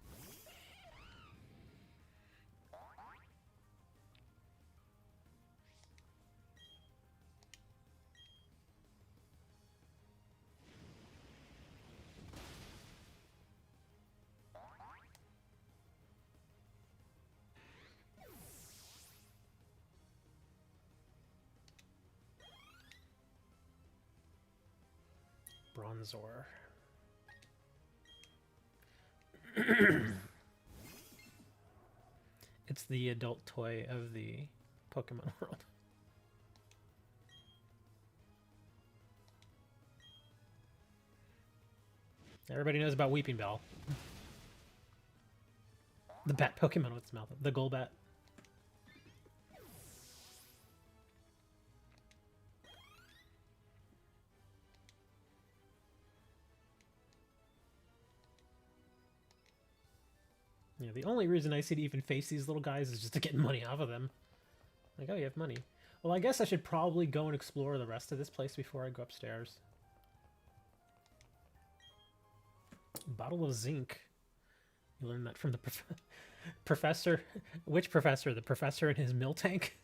Bronzor. It's the adult toy of the Pokemon world. Everybody knows about Weeping Bell. The bat Pokemon with its mouth. The Golbat. Yeah, the only reason I see to even face these little guys is just to get money off of them. Like, oh, you have money. Well, I guess I should probably go and explore the rest of this place before I go upstairs. Bottle of zinc. You learned that from the professor. Which professor? The professor in his mill tank?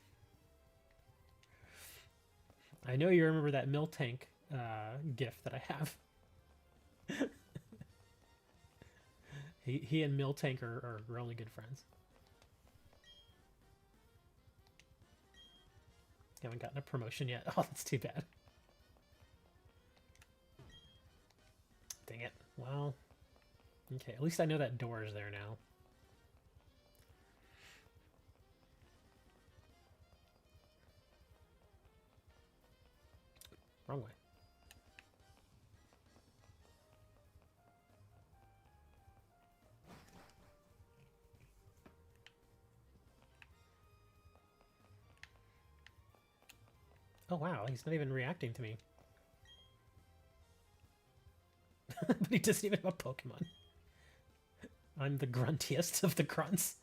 I know you remember that mill tank gift that I have. he and mill tank are really good friends. Haven't gotten a promotion yet. Oh, that's too bad. Dang it. Well, okay. At least I know that door is there now. Wrong way. Oh wow, he's not even reacting to me. But he doesn't even have a Pokemon. I'm the gruntiest of the grunts.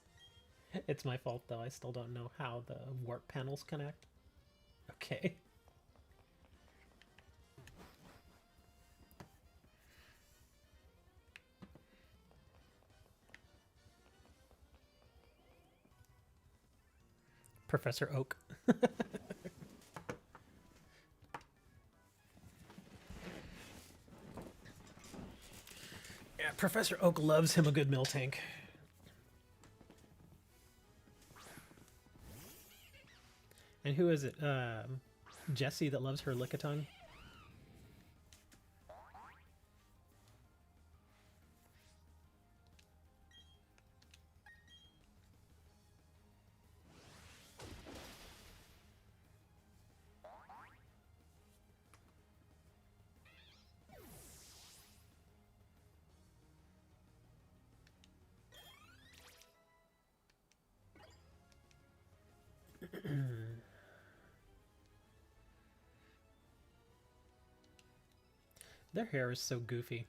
It's my fault though, I still don't know how the warp panels connect. Okay. Professor Oak. Yeah, Professor Oak loves him a good mill tank. And who is it? Jessie that loves her Lickitung? Their hair is so goofy.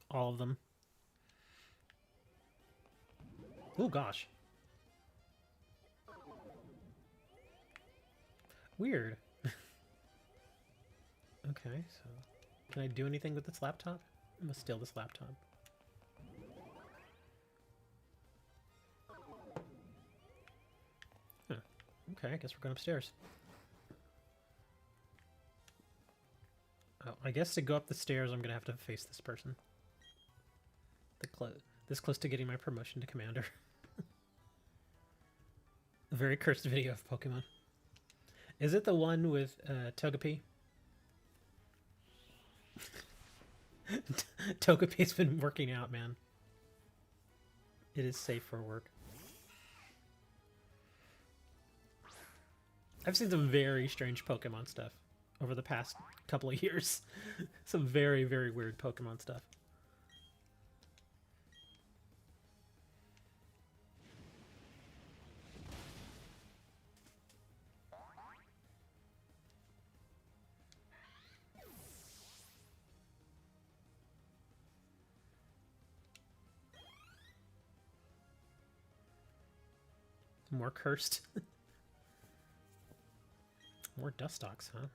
All of them. Oh gosh. Weird. Okay, so can I do anything with this laptop? I must steal this laptop. Huh. Okay, I guess we're going upstairs. Oh, I guess to go up the stairs, I'm gonna have to face this person. This close to getting my promotion to commander. A very cursed video of Pokemon. Is it the one with Togepi? Togepi's been working out, man. It is safe for work. I've seen some very strange Pokemon stuff over the past couple of years. Some very, very weird Pokemon stuff. More cursed. More Dustox, huh?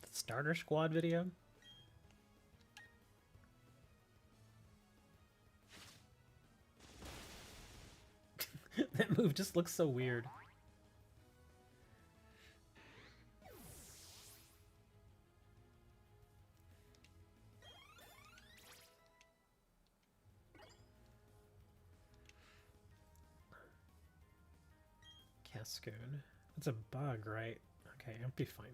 The starter squad video? That move just looks so weird. Cascoon. It's a bug, right? Okay, I'll be fine.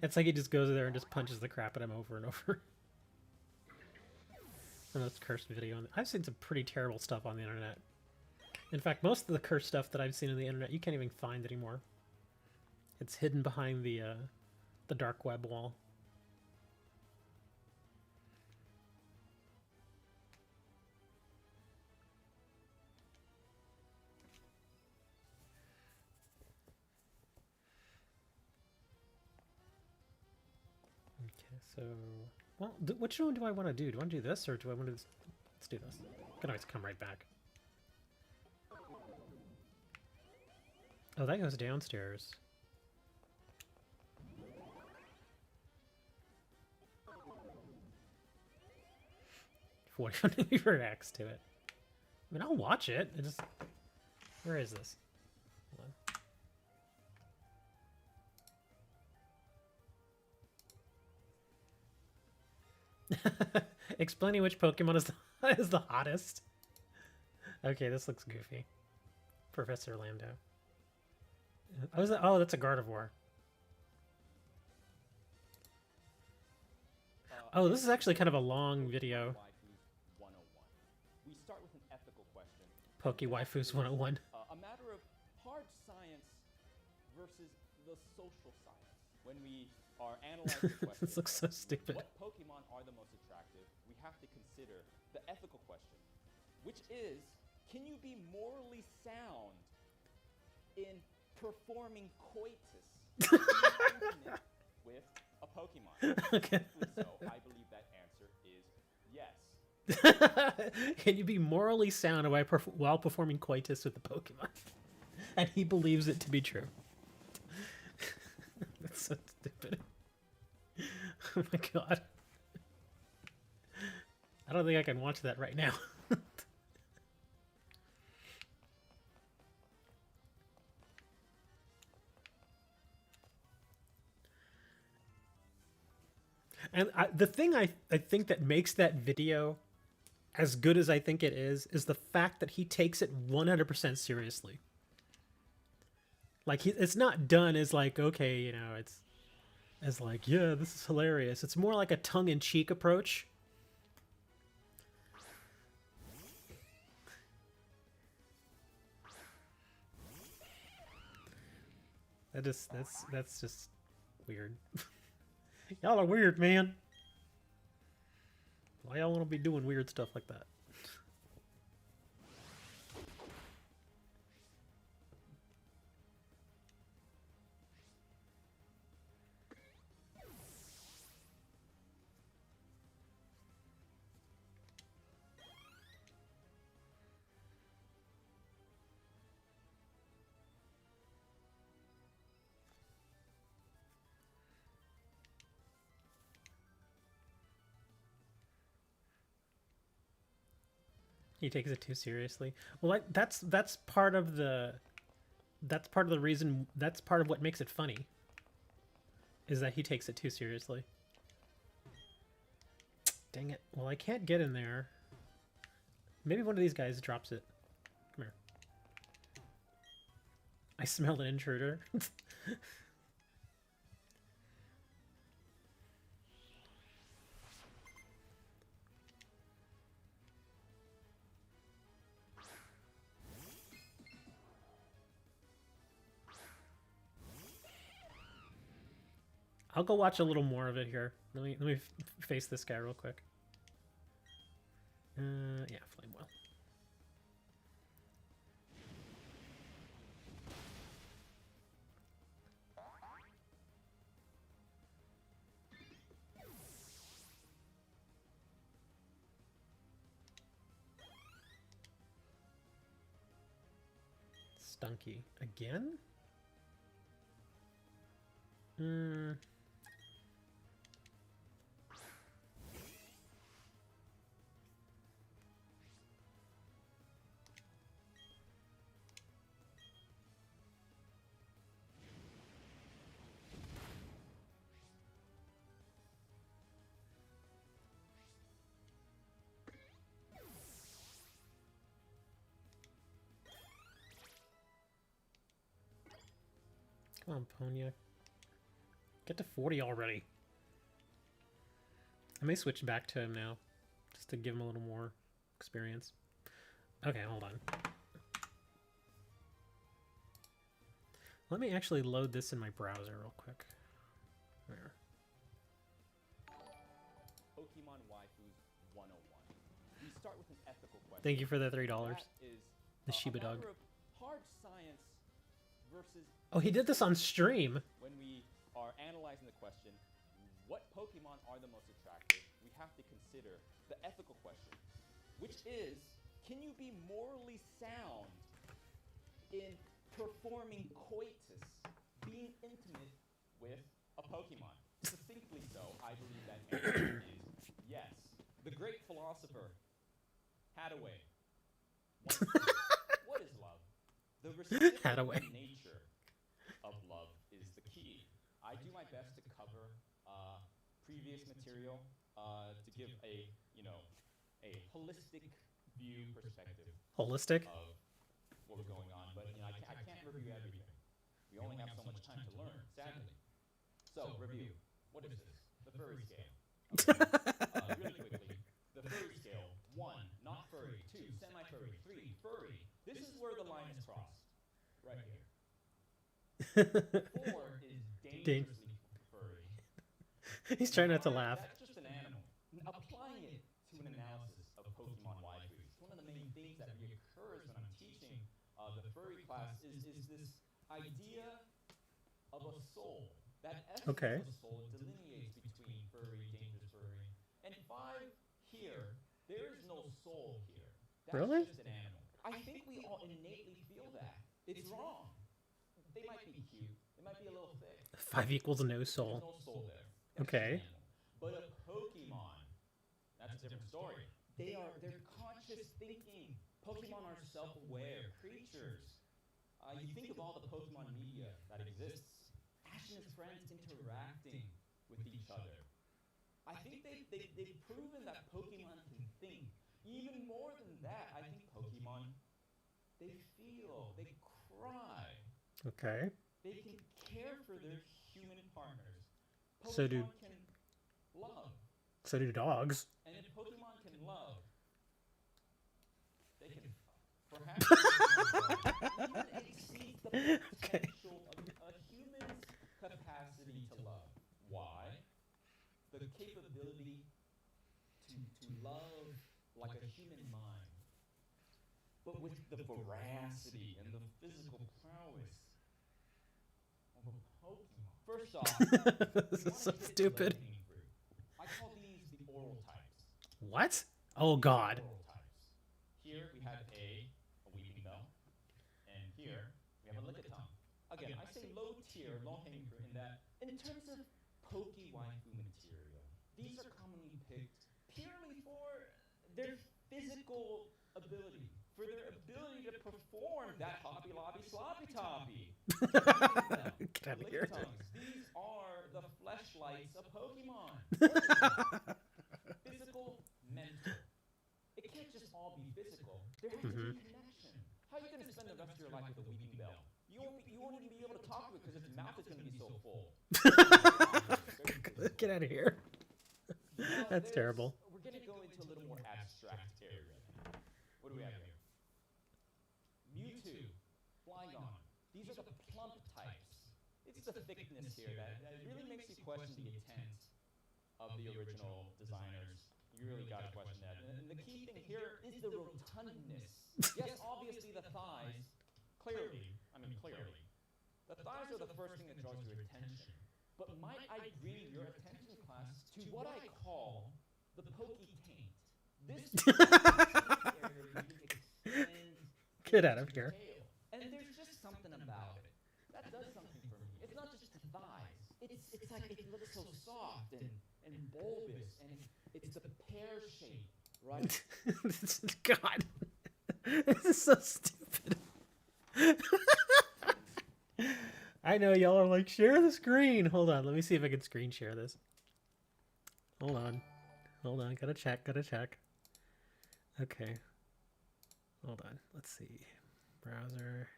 It's like he just goes there and just punches the crap at him over and over. And that's cursed video. I've seen some pretty terrible stuff on the internet. In fact, most of the cursed stuff that I've seen on the internet, you can't even find anymore. It's hidden behind the dark web wall. So, well, which one do I want to do? Do I want to do this, or do I want to... Let's do this. I can always come right back. Oh, that goes downstairs. He reacts to it. I mean, I'll watch it. It just... Where is this? Hold on. Explaining which Pokemon is the hottest. Okay, this looks goofy. Professor Lando. Oh, that's a Gardevoir. Oh, this is actually kind of a long video. We start with an ethical question. Poke Waifus 101. A matter of hard science versus the social science. When we are analyzing the question, This looks so stupid. What Pokemon are the most attractive? We have to consider the ethical question, which is, can you be morally sound in performing coitus with a Pokemon? Okay. So I believe that answer is yes. Can you be morally sound while performing coitus with the Pokemon? And he believes it to be true. That's so stupid. Oh my god. I don't think I can watch that right now. And the thing I think that makes that video as good as I think it is the fact that he takes it 100% seriously. Like, it's not done as like, okay, you know, it's as like, yeah, this is hilarious. It's more like a tongue-in-cheek approach. That's just weird. Y'all are weird, man. Why y'all want to be doing weird stuff like that? He takes it too seriously. Well, that's part of the reason. That's part of what makes it funny. Is that he takes it too seriously. Dang it. Well, I can't get in there. Maybe one of these guys drops it. Come here. I smell an intruder. I'll go watch a little more of it here. Let me face this guy real quick. Yeah, Flame Well. Stunky again? Come on, Ponya. Get to 40 already. I may switch back to him now, just to give him a little more experience. Okay, hold on. Let me actually load this in my browser real quick. There. Pokemon Waifus 101. We start with an ethical question. Thank you for the $3. That is The Shiba a dog. matter of hard science versus Oh, he did this on stream. when we are analyzing the question, what Pokemon are the most attractive, we have to consider the ethical question, which is, can you be morally sound in performing coitus, being intimate with a Pokemon? Succinctly so, I believe that answer is yes. The great philosopher Hadaway once said, what is love? The reciprocal nature of love is the key. I do my best to cover previous material to give a holistic view perspective Holistic? of what was going on, but I can't review everything. We only have so much time to learn, sadly. So, review. What is this? The furry scale. Okay. Really quickly, the furry scale: 1, not furry; 2, semi-furry; 3, furry. This is where the line is crossed, right here. 4 is dangerously furry. He's trying not to laugh. That's just an animal. Applying it to an analysis of Pokemon waifus, one of the main things that reoccurs when I'm teaching the furry class is this idea of a soul. That essence of a soul delineates between furry, dangerous furry. And 5 here, there is no soul here. That's Really? just an animal. I think we all innately feel that. It's wrong. They might be cute. They might be a little thick. 5 equals no There's soul. no soul there. That's Okay. just an animal. But a Pokemon, that's a different story. They're conscious thinking. Pokemon are self-aware creatures. You think of all the Pokemon media that exists. Ash and his friends interacting with each other. I think they've proven that Pokemon can think. Even more than that, I think Pokemon, they feel, they cry. Okay. They can care for their human partners. Pokemon So do- can love. So do dogs. And if Pokemon can love, they can perhaps even exceed the potential of a human's capacity to love. Why? The capability to love like a human mind, but with the veracity and the physical prowess of a Pokemon. First off, This is so stupid. I call these the oral types. What? Oh god. Oral types. Here we have a weeping bell, and here we have a lickitung. Again, I say low tier, low hanging fruit in that, in terms of Poke waifu material, these are commonly picked purely for their physical ability, for their ability to perform that Hobby Lobby Sloppy Toppy. Get out of here. These are the fleshlights of Pokemon. Physical, mental. It can't just all be physical. There has to be connection. How are you going to spend the rest of your life with a weeping bell? You won't even be able to talk to it because its mouth is going to be so full. Get out of here. That's terrible. We're going to go into a little more abstract area. What do we have here? Mewtwo, Flygon. These are the plump types. It's the thickness here that really makes you question the intent of the original designers. You really got to question that. And the key thing here is the rotundness. Yes, obviously the thighs, clearly. The thighs are the first thing that draws your attention. But might I bring your attention, class, to what I call the pokey taint. This area really extends. Get out of here. Tail. And there's just something about it that does something for me. It's not just the thighs. It's like it looks so soft and bulbous, and it's the pear shape, right? God. This is so stupid. I know y'all are like, share the screen. Hold on, let me see if I can screen share this. Hold on, gotta check. Okay. Hold on, let's see. Browser.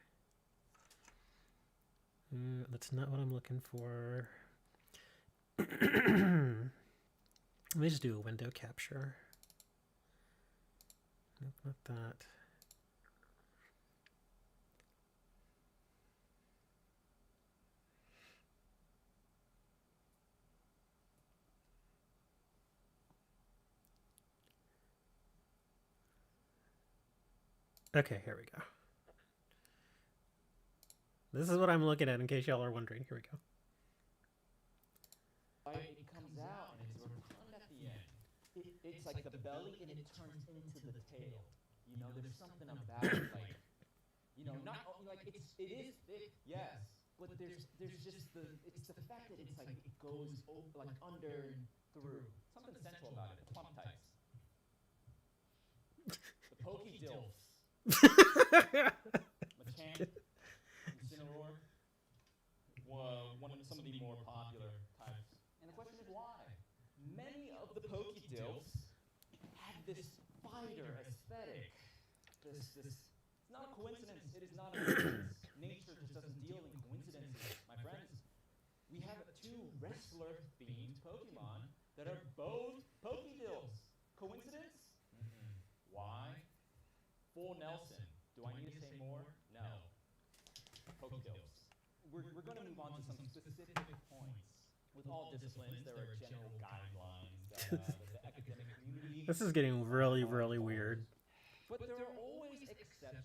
That's not what I'm looking for. Let me just do a window capture. Nope, not that. Okay, here we go. This is what I'm looking at in case y'all are wondering. Here we go. It comes it's like the belly and it turns into the tail. You know, there's something about it, like, you know, not like it is thick, yes, but there's just it's the fact that it's like it goes like under and through. Something sensual about it. The plump types, the pokey dilfs, Machamp, Incineroar, some of the more popular types. And the question is why? Many of the pokey dilfs have this fighter aesthetic. This it's not a coincidence. It is not a coincidence. Nature just doesn't deal in coincidences, my friends. We have two wrestler-themed Pokemon that are both Pokédills. Coincidence? Mm-mm. Why? Full Nelson. Do I need to say more? No. Pokédills. We're going to move on to some specific points. With all disciplines, there are general guidelines that the academic community... This is getting really, really weird. But there are always exceptions.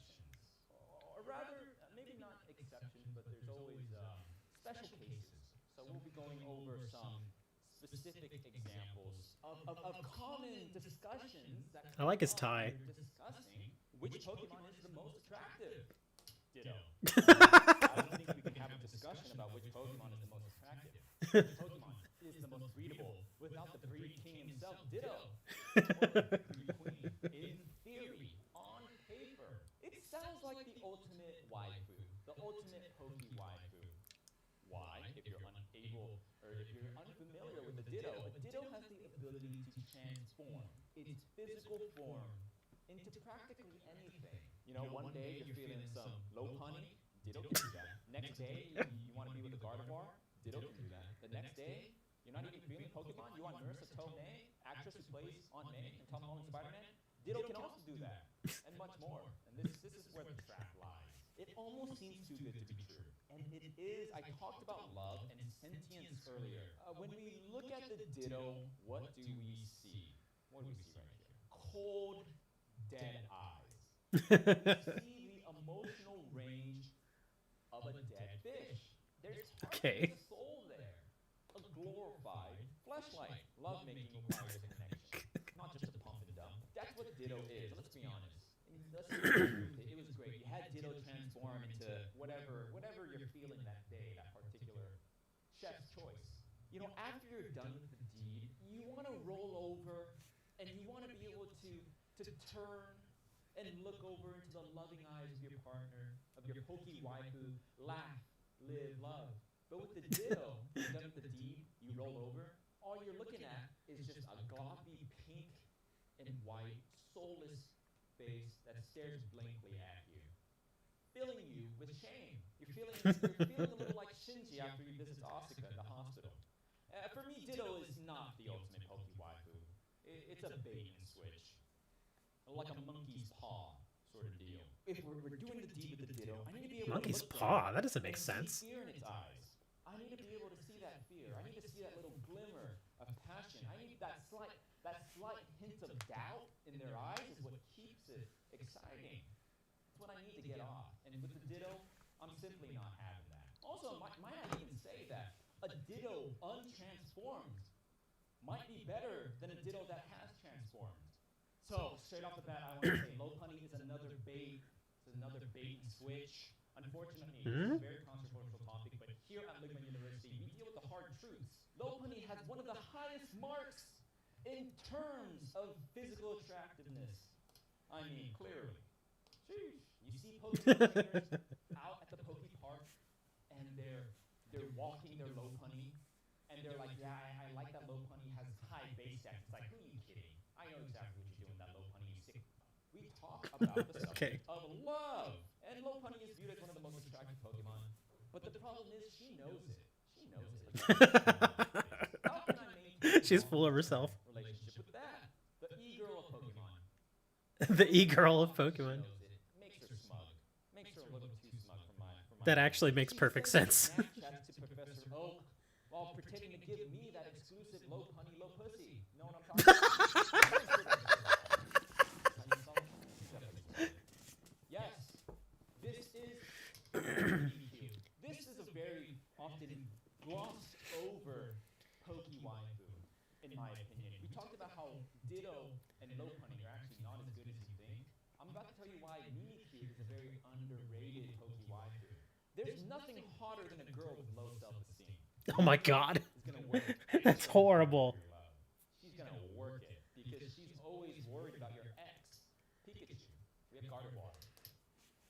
Or rather, maybe not exceptions, but there's always special cases. So we'll be going over some specific examples of common discussions that I like his tie. discussing which Pokemon is the most attractive. Ditto. I don't think we can have a discussion about which Pokemon is the most attractive. Which Pokemon is the most breedable without the breed king himself. Ditto. Or the breed queen. In theory, on paper, it sounds like the ultimate waifu, the ultimate Poke waifu. Why? If you're unable, or if you're unfamiliar with a Ditto has the ability to transform its physical form into practically anything. You know, one day you're feeling some low honey, Ditto can do that. Next day, you want to be with a Gardevoir, Ditto can do that. The next day, you're not even feeling Pokemon, you want Nurse Tomei, actress who plays Aunt May in Tom Holland's Spider-Man, Ditto can also do that, and much more. And this is where the trap lies. It almost seems too good to be true. And it is, I talked about love and sentience earlier. When we look at the Ditto, what do we see? What do we see right here? Cold, dead eyes. We see the emotional range of a dead fish. There's hardly a soul there. A glorified fleshlight. Lovemaking requires a connection, not just a pump and dump. That's what Ditto is, let's be honest. It was great. You had Ditto transform into whatever you're feeling that day, that particular chef's choice. You know, after you're done with the deed, you want to roll over and you want to be able to turn and look over into the loving eyes of your partner, of your Poke waifu, laugh, live, love. But with the Ditto, you're done with the deed, you roll over, all you're looking at is just a gloppy pink and white, soulless face that stares blankly at you, filling you with shame. You're feeling a little like Shinji after he visits Asuka in the hospital. For me, Ditto is not the ultimate Poke waifu. It's a bait and switch, like a monkey's paw sort of deal. If we're doing the deed with the Ditto, I need to be able Monkey's to look paw? at it That doesn't and make see sense. fear in its eyes. I need to be able to see that fear. I need to see that little glimmer of passion. I need that slight hint of doubt in their eyes is what keeps it exciting. It's what I need to get off. And with the Ditto, I'm simply not having that. Also, might I even say that a Ditto untransformed might be better than a Ditto that has transformed. So, straight off the bat, I want to say Lopunny is another bait. It's another bait and switch. Unfortunately, this is a very controversial topic, but here at Ligma University, we deal with the hard truths. Lopunny has one of the highest marks in terms of physical attractiveness. I mean, clearly. Sheesh. You see Pokemon trainers out at the Poke Park, and they're walking their Lopunny, and they're like, yeah, I like that Lopunny has high base stats. It's like, who are you kidding? I know exactly what you're doing, that Lopunny, you sick. We talk about the subject of love, and Lopunny is viewed as one of the most attractive Pokemon. But the problem is, she knows it. She knows it. How can I maintain She's full of herself. relationship with that? The e-girl of Pokemon. The e-girl of Pokemon. Makes her smug. Makes her a little too smug for my That actually makes perfect sense. Snapchats to Professor Oak while pretending to give me that exclusive low honey, low pussy. You know what I'm talking about? Yes, this is this is a very often glossed over Poke waifu. in my opinion. We talked about how Ditto and Lopunny are actually not as good as you think. I'm about to tell you why Mimikyu is a very underrated Poke waifu. There's nothing hotter than a girl with low self-esteem. Oh my god. Is gonna work That's horrible. your love. She's gonna work it because she's always worried about your ex. Pikachu. We have Gardevoir.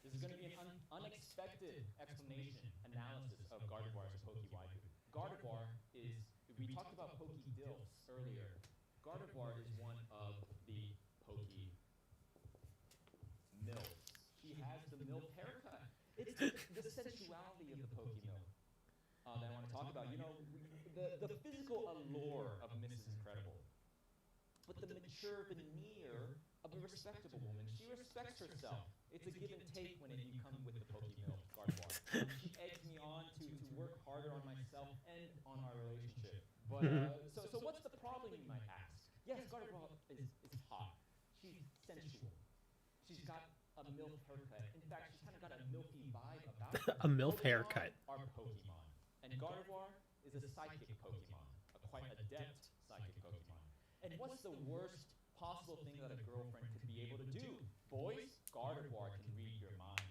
This is gonna be an unexpected explanation, analysis of Gardevoir as a Poke waifu. Gardevoir is, we talked about Poke Dilfs earlier. Gardevoir is one of the Poke MILFs. She has the MILF haircut. It's the sensuality of the Poke MILF that I want to talk about. You know, the physical allure of Mrs. Incredible, but the mature veneer of a respectable woman. She respects herself. It's a give and take when you come with the Poke MILF, Gardevoir. She eggs me on to work harder on myself and on our relationship. But so what's the problem, you might ask? Yes, Gardevoir is hot. She's sensual. She's got a MILF haircut. In fact, she's kind of got a MILFy vibe about her. A MILF Pokemon haircut. are Pokemon. And Gardevoir is a psychic Pokemon, a quite adept psychic Pokemon. And what's the worst possible thing that a girlfriend could be able to do? Boys, Gardevoir can read your mind.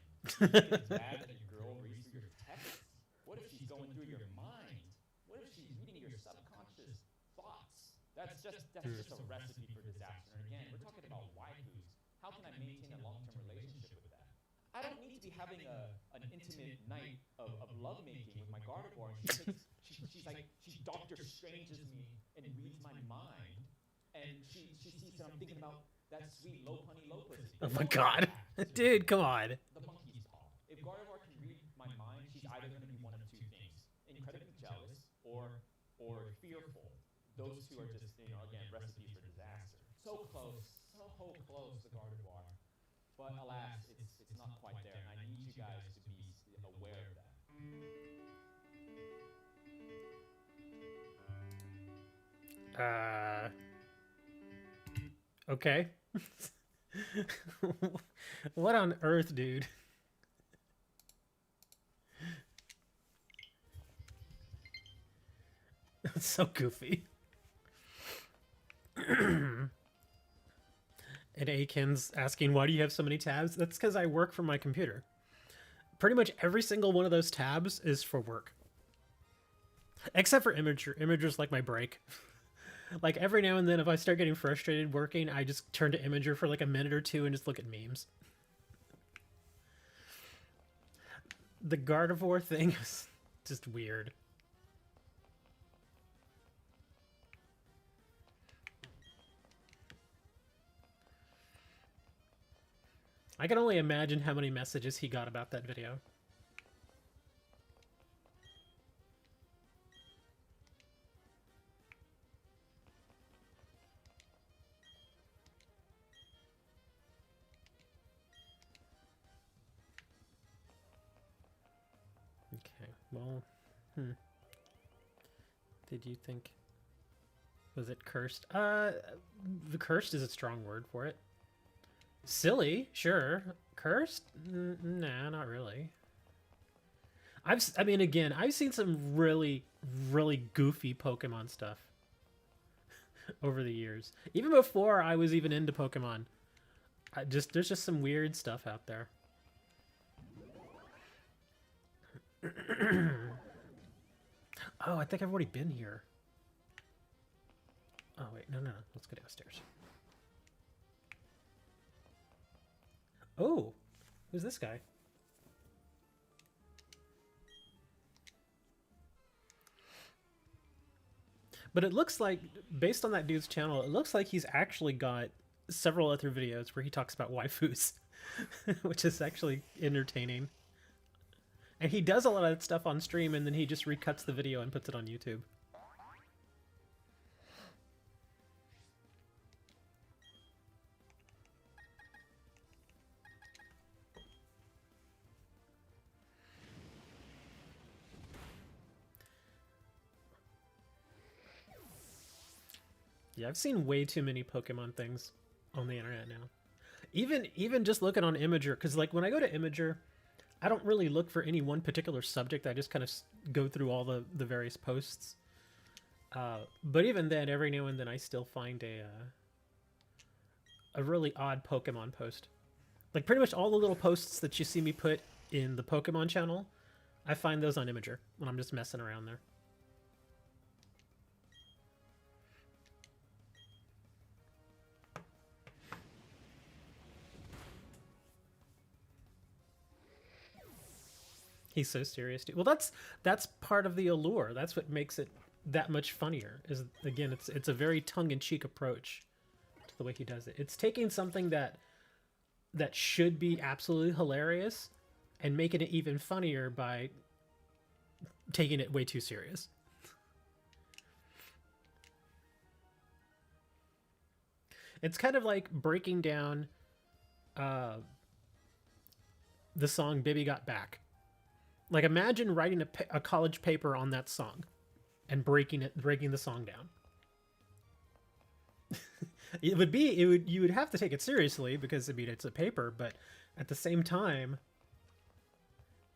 It's bad that your girl reads through your texts. What if she's going through your mind? What if she's reading your subconscious thoughts? That's just a recipe for disaster. And again, we're talking about waifus. How can I maintain a long-term relationship with that? I don't need to be having an intimate night of lovemaking with my Gardevoir. And she Doctor Stranges me and reads my mind. And she sees that I'm thinking about that sweet Lopunny Lopussy. Oh my god. Dude, come on. The monkey's paw. If Gardevoir can read my mind, she's either going to be one of two things: incredibly jealous or fearful. Those two are just, again, recipes for disaster. So close to Gardevoir. But alas, it's not quite there, and I need you guys to be aware of that. Okay. What on earth, dude? That's so goofy. And Aiken's asking, why do you have so many tabs? That's because I work from my computer. Pretty much every single one of those tabs is for work. Except for Imager. Imager's like my break. Like every now and then if I start getting frustrated working, I just turn to Imager for like a minute or two and just look at memes. The Gardevoir thing is just weird. I can only imagine how many messages he got about that video. Okay, well, Did you think... Was it cursed? The cursed is a strong word for it. Silly, sure. Cursed? Nah, not really. I mean, again, I've seen some really, really goofy Pokemon stuff over the years. Even before I was even into Pokemon. There's just some weird stuff out there. Oh, I think I've already been here. Oh, wait, no. Let's go downstairs. Oh, who's this guy? But it looks like, based on that dude's channel, it looks like he's actually got several other videos where he talks about waifus, which is actually entertaining. And he does a lot of that stuff on stream, and then he just recuts the video and puts it on YouTube. Yeah, I've seen way too many Pokemon things on the internet now. Even just looking on Imager, because like when I go to Imager, I don't really look for any one particular subject. I just kind of go through all the various posts. But even then, every now and then I still find a really odd Pokemon post. Like pretty much all the little posts that you see me put in the Pokemon channel, I find those on Imager when I'm just messing around there. He's so serious, dude. Well, that's part of the allure. That's what makes it that much funnier. Is again, it's a very tongue-in-cheek approach to the way he does it. It's taking something that should be absolutely hilarious and making it even funnier by taking it way too serious. It's kind of like breaking down uh, the song "Baby Got Back." Like imagine writing a college paper on that song and breaking the song down. You would have to take it seriously because I mean it's a paper, but at the same time,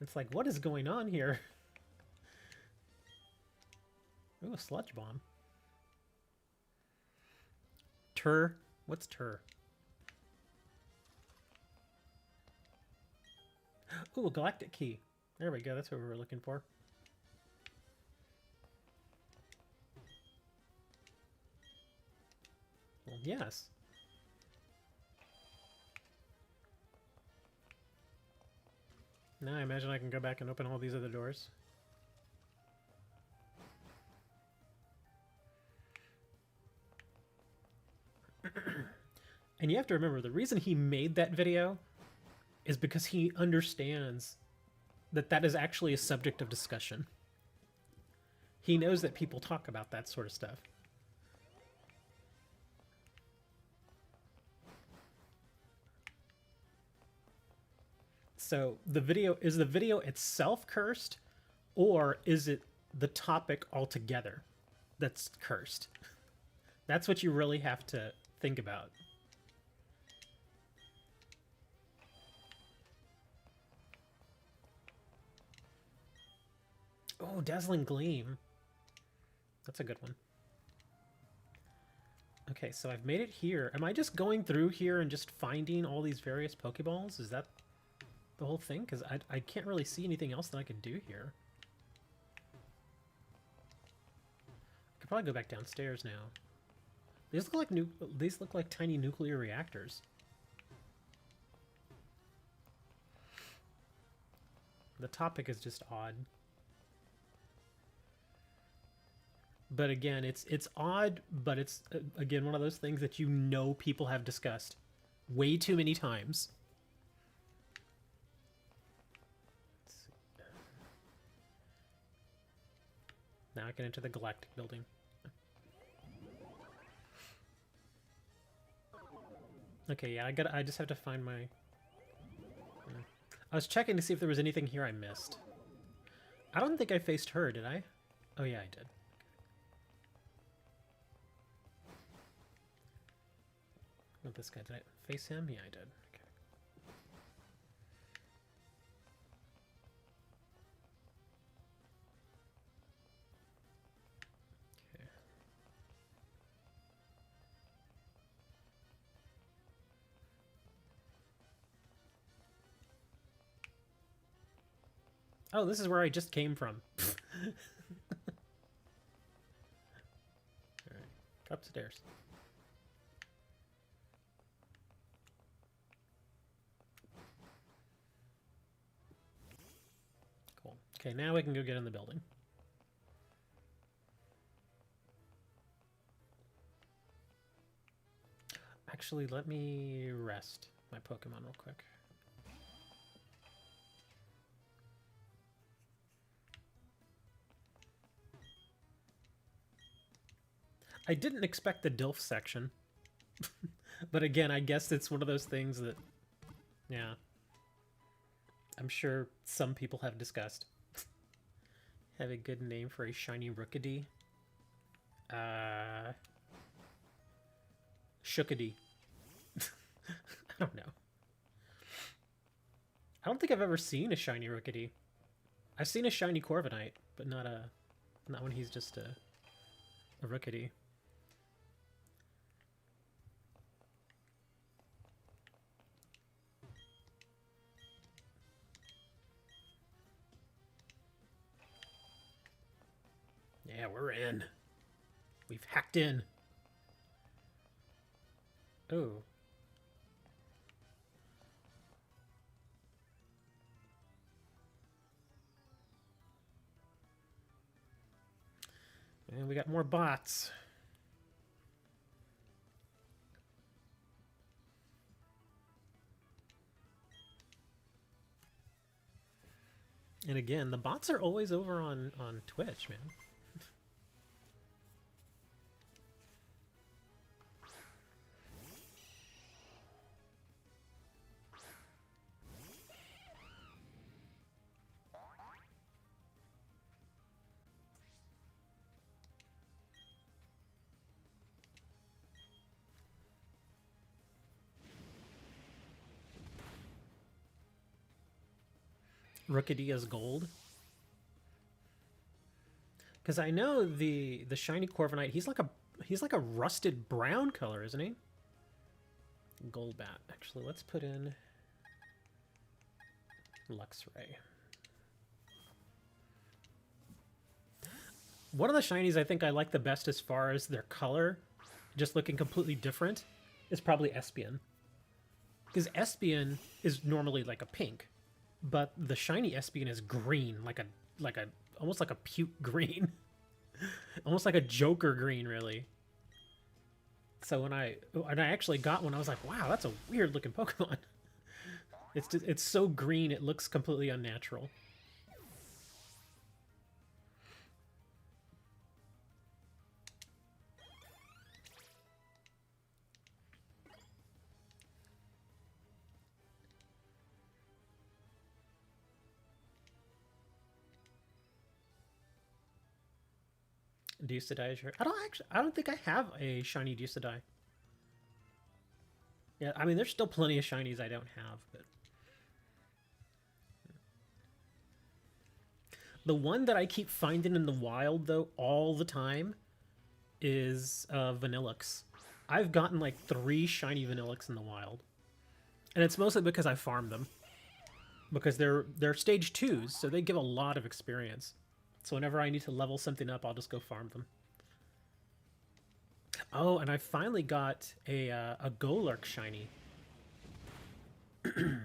it's like what is going on here? Ooh, a sludge bomb. Tur? What's tur? Ooh, a galactic key. There we go. That's what we were looking for. Well, yes. Now I imagine I can go back and open all these other doors. And you have to remember, the reason he made that video is because he understands that that is actually a subject of discussion. He knows that people talk about that sort of stuff. So the video itself cursed, or is it the topic altogether that's cursed? That's what you really have to think about. Oh, Dazzling Gleam. That's a good one. Okay, so I've made it here. Am I just going through here and just finding all these various Pokeballs? Is that the whole thing? Because I can't really see anything else that I can do here. I could probably go back downstairs now. These look like tiny nuclear reactors. The topic is just odd. But again, it's odd, but it's again one of those things that you know people have discussed way too many times. Now I can enter the Galactic Building. Okay, yeah, I just have to find my... I was checking to see if there was anything here I missed. I don't think I faced her, did I? Oh yeah, I did. What this guy, did I face him? Yeah, I did. Okay. Okay. Oh, this is where I just came from. Alright, upstairs. Cool. Okay, now we can go get in the building. Actually, let me rest my Pokemon real quick. I didn't expect the DILF section. But again, I guess it's one of those things that, yeah, I'm sure some people have discussed. Have a good name for a shiny Rookidee. Shookidee. I don't know. I don't think I've ever seen a shiny Rookidee. I've seen a shiny Corviknight, but not when he's just a A Rookity. Yeah, we're in. We've hacked in. Oh. And we got more bots. And again, the bots are always over on Twitch, man. Rookadia's gold. Because I know the shiny Corviknight, he's like a rusted brown color, isn't he? Gold bat. Actually, let's put in Luxray. One of the shinies I think I like the best as far as their color, just looking completely different, is probably Espeon. Because Espeon is normally like a pink, but the shiny Espeon is green, like a almost like a puke green. Almost like a Joker green, really. So when I actually got one, I was like, wow, that's a weird looking Pokemon. It's so green, it looks completely unnatural. Ducedai is your... I don't think I have a shiny Ducedai. Yeah, I mean, there's still plenty of shinies I don't have, but... The one that I keep finding in the wild, though, all the time is Vanillix. I've gotten like 3 shiny Vanillix in the wild. And it's mostly because I farmed them. Because they're stage 2s, so they give a lot of experience. So whenever I need to level something up, I'll just go farm them. Oh, and I finally got a Golurk shiny. The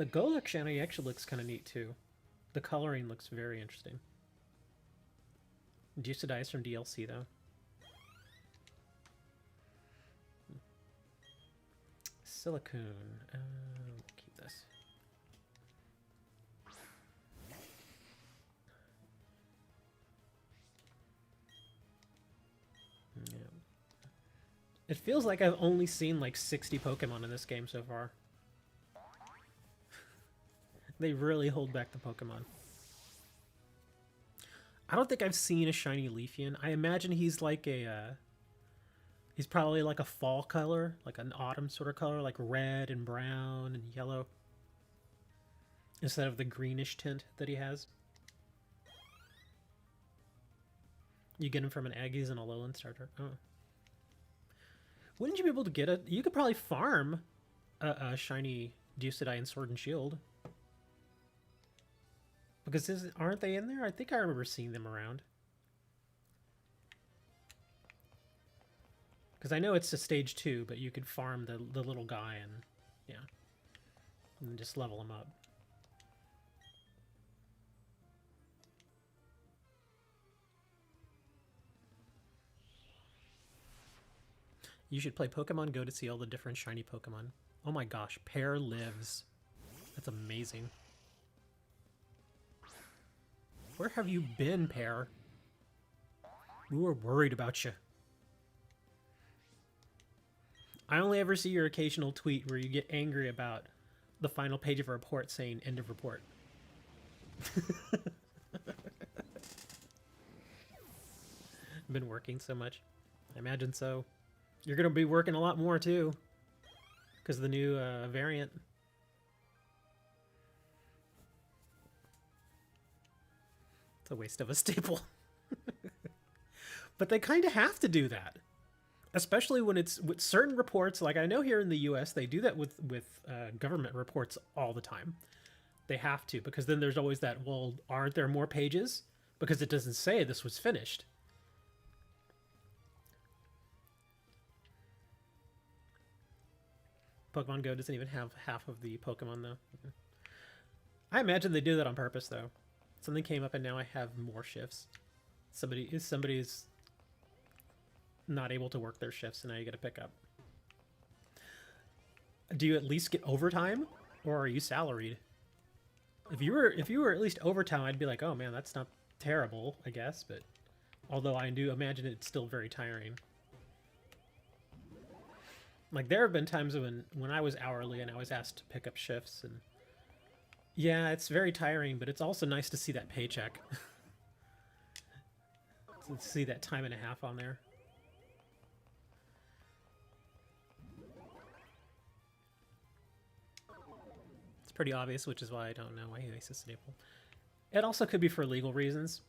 Golurk shiny actually looks kind of neat, too. The coloring looks very interesting. Ducedai is from DLC, though. Silicoon. We'll keep this. Yeah. It feels like I've only seen like 60 Pokemon in this game so far. They really hold back the Pokemon. I don't think I've seen a shiny Leafeon. I imagine he's like a... he's probably like a fall color, like an autumn sort of color, like red and brown and yellow. Instead of the greenish tint that he has. You get him from an Aggies and a Lowland starter. Oh. Wouldn't you be able to get it? You could probably farm a shiny Ducedai in Sword and Shield. Because aren't they in there? I think I remember seeing them around. Because I know it's a stage 2, but you could farm the little guy and, yeah. And just level him up. You should play Pokemon Go to see all the different shiny Pokemon. Oh my gosh, Pear lives. That's amazing. Where have you been, Pear? We were worried about you. I only ever see your occasional tweet where you get angry about the final page of a report saying end of report. Been working so much. I imagine so. You're going to be working a lot more too. Because of the new variant. It's a waste of a staple. But they kind of have to do that, especially when it's with certain reports. Like I know here in the U.S. they do that with government reports all the time. They have to, because then there's always that, well, aren't there more pages? Because it doesn't say this was finished. Pokemon Go doesn't even have half of the Pokemon, though. I imagine they do that on purpose, though. Something came up and now I have more shifts. Somebody's not able to work their shifts, and now you get to pick up. Do you at least get overtime, or are you salaried? If you were at least overtime, I'd be like, oh man, that's not terrible, I guess. But although I do imagine it's still very tiring. Like there have been times when I was hourly and I was asked to pick up shifts, and yeah, it's very tiring, but it's also nice to see that paycheck. To see that time and a half on there. It's pretty obvious, which is why I don't know why he makes this staple. It also could be for legal reasons.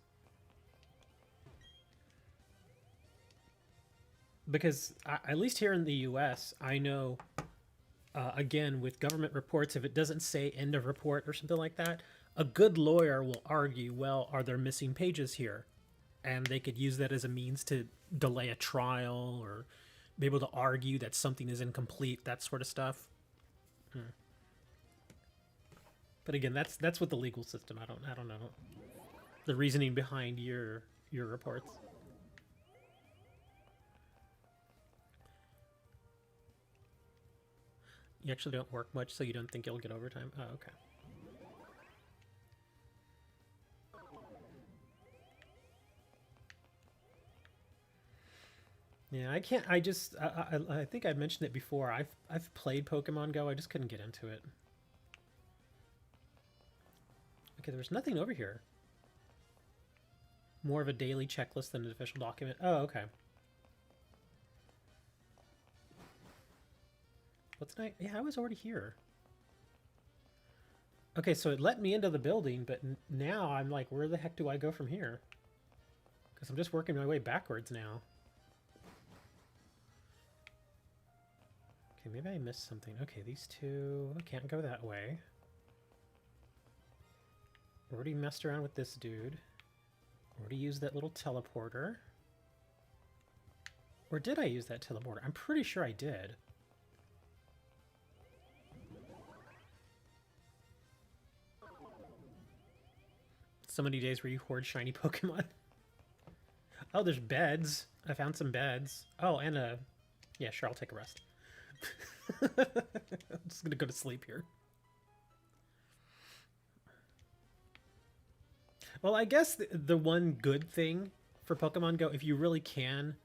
Because at least here in the US, I know, again, with government reports, if it doesn't say end of report or something like that, a good lawyer will argue, well, are there missing pages here? And they could use that as a means to delay a trial or be able to argue that something is incomplete, that sort of stuff. But again, that's with the legal system. I don't know the reasoning behind your reports. You actually don't work much, so you don't think you'll get overtime? Oh, okay. Yeah, I can't. I think I mentioned it before. I've played Pokemon Go. I just couldn't get into it. Okay, there's nothing over here. More of a daily checklist than an official document. Oh, okay. What's night? Yeah, I was already here. Okay, so it let me into the building, but now I'm like, where the heck do I go from here? Because I'm just working my way backwards now. Okay, maybe I missed something. Okay, these two... I can't go that way. Already messed around with this dude. Already used that little teleporter. Or did I use that teleporter? I'm pretty sure I did. So many days where you hoard shiny Pokemon. Oh, there's beds. I found some beds. Oh, and a... Yeah, sure, I'll take a rest. I'm just gonna go to sleep here. Well, I guess the one good thing for Pokemon Go, if you really can...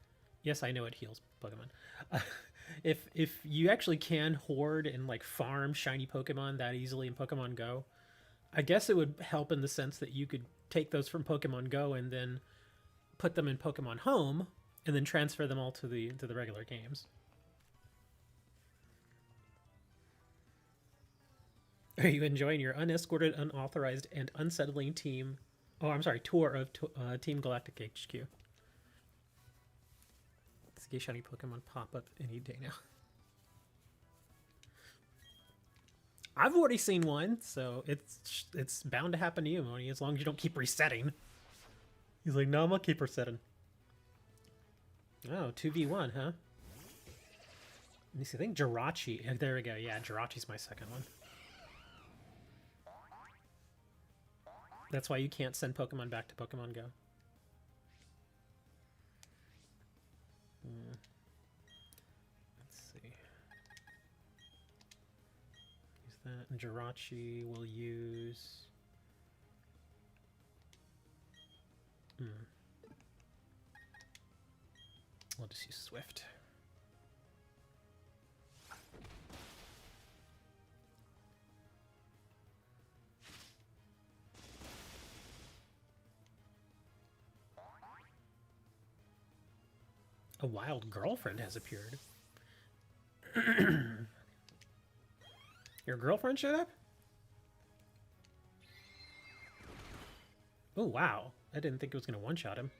Yes, I know it heals Pokemon. If you actually can hoard and like farm shiny Pokemon that easily in Pokemon Go, I guess it would help in the sense that you could take those from Pokemon Go and then put them in Pokemon Home and then transfer them all to the regular games. Are you enjoying your unescorted, unauthorized, and unsettling team? Oh, I'm sorry, tour of Team Galactic HQ. See shiny Pokemon pop up any day now. I've already seen one, so it's bound to happen to you, Moni, as long as you don't keep resetting. He's like, no, I'm gonna keep resetting. Oh, 2v1, huh? Let me see, I think Jirachi. There we go, yeah, Jirachi's my second one. That's why you can't send Pokemon back to Pokemon Go. Let's see. Use that. And Jirachi will use... We'll just use Swift. A wild girlfriend has appeared. Your girlfriend showed up? Oh, wow. I didn't think it was going to one-shot him.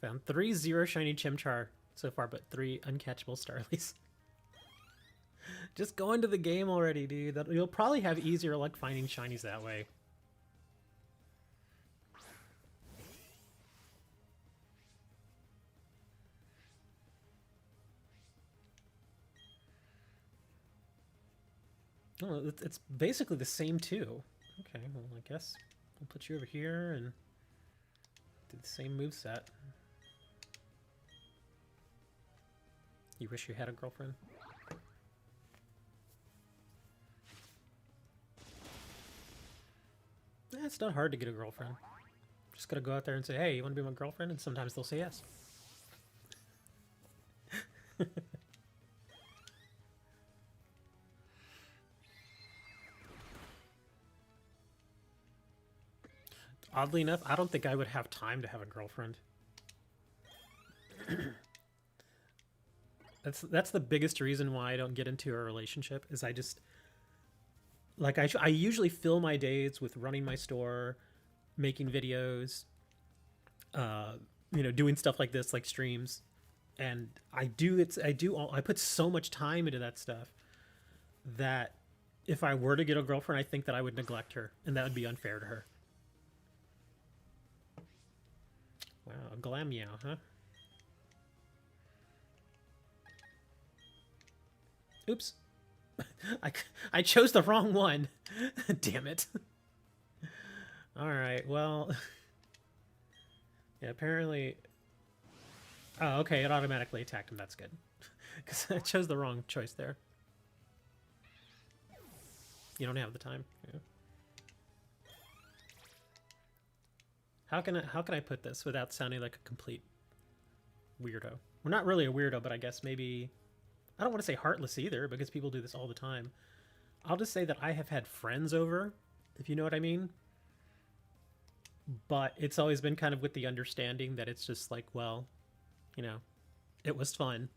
Found 3 0 shiny Chimchar so far, but 3 uncatchable Starlies. Just go into the game already, dude. You'll probably have easier luck finding shinies that way. Oh, it's basically the same too. Okay, well, I guess we'll put you over here and do the same moveset. You wish you had a girlfriend? It's not hard to get a girlfriend. Just gotta go out there and say, hey, you want to be my girlfriend? And sometimes they'll say yes. Oddly enough, I don't think I would have time to have a girlfriend. That's the biggest reason why I don't get into a relationship, is I just... Like, I usually fill my days with running my store, making videos, you know, doing stuff like this, like streams. And I put so much time into that stuff that if I were to get a girlfriend, I think that I would neglect her, and that would be unfair to her. Wow, a Glameow, huh? Oops. I chose the wrong one. Damn it. Alright, well... Yeah, apparently... Oh, okay, it automatically attacked him. That's good. Because I chose the wrong choice there. You don't have the time. Yeah. How can I put this without sounding like a complete weirdo? We're not really a weirdo, but I guess maybe... I don't want to say heartless either, because people do this all the time. I'll just say that I have had friends over, if you know what I mean. But it's always been kind of with the understanding that it's just like, well, you know, it was fun.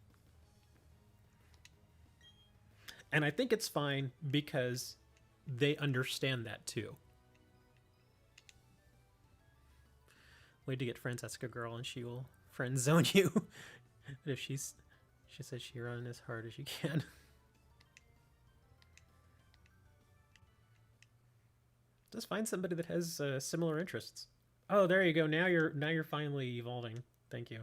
And I think it's fine because they understand that too. Way to get friends, ask a girl and she will friend zone you. But if she says she run as hard as you can. Just find somebody that has similar interests. Oh, there you go. Now you're finally evolving. Thank you.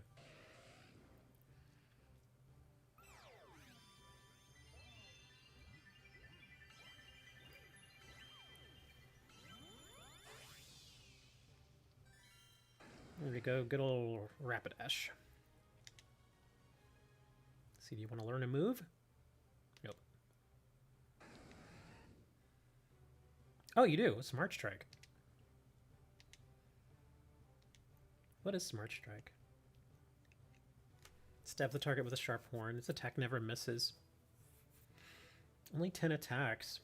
There we go. Good old Rapidash. See, do you want to learn a move? Nope. Oh, you do. Smart Strike. What is Smart Strike? Stab the target with a sharp horn. Its attack never misses. Only 10 attacks.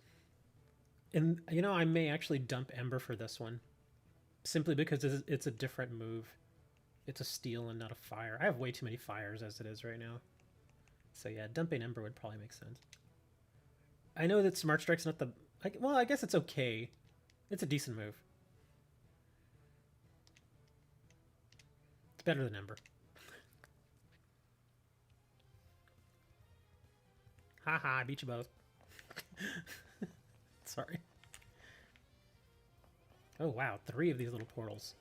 And, you know, I may actually dump Ember for this one. Simply because it's a different move. It's a steel and not a fire. I have way too many fires as it is right now. So yeah, dumping Ember would probably make sense. I know that Smart Strike's not the... well, I guess it's okay. It's a decent move. It's better than Ember. Haha, I beat you both. Sorry. Oh wow, 3 of these little portals.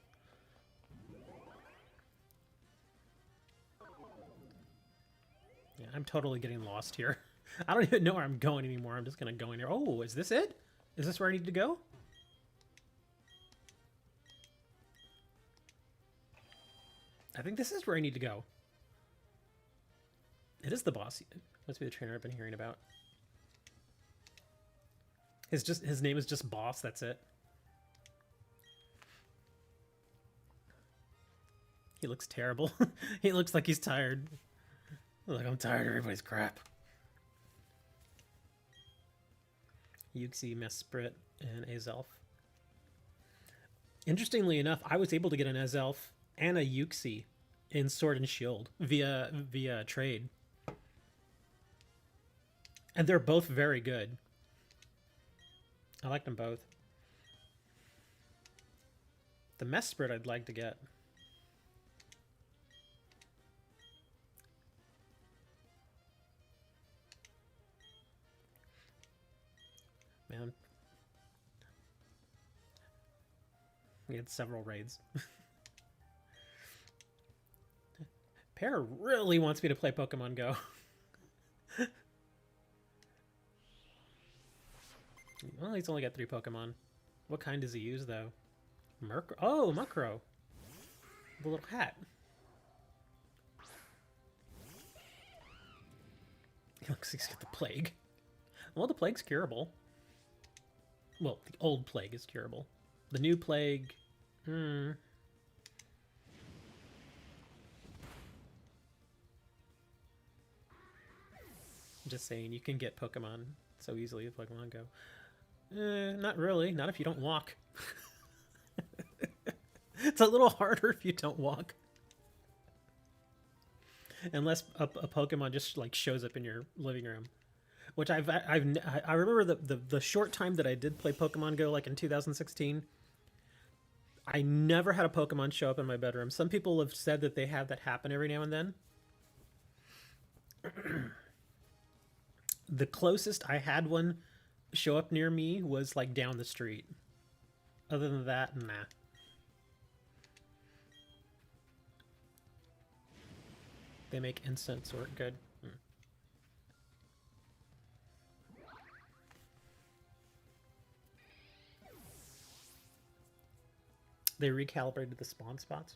Yeah, I'm totally getting lost here. I don't even know where I'm going anymore. I'm just gonna go in here. Oh, is this it? Is this where I need to go? I think this is where I need to go. It is the boss. It must be the trainer I've been hearing about. His name is just Boss, that's it. He looks terrible. He looks like he's tired. Like, I'm tired of everybody's crap. Yuxi, Mesprit, and Azelf. Interestingly enough, I was able to get an Azelf and a Yuxi in Sword and Shield via trade. And they're both very good. I like them both. The Mesprit I'd like to get. We had several raids. Pear really wants me to play Pokemon Go. Well, he's only got 3 Pokemon. What kind does he use, though? Oh, Mukro. The little hat. He looks like he's got the plague. Well, the plague's curable. Well, the old plague is curable. The new plague... Just saying, you can get Pokemon so easily with Pokemon Go. Not really. Not if you don't walk. It's a little harder if you don't walk. Unless a Pokemon just like shows up in your living room. Which I remember the short time that I did play Pokemon Go, like in 2016, I never had a Pokemon show up in my bedroom. Some people have said that they have that happen every now and then. The closest I had one show up near me was like down the street. Other than that, nah. They make instant sort good. They recalibrated the spawn spots.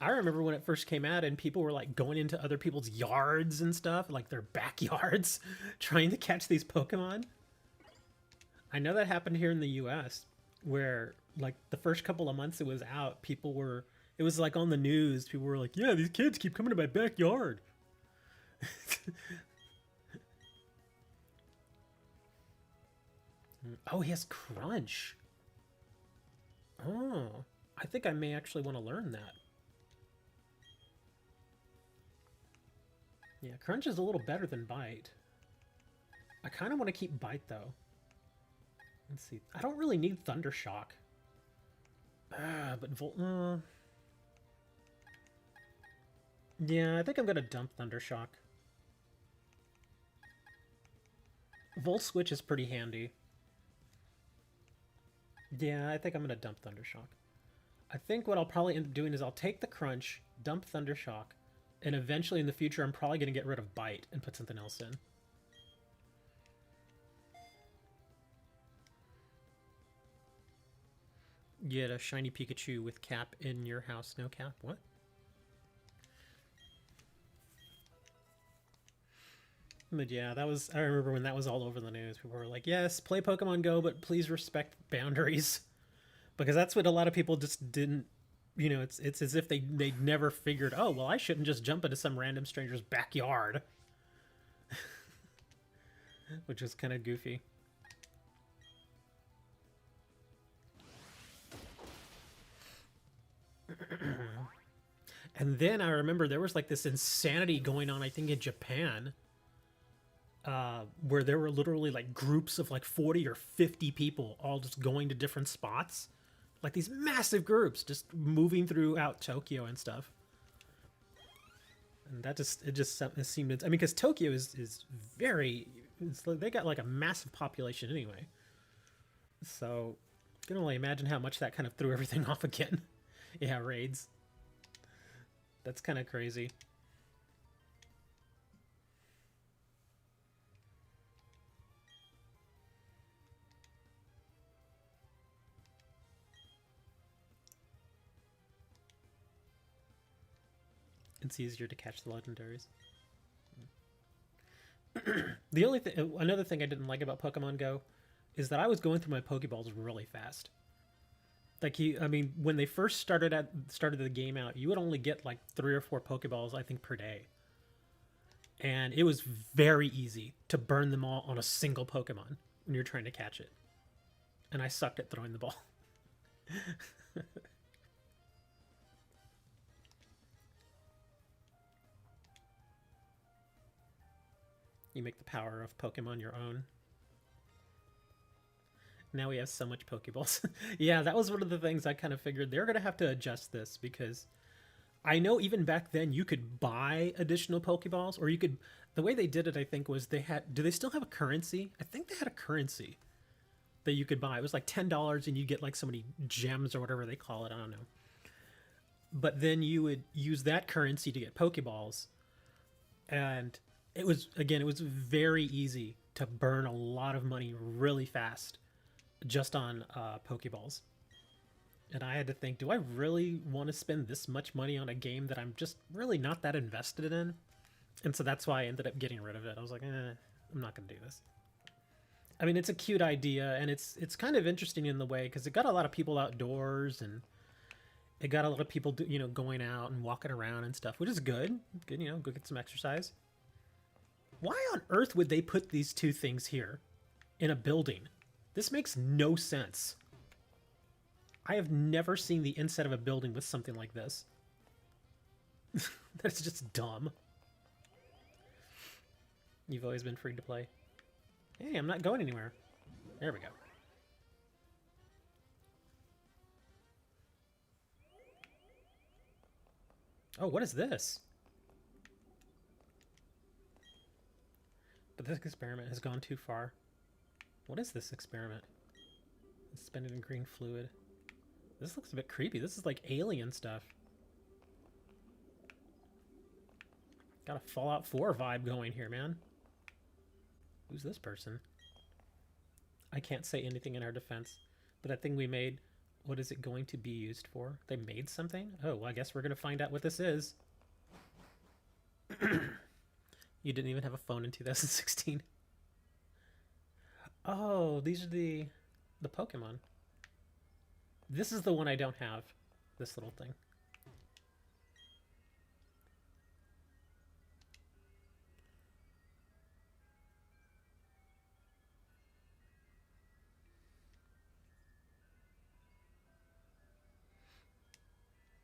I remember when it first came out and people were like going into other people's yards and stuff, like their backyards, trying to catch these Pokemon. I know that happened here in the US, where like the first couple of months it was out, it was like on the news, people were like, yeah, these kids keep coming to my backyard. Oh, he has Crunch. Oh, I think I may actually want to learn that. Yeah, Crunch is a little better than Bite. I kind of want to keep Bite, though. Let's see. I don't really need Thunder Shock. But yeah, I think I'm going to dump Thunder Shock. Volt Switch is pretty handy. Yeah, I think I'm going to dump Thunder Shock. I think what I'll probably end up doing is I'll take the Crunch, dump Thunder Shock, and eventually in the future I'm probably going to get rid of Bite and put something else in. Get a shiny Pikachu with Cap in your house. No Cap? What? But yeah, I remember when that was all over the news. People were like, yes, play Pokemon Go, but please respect boundaries. Because that's what a lot of people just didn't, it's as if they'd never figured, oh, well, I shouldn't just jump into some random stranger's backyard. Which was kind of goofy. And then I remember there was like this insanity going on, I think in Japan, where there were literally like groups of like 40 or 50 people all just going to different spots. Like these massive groups just moving throughout Tokyo and stuff. And it just seemed, I mean, because Tokyo is very, they got like a massive population anyway. So I can only imagine how much that kind of threw everything off again. Yeah, raids. That's kind of crazy. It's easier to catch the legendaries. The only thing, another thing I didn't like about Pokemon Go is that I was going through my Pokeballs really fast. Like I mean, when they first started the game out, you would only get like 3 or 4 Pokeballs, I think, per day. And it was very easy to burn them all on a single Pokemon when you're trying to catch it. And I sucked at throwing the ball. You make the power of Pokemon your own. Now we have so much Pokeballs. Yeah, that was one of the things I kind of figured they're going to have to adjust this, because I know even back then you could buy additional Pokeballs, or you could, the way they did it, I think, was do they still have a currency? I think they had a currency that you could buy. It was like $10 and you get like so many gems or whatever they call it. I don't know. But then you would use that currency to get Pokeballs. And it was, again, it was very easy to burn a lot of money really fast just on Pokeballs. And I had to think, do I really want to spend this much money on a game that I'm just really not that invested in? And so that's why I ended up getting rid of it. I was like, I'm not going to do this. I mean, it's a cute idea, and it's kind of interesting in the way because it got a lot of people outdoors, and it got a lot of people, going out and walking around and stuff, which is good. Good, go get some exercise. Why on earth would they put these two things here in a building? This makes no sense. I have never seen the inside of a building with something like this. That's just dumb. You've always been free to play. Hey, I'm not going anywhere. There we go. Oh, what is this? But this experiment has gone too far. What is this experiment? Suspended in green fluid. This looks a bit creepy. This is like alien stuff. Got a Fallout 4 vibe going here, man. Who's this person? I can't say anything in our defense, but that thing we made, what is it going to be used for? They made something? Oh, well, I guess we're going to find out what this is. You didn't even have a phone in 2016. Oh, these are the Pokemon. This is the one I don't have. This little thing.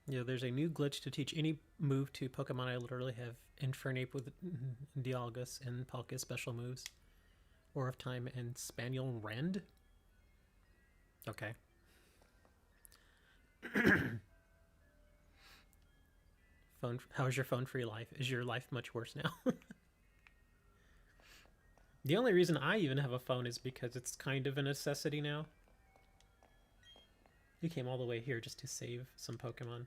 Yeah, there's a new glitch to teach any move to Pokemon. I literally have Infernape with Dialga and Palkia special moves. Or of Time and Spaniel Rend. Okay. Phone. How's your phone-free life? Is your life much worse now? The only reason I even have a phone is because it's kind of a necessity now. You came all the way here just to save some Pokemon.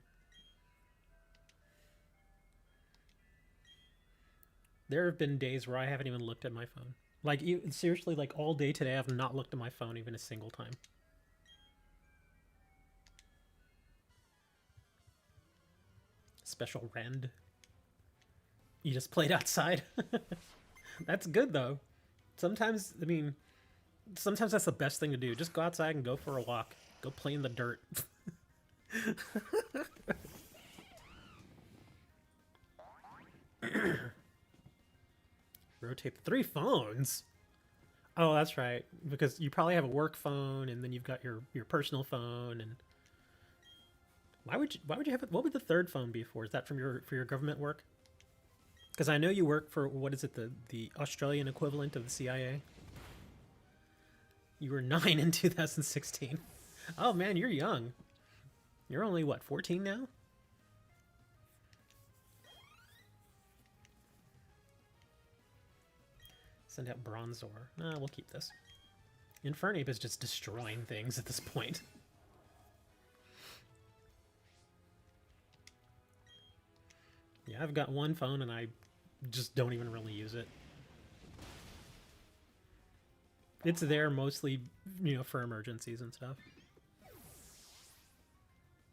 There have been days where I haven't even looked at my phone. Like, seriously, like all day today, I have not looked at my phone even a single time. Special Rend. You just played outside. That's good, though. Sometimes, I mean, sometimes that's the best thing to do. Just go outside and go for a walk. Go play in the dirt. Rotate the 3 phones. Oh, that's right. Because you probably have a work phone, and then you've got your personal phone, and why would you have it? What would the third phone be for? Is that from for your government work? Because I know you work for, what is it, the Australian equivalent of the CIA? You were 9 in 2016. Oh man, you're young. You're only, what, 14 now? Send out Bronzor. Nah, we'll keep this. Infernape is just destroying things at this point. Yeah, I've got one phone and I just don't even really use it. It's there mostly, for emergencies and stuff.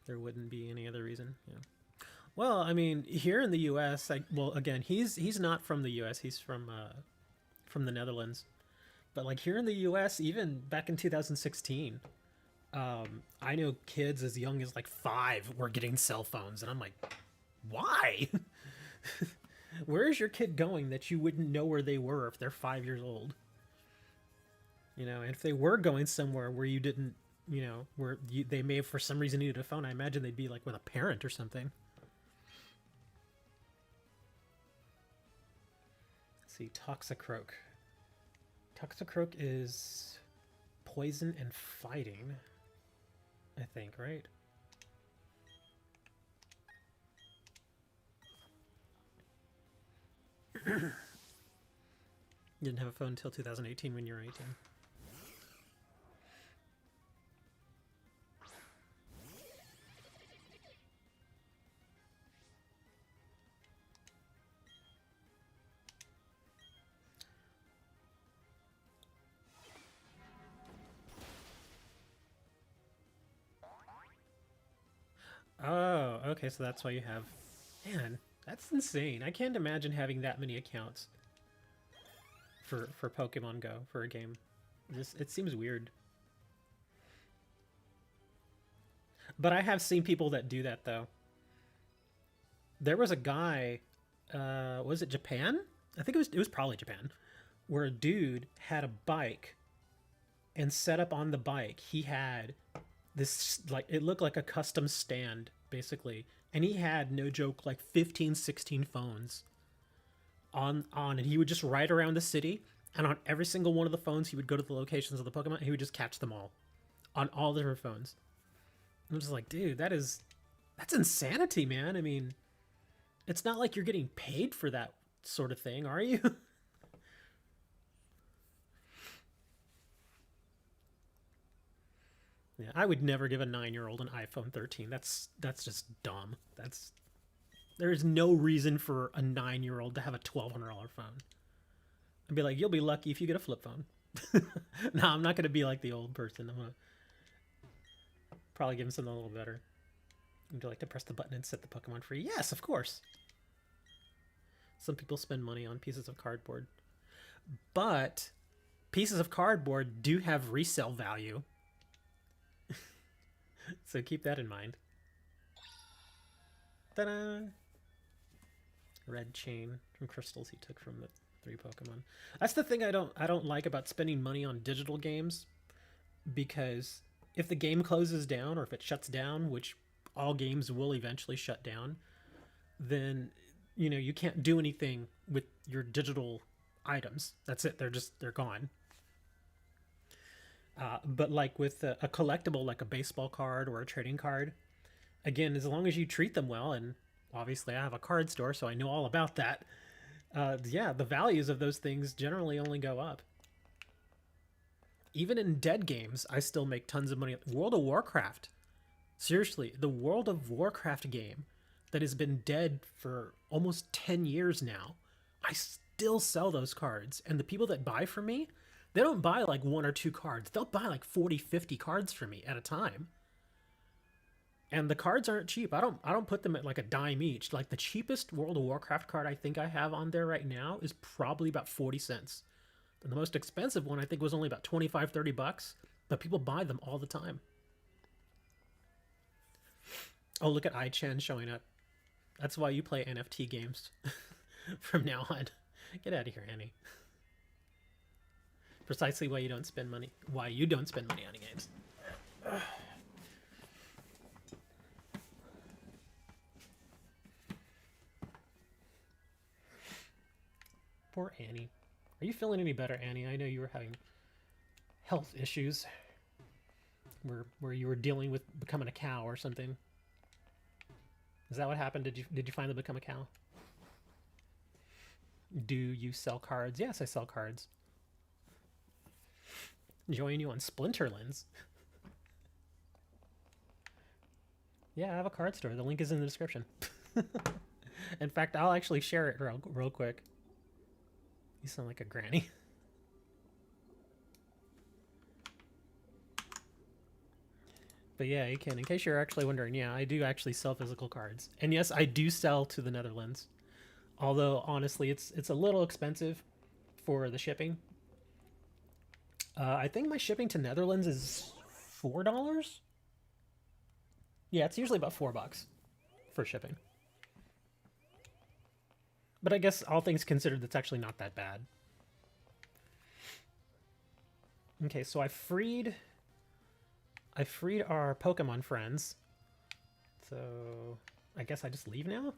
There wouldn't be any other reason. Yeah. Well, I mean, here in the U.S., well, again, he's not from the U.S. He's from the Netherlands. But like here in the U.S., even back in 2016, I know kids as young as like 5 were getting cell phones, and I'm like, why? Where is your kid going that you wouldn't know where they were if they're 5 years old? And if they were going somewhere where you didn't, where they may have for some reason needed a phone, I imagine they'd be like with a parent or something. Let's see, Toxicroak. Toxicroak is poison and fighting, I think, right? You didn't have a phone until 2018 when you were 18. Okay, so that's why you have... Man, that's insane. I can't imagine having that many accounts for Pokemon Go, for a game. It seems weird. But I have seen people that do that, though. There was a guy, was it Japan? I think it was probably Japan, where a dude had a bike, and set up on the bike, he had this, like, it looked like a custom stand, basically. And he had, no joke, like 15, 16 phones on, and he would just ride around the city, and on every single one of the phones, he would go to the locations of the Pokemon, and he would just catch them all on all different phones. I'm just like, dude, that's insanity, man. I mean, it's not like you're getting paid for that sort of thing, are you? Yeah, I would never give a 9-year-old an iPhone 13. That's just dumb. There is no reason for a 9-year-old to have a $1,200 phone. I'd be like, you'll be lucky if you get a flip phone. No, I'm not gonna be like the old person. I'm gonna probably give him something a little better. Would you like to press the button and set the Pokemon free? Yes, of course. Some people spend money on pieces of cardboard, but pieces of cardboard do have resale value. So keep that in mind. Ta-da! Red chain from crystals he took from the 3 Pokemon. That's the thing I don't like about spending money on digital games, because if the game closes down, or if it shuts down, which all games will eventually shut down, then you can't do anything with your digital items. That's it. They're gone. But like with a collectible, like a baseball card or a trading card, again, as long as you treat them well, and obviously I have a card store, so I know all about that. Yeah, the values of those things generally only go up. Even in dead games, I still make tons of money. World of Warcraft. Seriously, the World of Warcraft game that has been dead for almost 10 years now, I still sell those cards. And the people that buy from me, they don't buy like 1 or 2 cards. They'll buy like 40, 50 cards from me at a time. And the cards aren't cheap. I don't put them at like a dime each. Like the cheapest World of Warcraft card I think I have on there right now is probably about 40 cents. And the most expensive one I think was only about 25, 30 bucks. But people buy them all the time. Oh, look at iChan showing up. That's why you play NFT games from now on. Get out of here, Annie. Precisely why you don't spend money. Why you don't spend money on games. Poor Annie. Are you feeling any better, Annie? I know you were having health issues where you were dealing with becoming a cow or something. Is that what happened? Did you finally become a cow? Do you sell cards? Yes, I sell cards. Join you on Splinterlands. Yeah, I have a card store. The link is in the description. In fact, I'll actually share it real quick. You sound like a granny. But yeah, you can. In case you're actually wondering, yeah, I do actually sell physical cards. And yes, I do sell to the Netherlands. Although, honestly, it's a little expensive for the shipping. I think my shipping to Netherlands is $4? Yeah, it's usually about $4 for shipping. But I guess all things considered, that's actually not that bad. Okay, so I freed our Pokemon friends. So I guess I just leave now?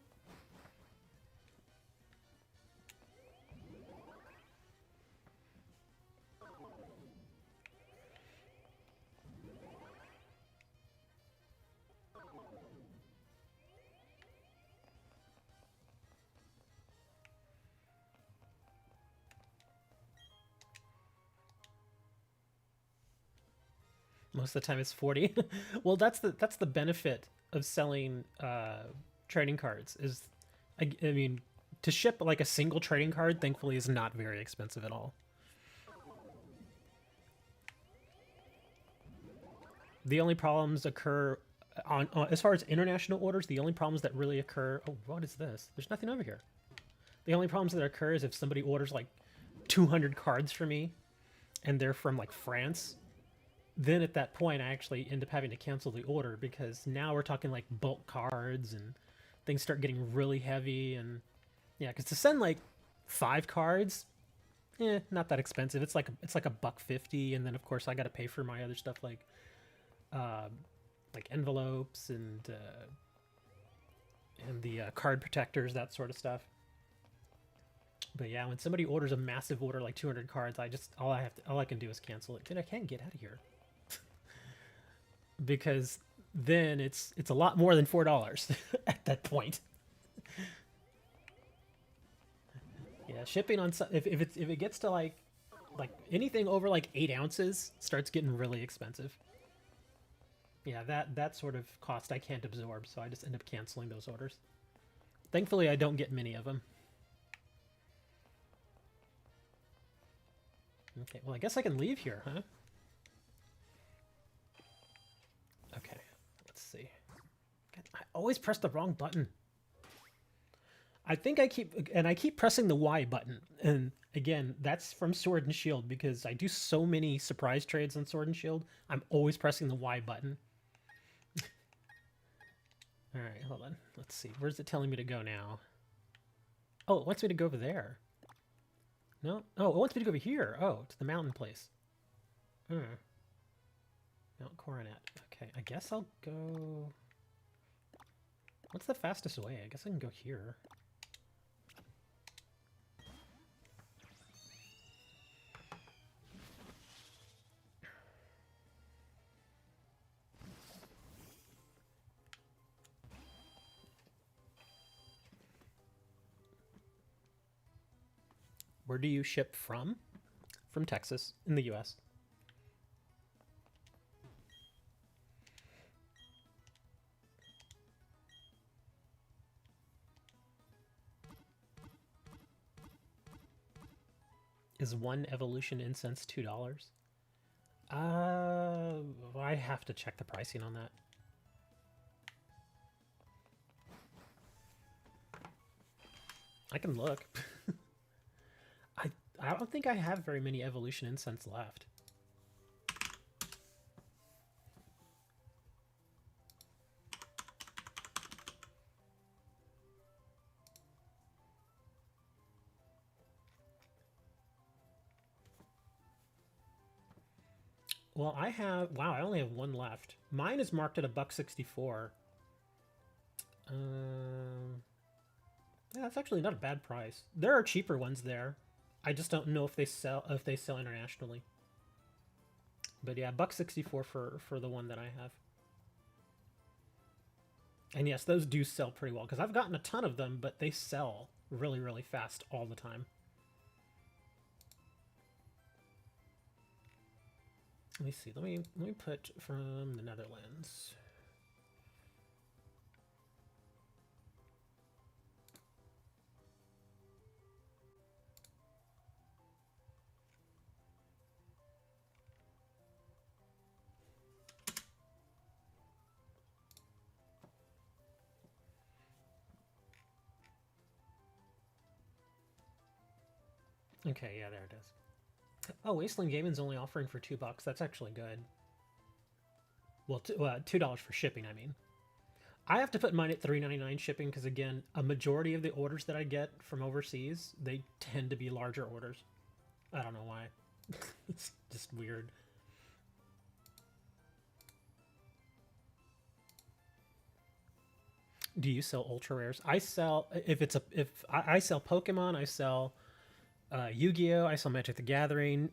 Most of the time it's 40. Well, that's the benefit of selling trading cards is, I mean, to ship like a single trading card, thankfully, is not very expensive at all. The only problems occur on as far as international orders, the only problems that really occur. Oh, what is this? There's nothing over here. The only problems that occur is if somebody orders like 200 cards for me, and they're from like France. Then at that point, I actually end up having to cancel the order because now we're talking like bulk cards and things start getting really heavy. And yeah, because to send like 5 cards, not that expensive. It's like a $1.50, and then of course I got to pay for my other stuff uh, like envelopes and the card protectors, that sort of stuff. But yeah, when somebody orders a massive order like 200 cards, all I can do is cancel it. Dude, I can't get out of here because then it's a lot more than $4 at that point. Yeah, shipping on if it gets to like anything over like 8 ounces starts getting really expensive. Yeah, that sort of cost I can't absorb, so I just end up canceling those orders. Thankfully, I don't get many of them. Okay, well, I guess I can leave here, huh? Okay, let's see. I always press the wrong button. I think I keep pressing the Y button. And again, that's from Sword and Shield because I do so many surprise trades on Sword and Shield. I'm always pressing the Y button. All right, hold on. Let's see. Where's it telling me to go now? Oh, it wants me to go over there. No? Oh, it wants me to go over here. Oh, to the mountain place. Mount Coronet. Okay, I guess I'll go... What's the fastest way? I guess I can go here. Where do you ship from? From Texas, in the US. Is one evolution incense $2? I have to check the pricing on that. I can look. I don't think I have very many evolution incense left. Well, wow, I only have one left. Mine is marked at $1.64. Yeah, that's actually not a bad price. There are cheaper ones there. I just don't know if they sell internationally. But yeah, $1.64 for the one that I have. And yes, those do sell pretty well because I've gotten a ton of them, but they sell really, really fast all the time. Let me see. Let me put from the Netherlands. Okay, yeah, there it is. Oh, Wasteland Gaming's only offering for $2. That's actually good. Well, $2 for shipping, I mean. I have to put mine at $3.99 shipping because, again, a majority of the orders that I get from overseas, they tend to be larger orders. I don't know why. It's just weird. Do you sell ultra rares? I sell I sell Pokemon, I sell Yu-Gi-Oh, I sell Magic the Gathering,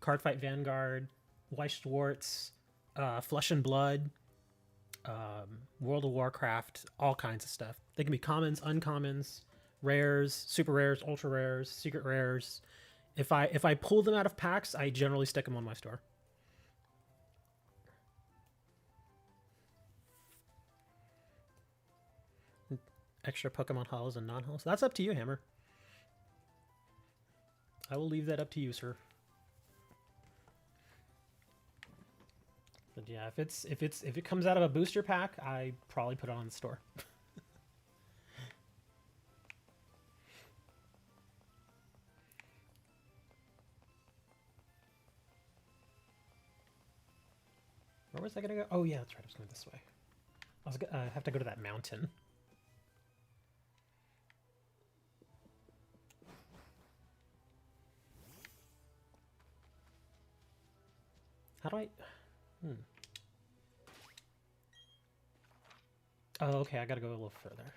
Cardfight Vanguard, Weiss Schwartz, Flesh and Blood, World of Warcraft, all kinds of stuff. They can be commons, uncommons, rares, super rares, ultra rares, secret rares. If I pull them out of packs, I generally stick them on my store. Extra Pokemon halls and non-halls. That's up to you, Hammer. I will leave that up to you, sir. But Yeah, if it comes out of a booster pack, I probably put it on the store. Where was I gonna go? Oh yeah, that's right. I was going this way. I have to go to that mountain. How do I? Oh, okay. I gotta go a little further.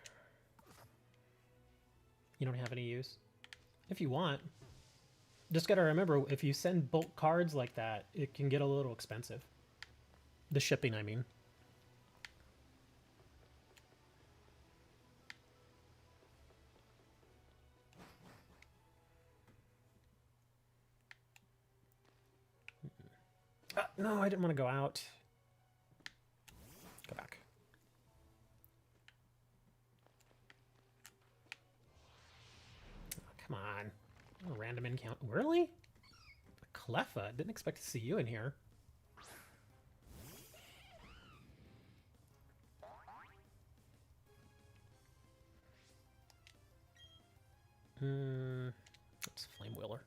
You don't have any use? If you want. Just gotta remember, if you send bulk cards like that, it can get a little expensive. The shipping, I mean. No, I didn't want to go out. Go back. Oh, come on. Oh, random encounter. Really? Cleffa? Didn't expect to see you in here. It's Flame Wheeler.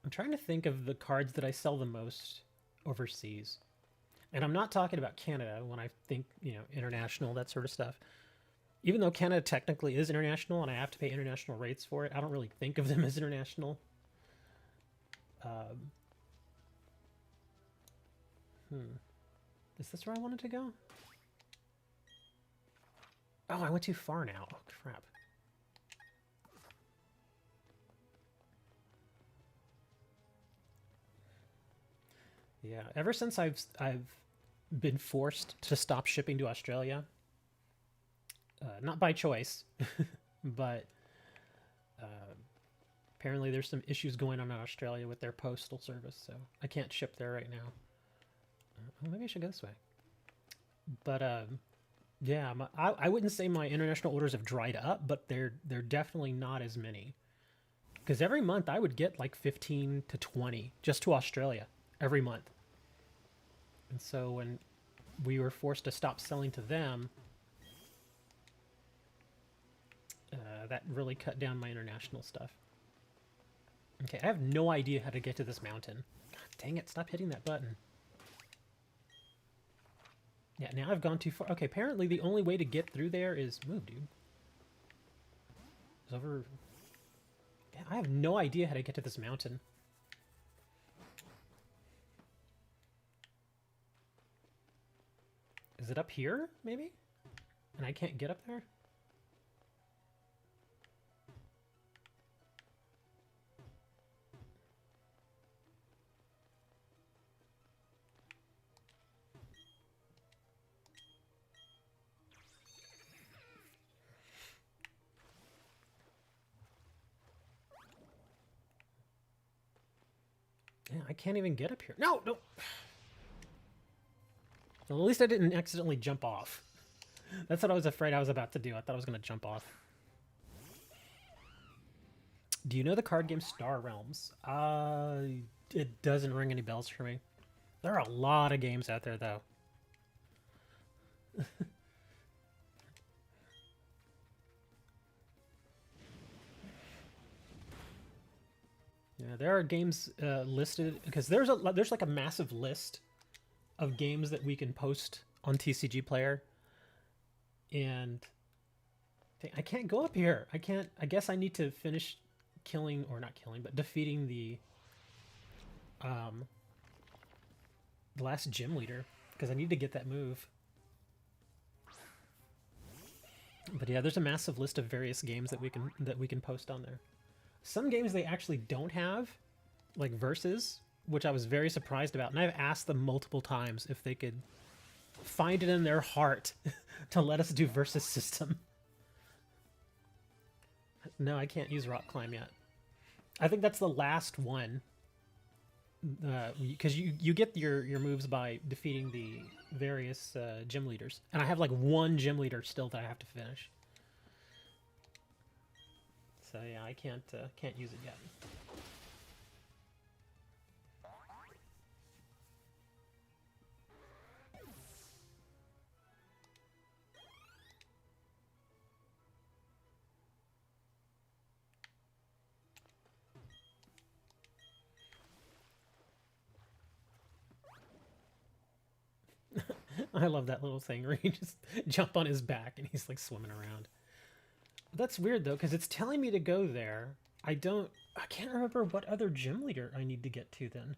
I'm trying to think of the cards that I sell the most overseas. And I'm not talking about Canada when I think, you know, international, that sort of stuff. Even though Canada technically is international and I have to pay international rates for it, I don't really think of them as international. Is this where I wanted to go? Oh, I went too far now. Oh, crap. Yeah, ever since I've been forced to stop shipping to Australia, not by choice, but apparently there's some issues going on in Australia with their postal service, so I can't ship there right now. Maybe I should go this way. But yeah, I wouldn't say my international orders have dried up, but they're definitely not as many. Because every month I would get like 15 to 20 just to Australia every month. And so when we were forced to stop selling to them, that really cut down my international stuff. Okay, I have no idea how to get to this mountain. God dang it, stop hitting that button. Yeah, now I've gone too far. Okay, apparently the only way to get through there is... Move, dude. It's over... Yeah, I have no idea how to get to this mountain. Is it up here, maybe? And I can't get up there? Yeah, I can't even get up here. No, no! Well, at least I didn't accidentally jump off. That's what I was afraid I was about to do. I thought I was going to jump off. Do you know the card game Star Realms? It doesn't ring any bells for me. There are a lot of games out there, though. Yeah, there are games listed because there's like a massive list of games that we can post on TCG Player, and I can't go up here. I can't. I guess I need to finish killing, or not killing, but defeating the last gym leader because I need to get that move. But yeah, there's a massive list of various games that we can post on there. Some games they actually don't have, like Versus, which I was very surprised about. And I've asked them multiple times if they could find it in their heart to let us do Versus system. No, I can't use Rock Climb yet. I think that's the last one. Because you get your moves by defeating the various gym leaders, and I have like one gym leader still that I have to finish. So yeah, I can't use it yet. I love that little thing where you just jump on his back and he's like swimming around. That's weird though, because it's telling me to go there. I can't remember what other gym leader I need to get to then.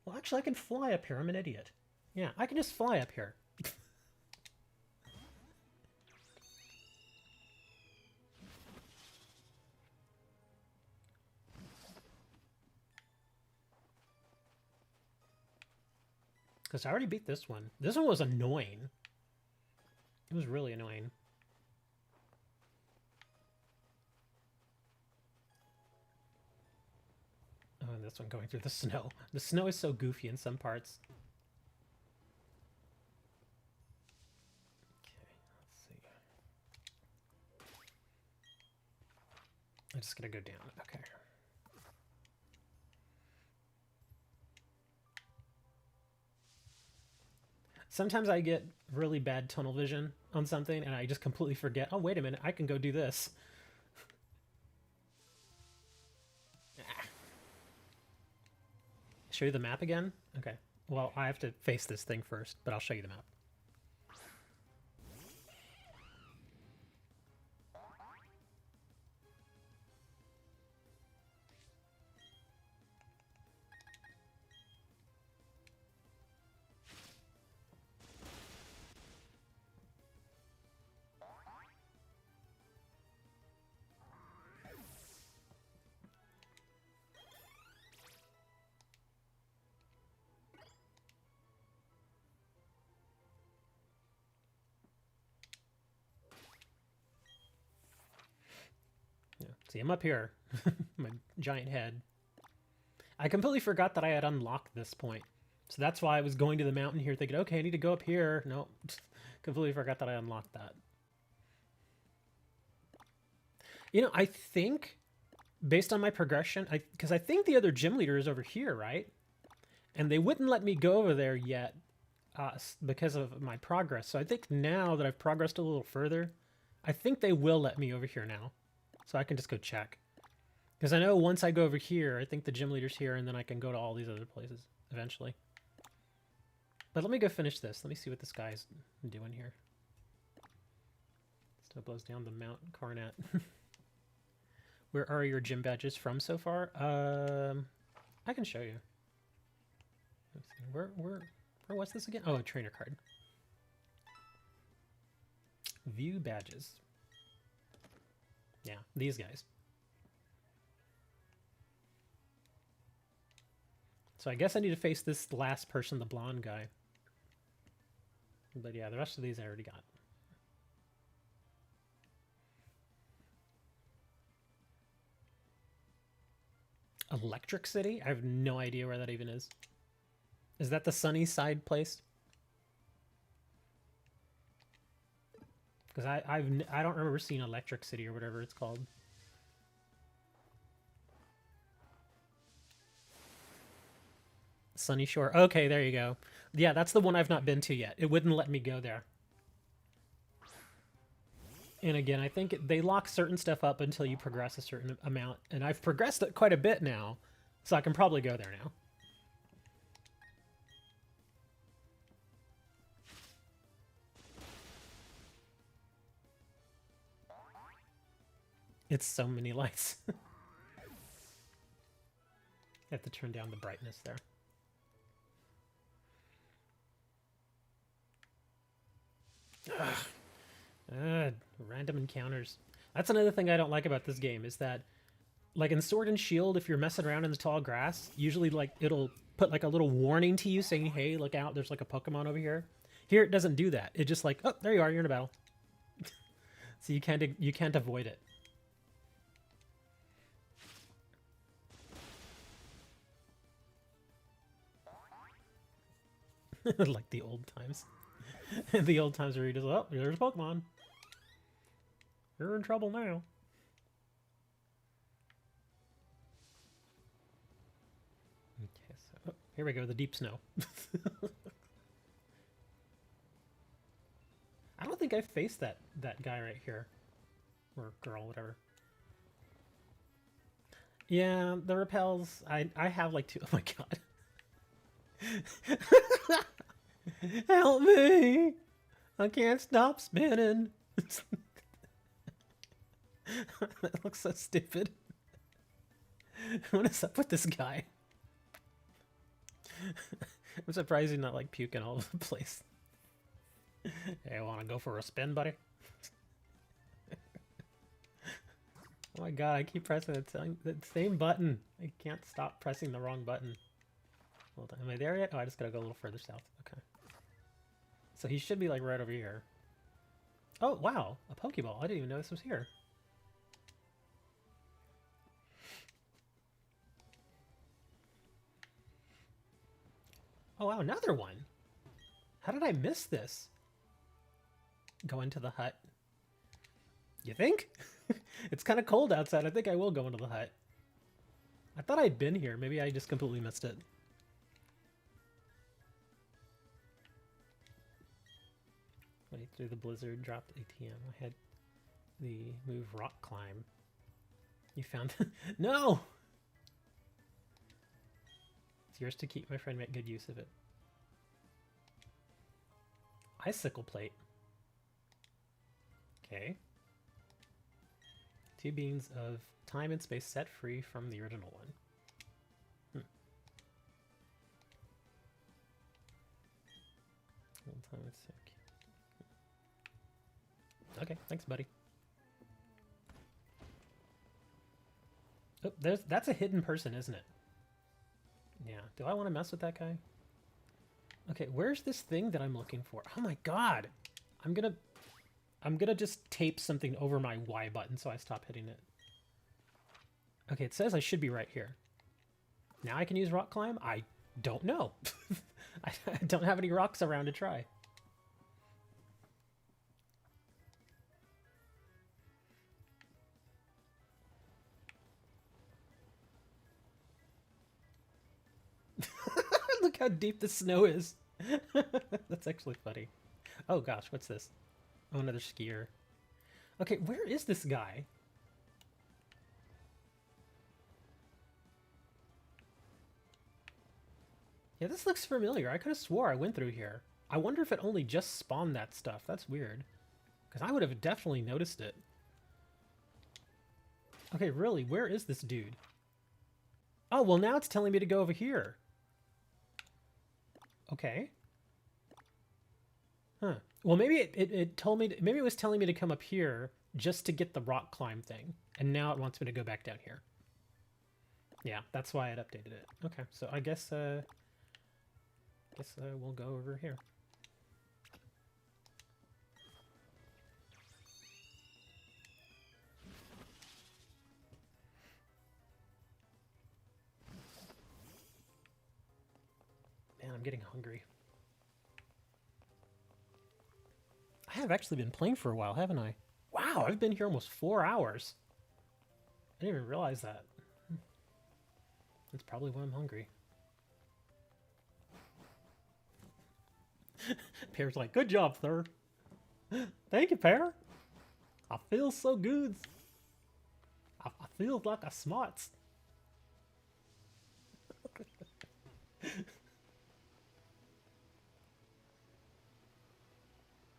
Well, actually, I can fly up here. I'm an idiot. Yeah, I can just fly up here. Because I already beat this one. This one was annoying. It was really annoying. Oh, and this one going through the snow. The snow is so goofy in some parts. Okay, let's see. I'm just gonna go down. Okay. Sometimes I get really bad tunnel vision on something and I just completely forget, oh, wait a minute, I can go do this. Show you the map again? Okay. Well, I have to face this thing first, but I'll show you the map. Yeah. See, I'm up here. My giant head. I completely forgot that I had unlocked this point. So that's why I was going to the mountain here thinking, okay, I need to go up here. No, completely forgot that I unlocked that. You know, I think, based on my progression, because I think the other gym leader is over here, right? And they wouldn't let me go over there yet because of my progress. So I think now that I've progressed a little further, I think they will let me over here now. So I can just go check. Because I know once I go over here, I think the gym leader's here, and then I can go to all these other places eventually. But let me go finish this. Let me see what this guy's doing here. Still blows down the Mount Carnat. Where are your gym badges from so far? I can show you. Let's see. Where was this again? Oh, a trainer card. View badges. Yeah, these guys. So I guess I need to face this last person, the blonde guy. But yeah, the rest of these I already got. Electric City? I have no idea where that even is. Is that the Sunnyside place? Because I don't remember seeing Electric City or whatever it's called. Sunny Shore. Okay, there you go. Yeah, that's the one I've not been to yet. It wouldn't let me go there. And again, I think they lock certain stuff up until you progress a certain amount. And I've progressed it quite a bit now, so I can probably go there now. It's so many lights. I have to turn down the brightness there. Random encounters. That's another thing I don't like about this game is that, like in Sword and Shield, if you're messing around in the tall grass, usually like it'll put like a little warning to you saying, "Hey, look out! There's like a Pokemon over here." Here, it doesn't do that. It just like, "Oh, there you are. You're in a battle." So you can't avoid it. Like the old times. The old times where you just, oh, there's Pokemon. You're in trouble now. Okay, so oh, here we go, the deep snow. I don't think I faced that guy right here. Or girl, whatever. Yeah, the repels, I have like two. Oh my god. Help me! I can't stop spinning. That looks so stupid. What is up with this guy? I'm surprised he's not like puking all over the place. Hey, wanna go for a spin, buddy? Oh my god, I keep pressing the same button. I can't stop pressing the wrong button. Hold on, am I there yet? Oh, I just gotta go a little further south. Okay. So he should be like right over here. Oh, wow, a Pokeball. I didn't even know this was here. Oh, wow, another one. How did I miss this? Go into the hut. You think? It's kind of cold outside. I think I will go into the hut. I thought I'd been here. Maybe I just completely missed it. Wait, through the blizzard, dropped ATM. I had the move rock climb. You found... No! It's yours to keep, my friend. Make good use of it. Icicle plate. Okay. 2 beans of time and space set free from the original one. Time and sick. Okay, thanks, buddy. Oh, that's a hidden person, isn't it? Yeah. Do I want to mess with that guy? Okay, where's this thing that I'm looking for? Oh my god! I'm gonna just tape something over my Y button so I stop hitting it. Okay, it says I should be right here. Now I can use rock climb? I don't know. I don't have any rocks around to try. Look how deep the snow is. That's actually funny. Oh gosh, what's this? Oh, another skier. Okay, where is this guy? Yeah, this looks familiar. I could have swore I went through here. I wonder if it only just spawned that stuff. That's weird. Because I would have definitely noticed it. Okay, really, where is this dude? Oh, well now it's telling me to go over here. Okay. Huh. Well, maybe it told me... maybe it was telling me to come up here just to get the rock climb thing. And now it wants me to go back down here. Yeah, that's why it updated it. Okay, so I guess... we'll go over here. Man, I'm getting hungry. I have actually been playing for a while, haven't I? Wow, I've been here almost 4 hours. I didn't even realize that. That's probably why I'm hungry. Pear's like, good job, sir. Thank you, Pear. I feel so good. I feel like a smarts. Oh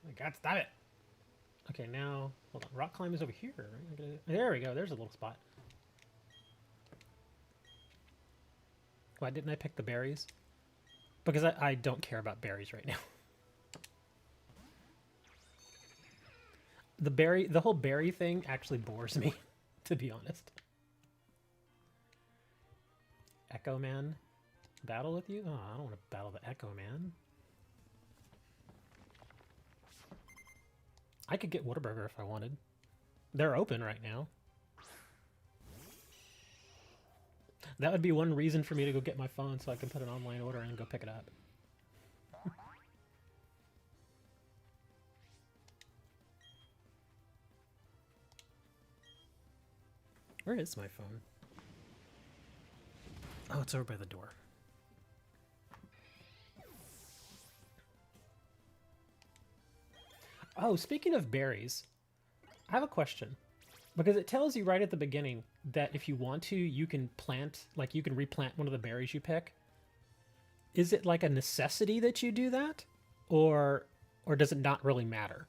my god, stop it. Okay, now, hold on. Rock climb is over here. Right? There we go. There's a little spot. Why didn't I pick the berries? Because I don't care about berries right now. The whole berry thing actually bores me, to be honest. Echo Man, battle with you? Oh, I don't want to battle the Echo Man. I could get Whataburger if I wanted. They're open right now. That would be one reason for me to go get my phone so I can put an online order and go pick it up. Where is my phone? Oh, it's over by the door. Oh, speaking of berries, I have a question. Because it tells you right at the beginning that if you want to, you can plant, like you can replant one of the berries you pick. Is it like a necessity that you do that? Or does it not really matter?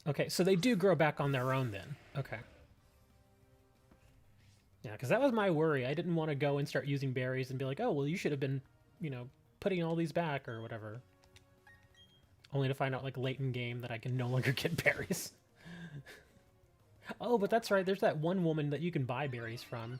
Okay, so they do grow back on their own then. Okay. Yeah, because that was my worry. I didn't want to go and start using berries and be like, oh, well, you should have been, you know, putting all these back or whatever. Only to find out, like, late in game that I can no longer get berries. Oh, but that's right. There's that one woman that you can buy berries from.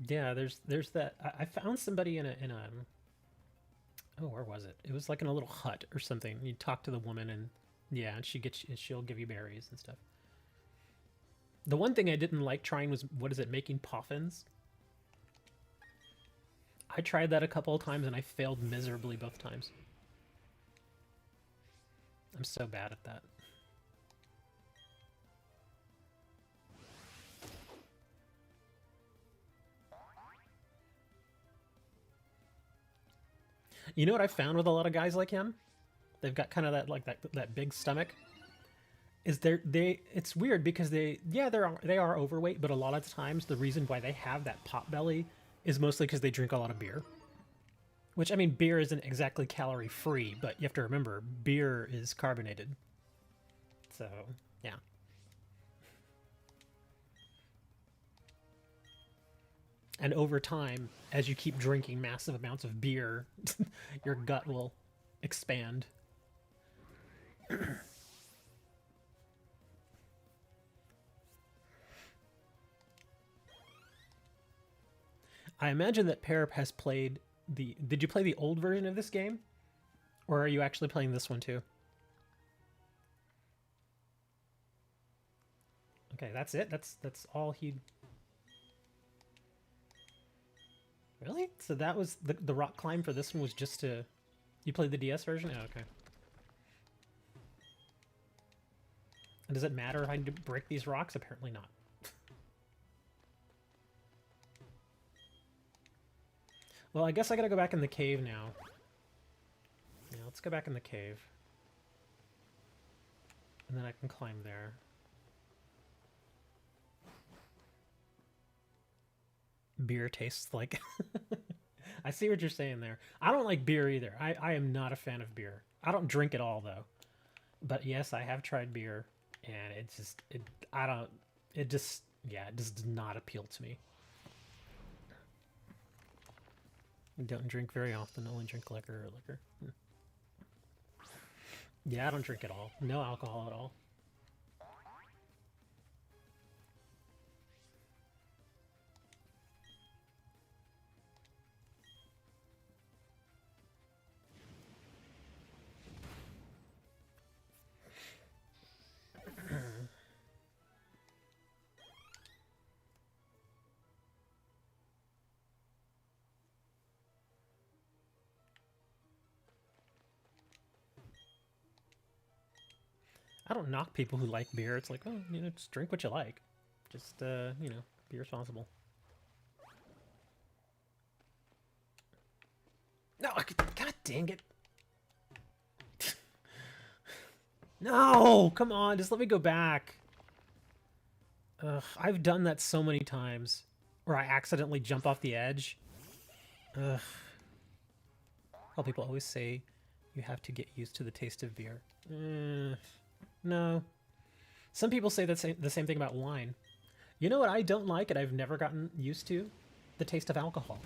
Yeah, there's that. I found somebody in a oh, where was it? It was like in a little hut or something. You talk to the woman and yeah, and she'll give you berries and stuff. The one thing I didn't like trying was, what is it, making poffins? I tried that a couple of times and I failed miserably both times. I'm so bad at that. You know what I found with a lot of guys like him? They've got kind of that like that big stomach. Is it's weird because they are overweight, but a lot of times the reason why they have that pot belly is mostly because they drink a lot of beer. Which, I mean, beer isn't exactly calorie free, but you have to remember beer is carbonated. So, yeah. And over time, as you keep drinking massive amounts of beer, your gut will expand. I imagine that Pear has played the... Did you play the old version of this game? Or are you actually playing this one too? Okay, that's it? That's all he... Really? So that was... The rock climb for this one was just to... You played the DS version? Oh, okay. And does it matter if I break these rocks? Apparently not. Well, I guess I gotta go back in the cave now. Yeah, let's go back in the cave. And then I can climb there. Beer tastes like... I see what you're saying there. I don't like beer either. I am not a fan of beer. I don't drink it all, though. But yes, I have tried beer. And it just... It just does not appeal to me. I don't drink very often. I only drink liquor or liquor. Yeah, I don't drink at all. No alcohol at all. I don't knock people who like beer. It's like, oh, you know, just drink what you like. Just, you know, be responsible. No, God dang it. No, come on, just let me go back. Ugh, I've done that so many times. Where I accidentally jump off the edge. Ugh. How people always say you have to get used to the taste of beer. No. Some people say the same thing about wine. You know what I don't like and I've never gotten used to? The taste of alcohol.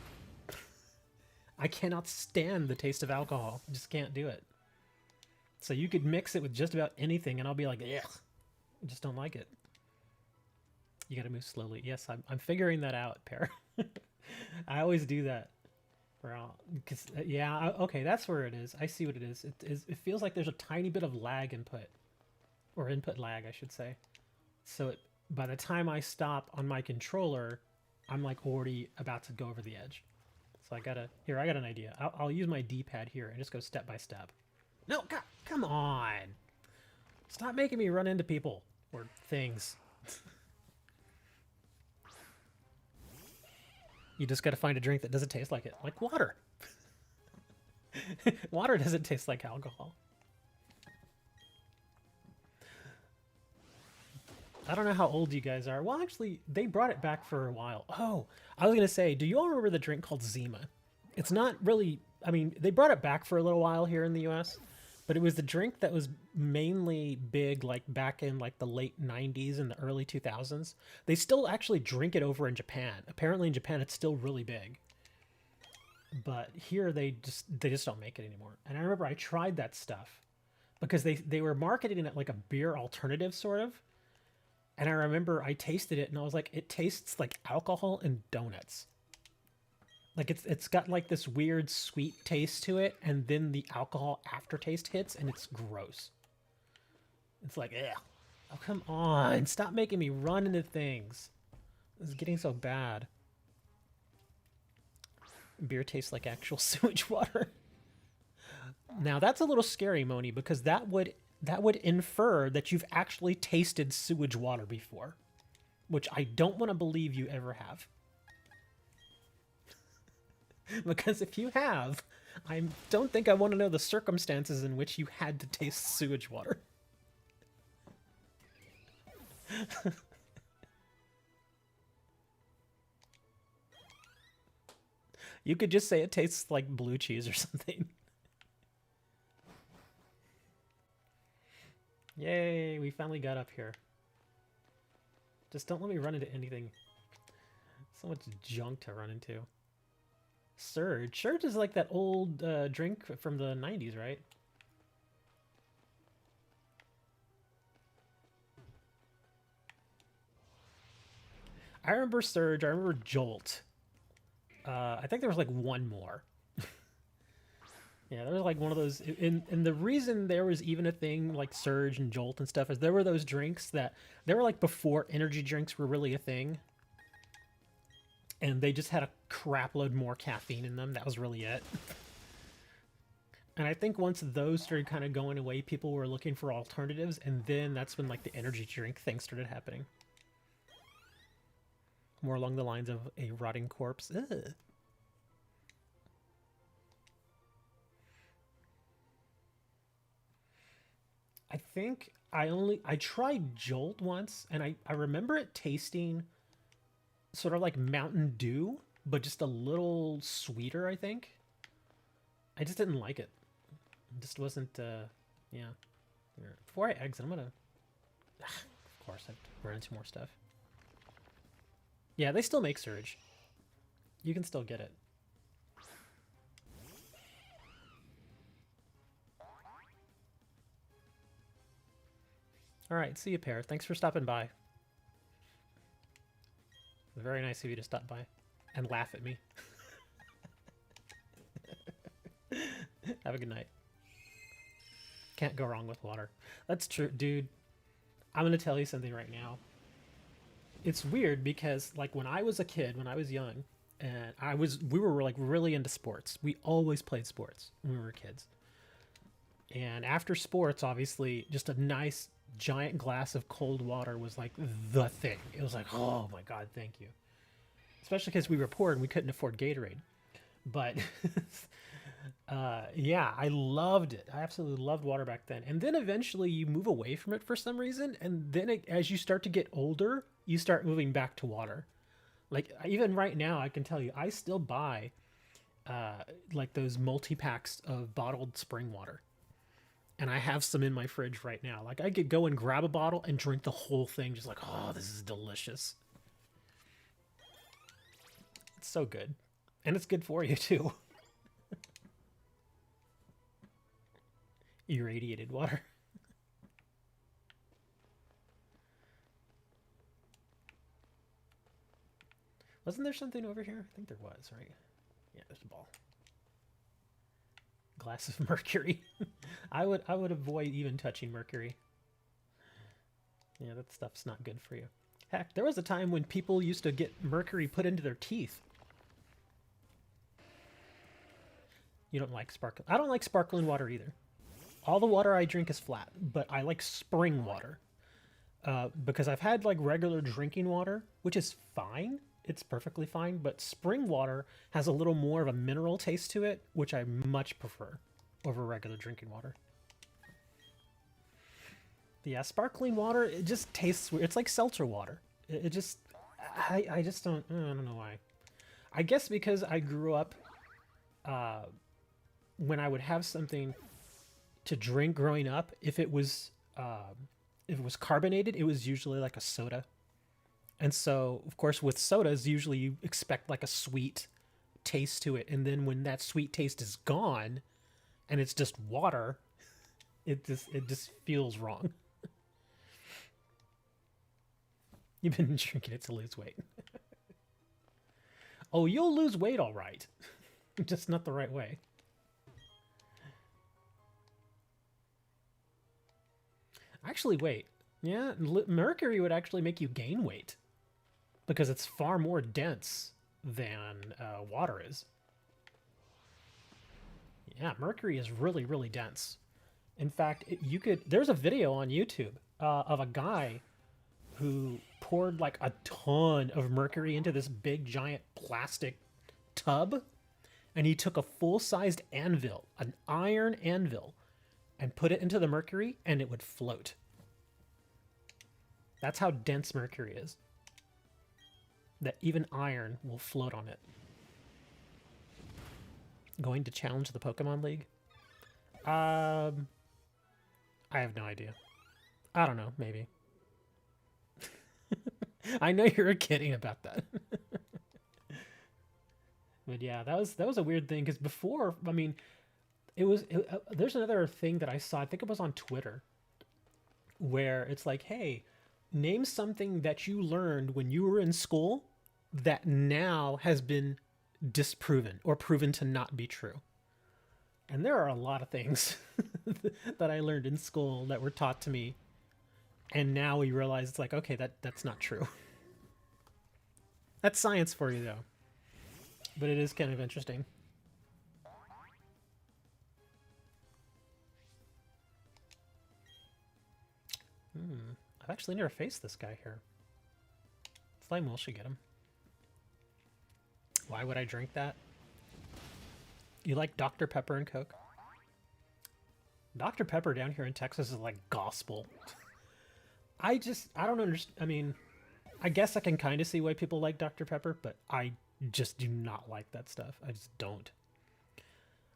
I cannot stand the taste of alcohol. I just can't do it. So you could mix it with just about anything and I'll be like, ugh. I just don't like it. You gotta move slowly. Yes, I'm figuring that out, Pear. I always do that. Because, yeah, okay, that's where it is. I see what it is. It feels like there's a tiny bit of lag input. or input lag, I should say. So by the time I stop on my controller, I'm like already about to go over the edge. So I got an idea. I'll use my D-pad here and just go step by step. No, God, come on. Stop making me run into people or things. You just got to find a drink that doesn't taste like it, like water. Water doesn't taste like alcohol. I don't know how old you guys are. Well, actually, they brought it back for a while. Oh, I was going to say, do you all remember the drink called Zima? It's not really, I mean, they brought it back for a little while here in the US, but it was the drink that was mainly big like back in like the late 90s and the early 2000s. They still actually drink it over in Japan. Apparently in Japan it's still really big. But here they just don't make it anymore. And I remember I tried that stuff because they were marketing it like a beer alternative sort of. And I remember I tasted it and I was like, it tastes like alcohol and donuts. Like it's got like this weird sweet taste to it, and then the alcohol aftertaste hits, and it's gross. It's like, ugh. Oh, come on. Stop making me run into things. This is getting so bad. Beer tastes like actual sewage water. Now that's a little scary, Moni, because that would infer that you've actually tasted sewage water before, which I don't want to believe you ever have. Because if you have, I don't think I want to know the circumstances in which you had to taste sewage water. You could just say it tastes like blue cheese or something. Yay, we finally got up here. Just don't let me run into anything. So much junk to run into. Surge. Surge is like that old drink from the 90s, right? I remember Surge. I remember Jolt. I think there was like one more. Yeah, there was like one of those. And the reason there was even a thing like Surge and Jolt and stuff is there were those drinks that they were like before energy drinks were really a thing. And they just had a crap load more caffeine in them. That was really it. And I think once those started kind of going away, people were looking for alternatives. And then that's when like the energy drink thing started happening. More along the lines of a rotting corpse. Ugh. I think I tried Jolt once, and I remember it tasting sort of like Mountain Dew, but just a little sweeter, I think. I just didn't like it. It just wasn't, yeah. Here, before I exit, I'm gonna... Of course, I have to run into more stuff. Yeah, they still make Surge. You can still get it. Alright, see you, Pear. Thanks for stopping by. Very nice of you to stop by and laugh at me. Have a good night. Can't go wrong with water. That's true, dude. I'm gonna tell you something right now. It's weird because like when I was a kid, when I was young, and we were like really into sports. We always played sports when we were kids. And after sports, obviously, just a nice giant glass of cold water was like the thing. It was like, oh my God, thank you. Especially because we were poor and we couldn't afford Gatorade. But yeah, I loved it. I absolutely loved water back then. And then eventually you move away from it for some reason. And then as you start to get older, you start moving back to water. Like even right now, I can tell you, I still buy like those multi-packs of bottled spring water. And I have some in my fridge right now. Like I could go and grab a bottle and drink the whole thing. Just like, oh, this is delicious. It's so good. And it's good for you too. Irradiated water. Wasn't there something over here? I think there was, right? Yeah, there's a ball. Glass of mercury. I would avoid even touching mercury. Yeah, that stuff's not good for you. Heck, there was a time when people used to get mercury put into their teeth. You don't like sparkling. I don't like sparkling water either. All the water I drink is flat, but I like spring water. Because I've had like regular drinking water, which is fine. It's perfectly fine, but spring water has a little more of a mineral taste to it, which I much prefer over regular drinking water. Yeah, sparkling water, it just tastes weird. It's like seltzer water. It just, I just I don't know why. I guess because I grew up, when I would have something to drink growing up, if it was carbonated, it was usually like a soda. And so, of course, with sodas, usually you expect like a sweet taste to it. And then when that sweet taste is gone and it's just water, it just feels wrong. You've been drinking it to lose weight. Oh, you'll lose weight all right. Just not the right way. Actually, wait. Yeah, mercury would actually make you gain weight because it's far more dense than water is. Yeah, mercury is really, really dense. In fact, there's a video on YouTube of a guy who poured like a ton of mercury into this big giant plastic tub, and he took a full-sized anvil, an iron anvil, and put it into the mercury, and it would float. That's how dense mercury is. That even iron will float on it. Going to challenge the Pokemon League? I have no idea. I don't know, maybe. I know you're kidding about that. But yeah, that was a weird thing because before, I mean, there's another thing that I saw. I think it was on Twitter, where it's like, hey, name something that you learned when you were in school that now has been disproven or proven to not be true. And there are a lot of things that I learned in school that were taught to me, and now we realize it's like, okay, that's not true. That's science for you, though. But it is kind of interesting. I've actually never faced this guy here. Flame Will should get him. Why would I drink that? You like Dr. Pepper and Coke? Dr. Pepper down here in Texas is like gospel. I don't understand. I mean, I guess I can kind of see why people like Dr. Pepper, but I just do not like that stuff. I just don't.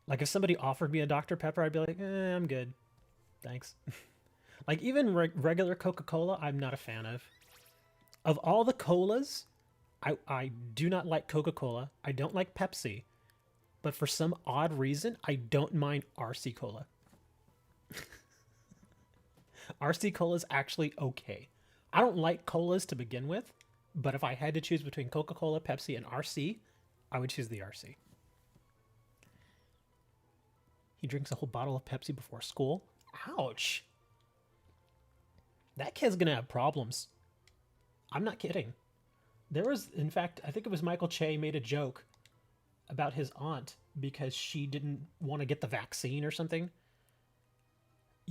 Like, if somebody offered me a Dr. Pepper, I'd be like, I'm good. Thanks. Like, even regular Coca-Cola, I'm not a fan of. Of all the colas, I do not like Coca-Cola. I don't like Pepsi. But for some odd reason, I don't mind RC Cola. RC Cola is actually okay. I don't like colas to begin with, but if I had to choose between Coca-Cola, Pepsi, and RC, I would choose the RC. He drinks a whole bottle of Pepsi before school. Ouch. That kid's gonna have problems. I'm not kidding. There was, in fact, I think it was Michael Che made a joke about his aunt because she didn't want to get the vaccine or something.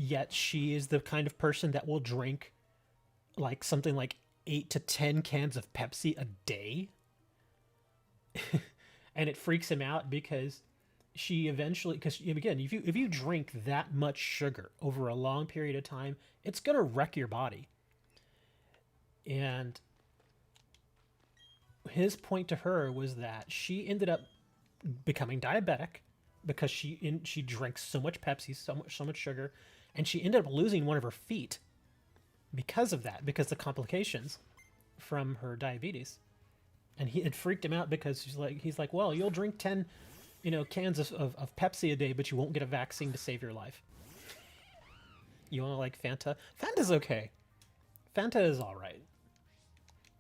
Yet she is the kind of person that will drink like something like 8 to 10 cans of Pepsi a day. And it freaks him out because she eventually, because again, if you drink that much sugar over a long period of time, it's gonna wreck your body. And his point to her was that she ended up becoming diabetic because she drank so much Pepsi, so much sugar, and she ended up losing one of her feet because of that, because the complications from her diabetes. And it freaked him out because he's like, well, you'll drink 10, cans of Pepsi a day, but you won't get a vaccine to save your life. You want to like Fanta? Fanta's okay. Fanta is all right.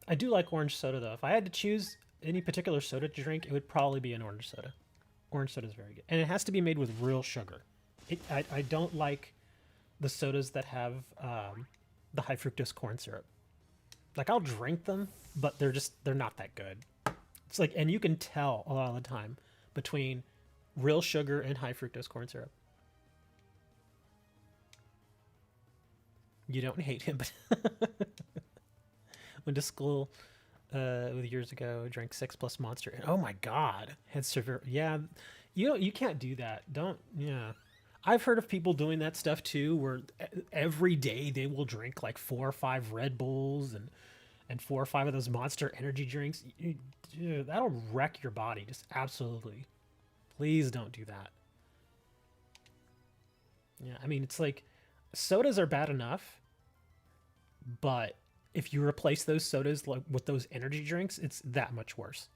I do like orange soda, though. If I had to choose any particular soda to drink, it would probably be an orange soda. Orange soda is very good. And it has to be made with real sugar. I don't like the sodas that have the high fructose corn syrup. Like I'll drink them, but they're not that good. It's like, and you can tell a lot of the time between real sugar and high fructose corn syrup. You don't hate him, but went to school years ago, drank 6+ Monster, and oh my god, had severe. Yeah, you can't do that. Don't. Yeah, I've heard of people doing that stuff too, where every day they will drink like 4 or 5 Red Bulls and 4 or 5 of those Monster energy drinks. Dude, that'll wreck your body. Just absolutely. Please don't do that. Yeah, I mean, it's like sodas are bad enough, but if you replace those sodas with those energy drinks, it's that much worse.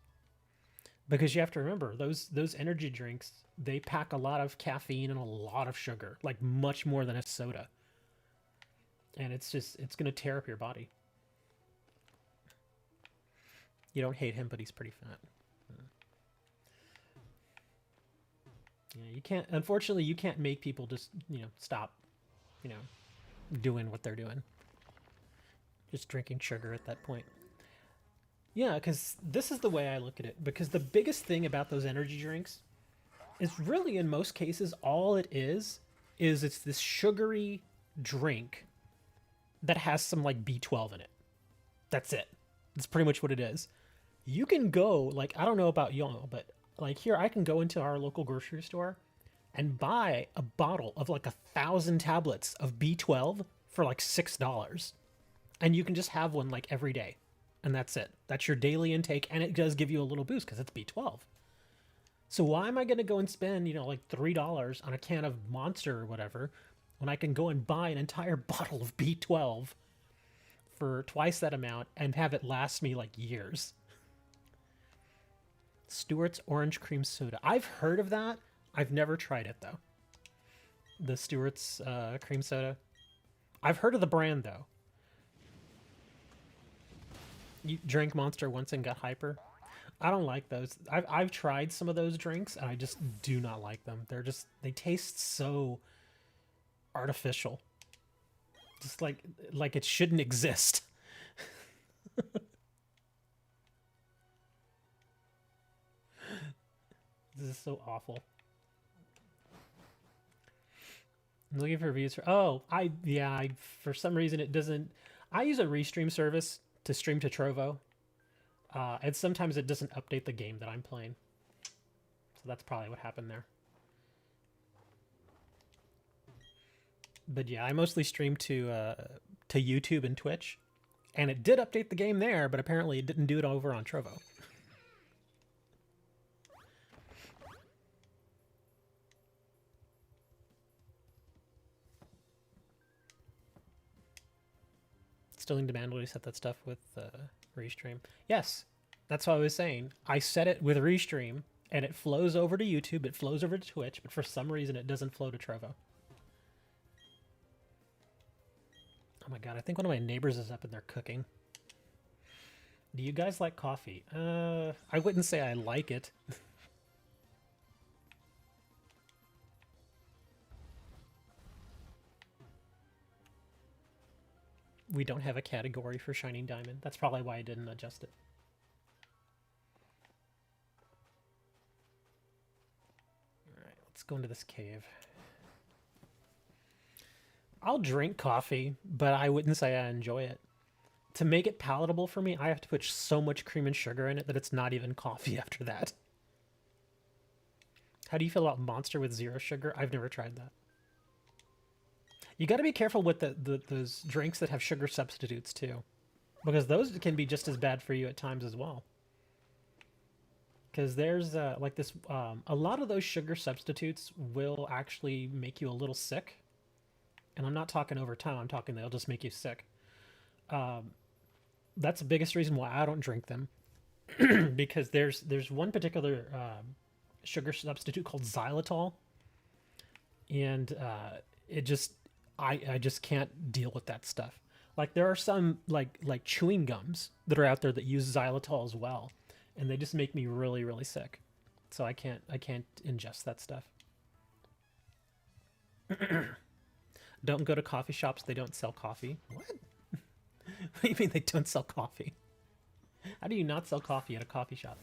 Because you have to remember, those energy drinks, they pack a lot of caffeine and a lot of sugar, like much more than a soda. And it's going to tear up your body. You don't hate him, but he's pretty fat. Yeah, you can't, unfortunately, you can't make people just, stop, doing what they're doing. Just drinking sugar at that point. Yeah, because this is the way I look at it. Because the biggest thing about those energy drinks is really, in most cases, all it is it's this sugary drink that has some, like, B12 in it. That's it. That's pretty much what it is. You can go, like, I don't know about y'all, but, like, here, I can go into our local grocery store and buy a bottle of, like, 1,000 tablets of B12 for, like, $6. And you can just have one, like, every day. And that's it. That's your daily intake, and it does give you a little boost because it's B12. So why am I going to go and spend, like $3 on a can of Monster or whatever when I can go and buy an entire bottle of B12 for twice that amount and have it last me, like, years? Stewart's Orange Cream Soda. I've heard of that. I've never tried it, though. The Stewart's Cream Soda. I've heard of the brand, though. You drank Monster once and got hyper? I don't like those. I've tried some of those drinks, and I just do not like them. They taste so artificial. Just like it shouldn't exist. This is so awful. I'm looking for reviews for... Oh, for some reason it doesn't... I use a restream service to stream to Trovo. And sometimes it doesn't update the game that I'm playing. So that's probably what happened there. But yeah, I mostly stream to YouTube and Twitch. And it did update the game there, but apparently it didn't do it over on Trovo. Still need to manually set that stuff with Restream. Yes, that's what I was saying. I set it with Restream, and it flows over to YouTube, it flows over to Twitch, but for some reason it doesn't flow to Trovo. Oh my god, I think one of my neighbors is up and they're cooking. Do you guys like coffee? I wouldn't say I like it. We don't have a category for Shining Diamond. That's probably why I didn't adjust it. Alright, let's go into this cave. I'll drink coffee, but I wouldn't say I enjoy it. To make it palatable for me, I have to put so much cream and sugar in it that it's not even coffee after that. How do you feel about Monster with 0 sugar? I've never tried that. You got to be careful with those drinks that have sugar substitutes too, because those can be just as bad for you at times as well. Because there's like this, a lot of those sugar substitutes will actually make you a little sick. And I'm not talking over time. I'm talking they'll just make you sick. That's the biggest reason why I don't drink them, because there's one particular sugar substitute called xylitol, and I just can't deal with that stuff. Like there are some like chewing gums that are out there that use xylitol as well, and they just make me really, really sick. So I can't ingest that stuff. Don't go to coffee shops. They don't sell coffee. What? What do you mean they don't sell coffee? How do you not sell coffee at a coffee shop?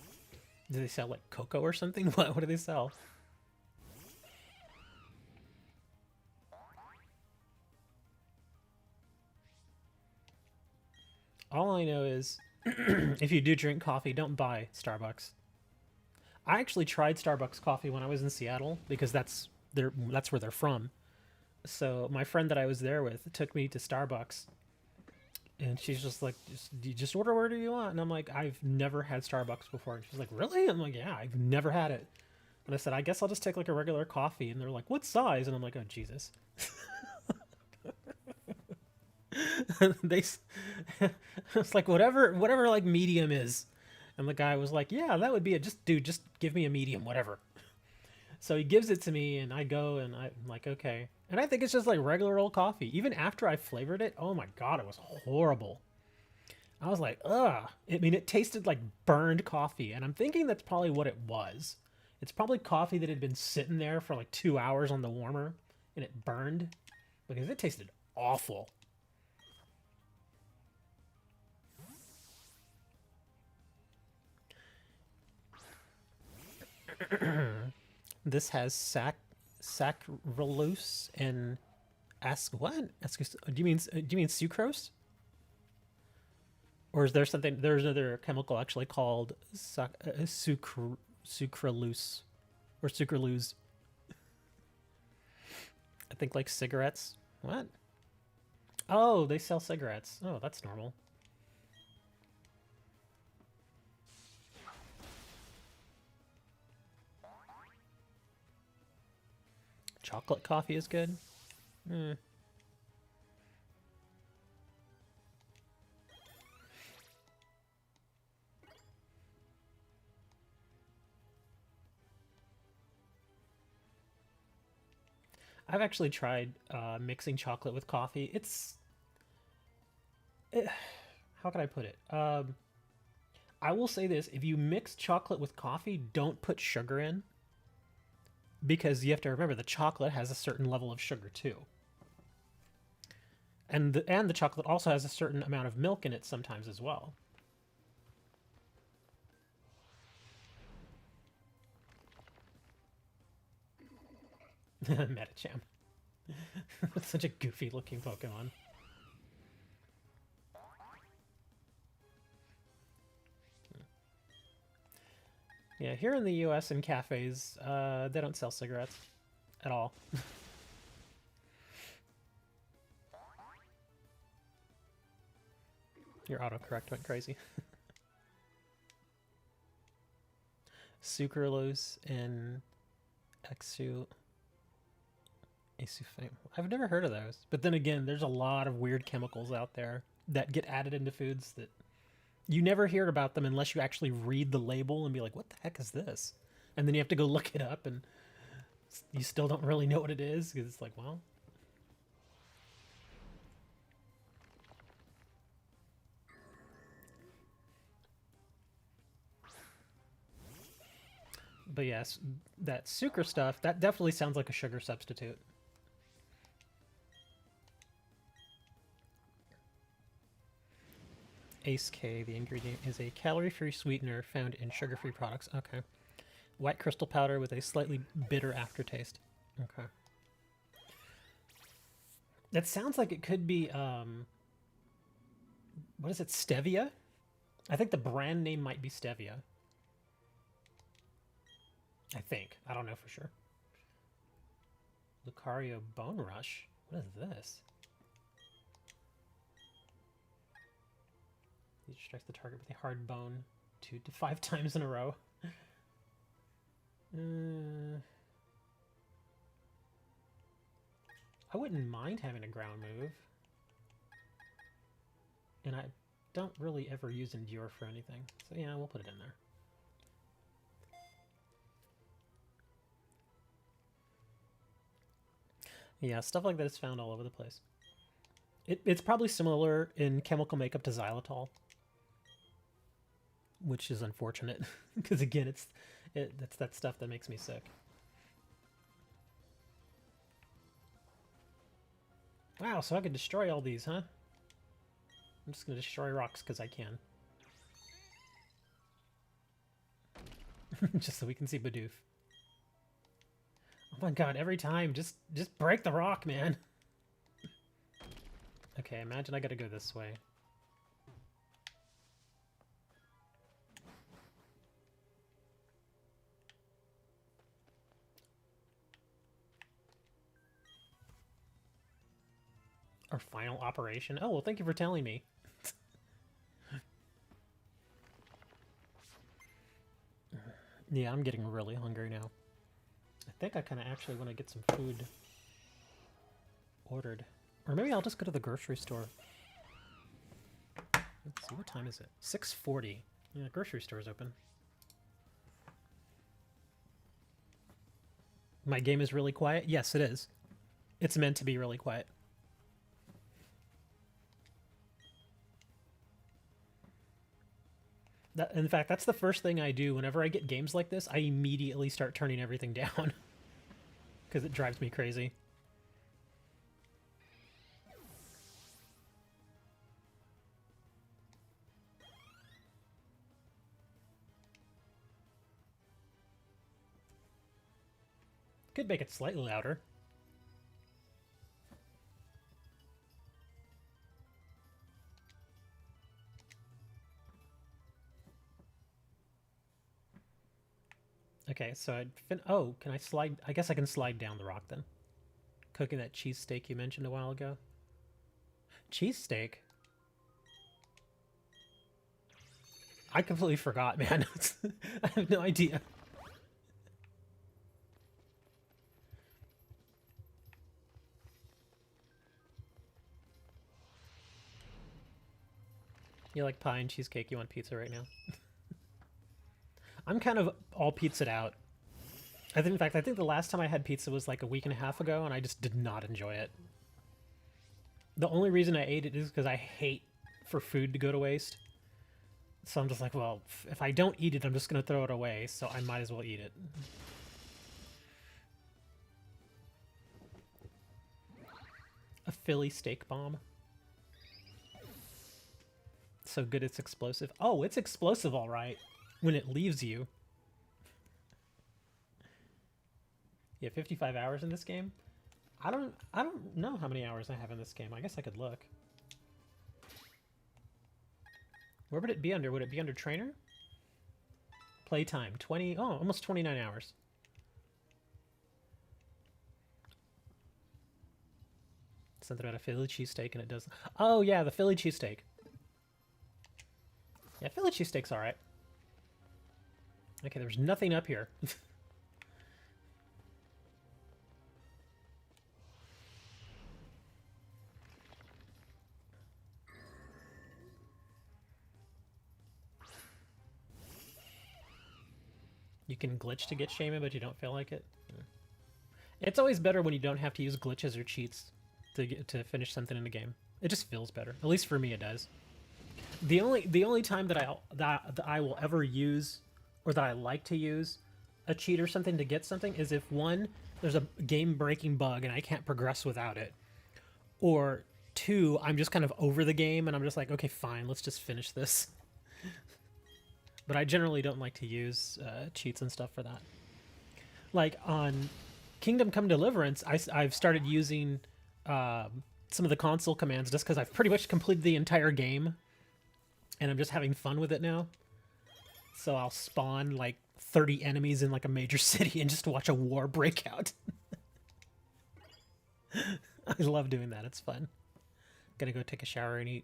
Do they sell like cocoa or something? What do they sell? All I know is if you do drink coffee, don't buy Starbucks. I actually tried Starbucks coffee when I was in Seattle because that's where they're from. So my friend that I was there with took me to Starbucks, and she's just like, just order whatever you want. And I'm like, I've never had Starbucks before. And she's like, really? I'm like, yeah, I've never had it. And I said, I guess I'll just take like a regular coffee. And they're like, what size? And I'm like, oh Jesus. They, it's like whatever like medium is. And the guy was like, yeah, that would be it. Just dude, just give me a medium, whatever. So he gives it to me, and I go, and I'm like, okay. And I think it's just like regular old coffee. Even after I flavored it, oh my God, it was horrible. I was like, ugh. I mean, it tasted like burned coffee, and I'm thinking that's probably what it was. It's probably coffee that had been sitting there for like 2 hours on the warmer, and it burned, because it tasted awful. This has sacralose and what? Do you mean sucrose? Or is there something? There's another chemical actually called sucralose or sucralose. I think like cigarettes. What? Oh, they sell cigarettes. Oh, that's normal. Chocolate coffee is good. I've actually tried mixing chocolate with coffee. How can I put it? I will say this: if you mix chocolate with coffee, don't put sugar in, because you have to remember the chocolate has a certain level of sugar too, and the chocolate also has a certain amount of milk in it sometimes as well. Metacham. Such a goofy looking Pokemon. Yeah, here in the US in cafes, they don't sell cigarettes at all. Your autocorrect went crazy. Sucralose and Asufame. I've never heard of those. But then again, there's a lot of weird chemicals out there that get added into foods that you never hear about them unless you actually read the label and be like, what the heck is this? And then you have to go look it up, and you still don't really know what it is, because it's like, well... But yes, that sucre stuff, that definitely sounds like a sugar substitute. Ace K, the ingredient, is a calorie-free sweetener found in sugar-free products. Okay. White crystal powder with a slightly bitter aftertaste. Okay. That sounds like it could be, what is it, stevia? I think the brand name might be stevia. I think. I don't know for sure. Lucario Bone Rush? What is this? You strike the target with a hard bone 2 to 5 times in a row. I wouldn't mind having a ground move. And I don't really ever use Endure for anything. So yeah, we'll put it in there. Yeah, stuff like that is found all over the place. It's probably similar in chemical makeup to xylitol, which is unfortunate because again, it's that stuff that makes me sick. Wow, so I could destroy all these, huh? I'm just gonna destroy rocks because I can. Just so we can see Bidoof. Oh my god, every time, just break the rock, man. Okay, imagine I gotta go this way. Our final operation? Oh, well, thank you for telling me. Yeah, I'm getting really hungry now. I think I kind of actually want to get some food ordered. Or maybe I'll just go to the grocery store. Let's see, what time is it? 6:40. Yeah, the grocery store's open. My game is really quiet? Yes, it is. It's meant to be really quiet. In fact, that's the first thing I do whenever I get games like this. I immediately start turning everything down. Because it drives me crazy. Could make it slightly louder. Okay, so oh, can I slide? I guess I can slide down the rock then. Cooking that cheesesteak you mentioned a while ago. Cheesesteak? I completely forgot, man. I have no idea. You like pie and cheesecake, you want pizza right now? I'm kind of all pizzaed out. In fact, I think the last time I had pizza was like a week and a half ago, and I just did not enjoy it. The only reason I ate it is because I hate for food to go to waste. So I'm just like, well, if I don't eat it, I'm just going to throw it away, so I might as well eat it. A Philly steak bomb. So good it's explosive. Oh, it's explosive all right when it leaves you. Yeah, 55 hours in this game. I don't know how many hours I have in this game. I guess I could look. Where would it be under? Would it be under trainer? Playtime 20. Oh, almost 29 hours. Something about a Philly cheesesteak and it does. Oh yeah, the Philly cheesesteak. Yeah, Philly cheesesteak's all right. Okay, there's nothing up here. You can glitch to get shaman, but you don't feel like it. Yeah. It's always better when you don't have to use glitches or cheats to finish something in the game. It just feels better. At least for me, it does. The only time that I will ever use, or that I like to use, a cheat or something to get something is if one, there's a game-breaking bug and I can't progress without it, or two, I'm just kind of over the game and I'm just like, okay, fine, let's just finish this. But I generally don't like to use cheats and stuff for that. Like on Kingdom Come Deliverance, I've started using some of the console commands just because I've pretty much completed the entire game, and I'm just having fun with it now. So I'll spawn like 30 enemies in like a major city and just watch a war break out. I love doing that. It's fun. Gonna go take a shower and eat.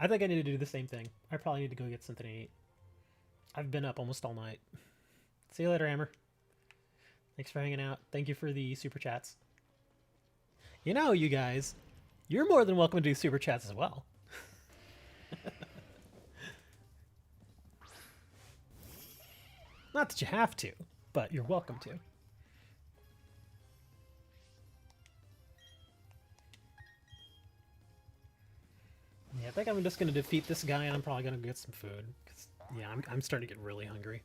I think I need to do the same thing. I probably need to go get something to eat. I've been up almost all night. See you later, Hammer. Thanks for hanging out. Thank you for the super chats. You know, you guys, you're more than welcome to do super chats as well. Not that you have to, but you're welcome to. Yeah, I think I'm just going to defeat this guy, and I'm probably going to get some food. Cause, yeah, I'm starting to get really hungry.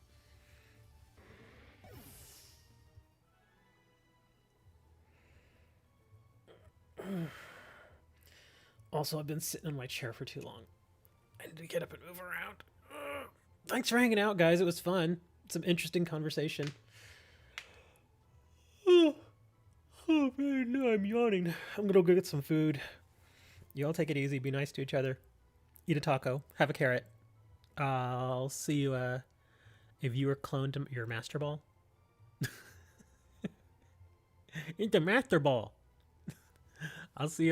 Also, I've been sitting in my chair for too long. I need to get up and move around. Ugh. Thanks for hanging out, guys. It was fun. Some interesting conversation. Oh, oh man, no, I'm yawning. I'm gonna go get some food. You all take it easy. Be nice to each other. Eat a taco. Have a carrot. I'll see you if you were cloned to your master ball. Eat the master ball. I'll see you.